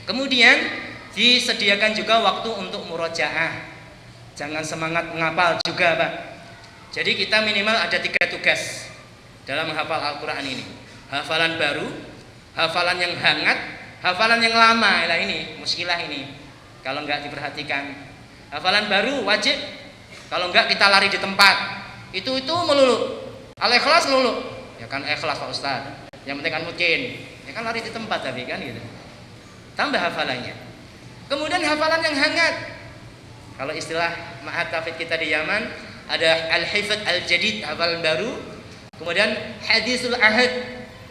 Kemudian disediakan juga waktu untuk murojaah. Jangan semangat menghafal juga Pak. Jadi kita minimal ada 3 tugas dalam menghafal Al-Quran ini. Hafalan baru, hafalan yang hangat, hafalan yang lama. Nah ini muskilah ini kalau nggak diperhatikan. Hafalan baru wajib, kalau nggak kita lari di tempat. Itu melulu. Al-Ikhlas melulu. Ya kan ikhlas Pak Ustaz. Yang penting kan mungkin. Ya kan lari di tempat tapi kan gitu. Tambah hafalannya. Kemudian hafalan yang hangat. Kalau istilah mahat hafid kita di Yaman, ada al-hifdz al-jadid, hafalan baru. Kemudian hadisul ahad,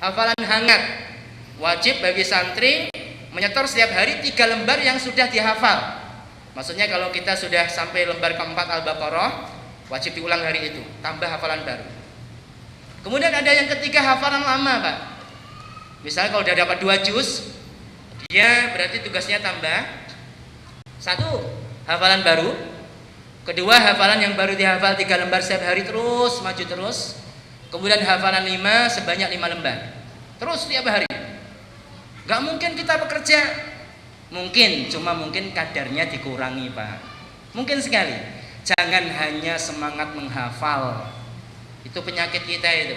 hafalan hangat. Wajib bagi santri menyetor setiap hari 3 lembar yang sudah dihafal. Maksudnya kalau kita sudah sampai lembar keempat Al-Baqarah, wajib diulang hari itu, tambah hafalan baru. Kemudian ada yang ketiga, hafalan lama, Pak. Misalnya kalau udah dapat 2 juz, dia berarti tugasnya tambah 1 hafalan baru. Kedua, hafalan yang baru dihafal 3 lembar setiap hari terus maju terus. Kemudian hafalan 5 sebanyak 5 lembar. Terus setiap hari. Gak mungkin kita bekerja. Mungkin, cuma mungkin kadarnya dikurangi, Pak. Mungkin sekali. Jangan hanya semangat menghafal. Itu penyakit kita itu.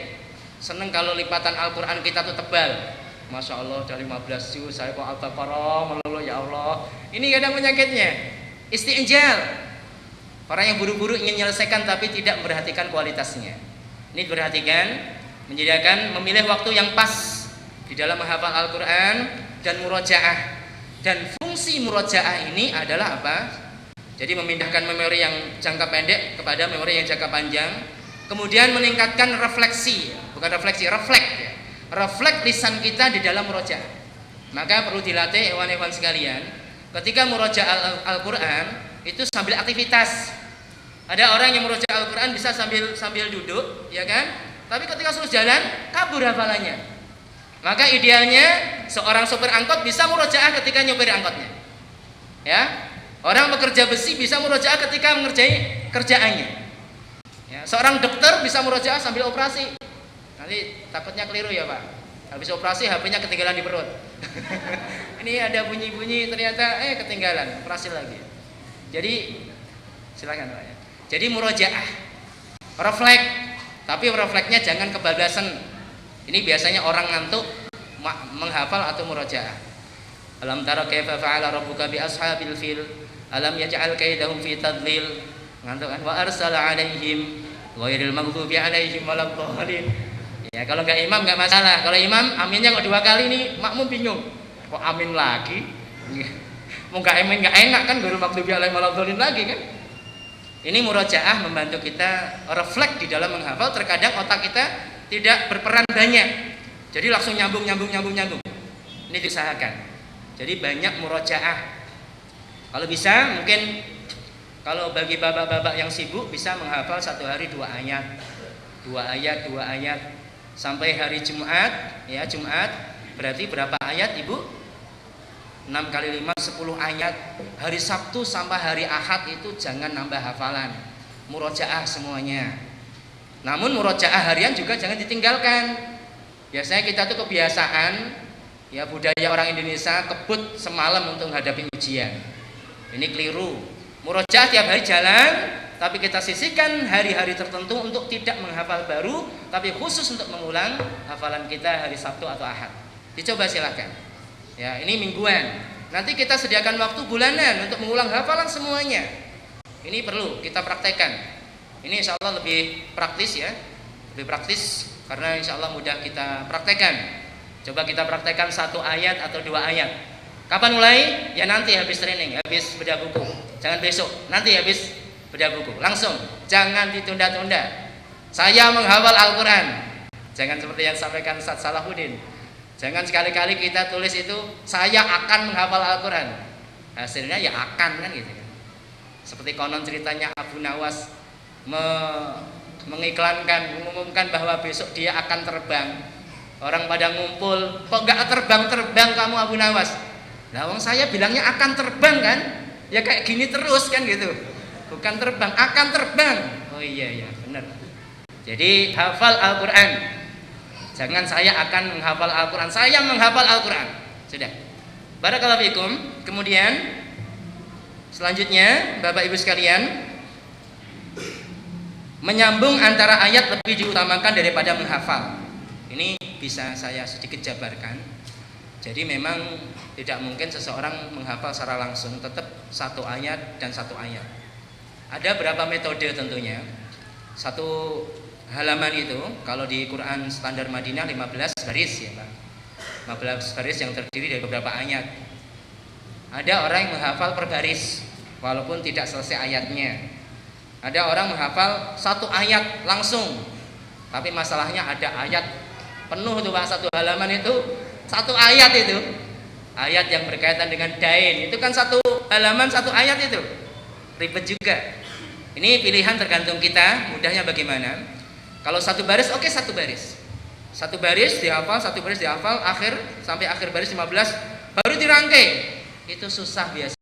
Seneng kalau lipatan Al-Quran kita tuh tebal. Masya Allah, dari 15 juz saya kok Al-Baqarah melulu, ya Allah. Ini kadang penyakitnya. Isti'jal. Orang yang buru-buru ingin menyelesaikan tapi tidak memperhatikan kualitasnya. Ini perhatikan, memilih waktu yang pas di dalam menghafal Al-Quran dan murojaah. Dan fungsi murojaah ini adalah apa? Jadi memindahkan memori yang jangka pendek kepada memori yang jangka panjang. Kemudian meningkatkan refleksi, bukan refleksi, refleks ya. Refleks lisan kita di dalam murojaah. Maka perlu dilatih hewan-hewan sekalian. Ketika murojaah Al-Quran itu sambil aktivitas. Ada orang yang murojaah Al-Quran bisa sambil duduk, ya kan? Tapi ketika suruh jalan, kabur hafalannya. Maka idealnya seorang sopir angkot bisa murojaah ketika nyopir angkotnya. Ya, orang bekerja besi bisa murojaah ketika mengerjai kerjaannya. Ya, seorang dokter bisa murojaah sambil operasi. Nanti takutnya keliru ya Pak. Habis operasi HP-nya ketinggalan di perut. Ini ada bunyi-bunyi ternyata ketinggalan, operasi lagi. Jadi silakan Pak ya. Jadi murojaah, refleks, tapi refleksnya jangan kebablasan. Ini biasanya orang ngantuk menghafal atau murojaah. Alam tara kaifa fa'ala rabbuka bi ashabil fil, alam yaj'al kaidahum fi tadlil. Ngantuk kan? Wa arsala 'alaihim ghairil maghdubi 'alaihim waladdallin. Ya kalau nggak imam nggak masalah. Kalau imam aminnya kok 2 kali nih, makmum bingung. Kok amin lagi? Mau nggak amin nggak enak kan, ghairil maghdubi 'alaihim waladdallin lagi kan? Ini murojaah membantu kita refleks di dalam menghafal. Terkadang otak kita tidak berperan banyak, jadi langsung nyambung. Ini diusahakan. Jadi banyak murojaah. Kalau bisa, mungkin kalau bagi bapak-bapak yang sibuk bisa menghafal 1 hari 2 ayat, 2 ayat sampai hari Jumat. Ya Jumat berarti berapa ayat Ibu? 6 kali 5 10 ayat. Hari Sabtu sampai hari Ahad itu jangan nambah hafalan, murojaah semuanya. Namun murojaah harian juga jangan ditinggalkan. Biasanya kita tuh kebiasaan ya, budaya orang Indonesia kebut semalam untuk menghadapi ujian. Ini keliru. Murojaah tiap hari jalan, tapi kita sisihkan hari-hari tertentu untuk tidak menghafal baru, tapi khusus untuk mengulang hafalan kita hari Sabtu atau Ahad. Dicoba silakan. Ya, ini mingguan. Nanti kita sediakan waktu bulanan untuk mengulang hafalan semuanya. Ini perlu kita praktekkan. Ini insya Allah lebih praktis ya, lebih praktis karena insya Allah mudah kita praktekkan. Coba kita praktekkan 1 ayat atau 2 ayat. Kapan mulai? Ya nanti habis training, habis bedah buku. Jangan besok, nanti habis bedah buku. Langsung, jangan ditunda-tunda. Saya menghafal Al-Quran. Jangan seperti yang disampaikan Ustaz Salahuddin. Jangan sekali-kali kita tulis itu saya akan menghafal Al-Quran. Hasilnya ya akan kan gitu kan. Seperti konon ceritanya Abu Nawas mengumumkan bahwa besok dia akan terbang. Orang pada ngumpul, kok gak terbang kamu Abu Nawas? Lah wong saya bilangnya akan terbang kan? Ya kayak gini terus kan gitu. Bukan terbang, akan terbang. Oh iya benar. Jadi hafal Al-Quran. Jangan saya akan menghafal Al-Quran, saya menghafal Al-Quran. Sudah. Barakallahu fikum. Kemudian selanjutnya Bapak Ibu sekalian, menyambung antara ayat lebih diutamakan daripada menghafal. Ini bisa saya sedikit jabarkan. Jadi memang tidak mungkin seseorang menghafal secara langsung, tetap 1 ayat dan 1 ayat. Ada berapa metode tentunya. 1 halaman itu kalau di Quran standar Madinah 15 baris ya Pak. 15 baris yang terdiri dari beberapa ayat. Ada orang yang menghafal per baris walaupun tidak selesai ayatnya. Ada orang menghafal satu ayat langsung, tapi masalahnya ada ayat penuh tuh Pak, satu halaman itu satu ayat itu. Ayat yang berkaitan dengan dain itu kan satu halaman satu ayat itu. Ribet juga. Ini pilihan tergantung kita, mudahnya bagaimana. Kalau satu baris, oke, satu baris. Satu baris dihafal, akhir sampai akhir baris 15 baru dirangkai. Itu susah biasa.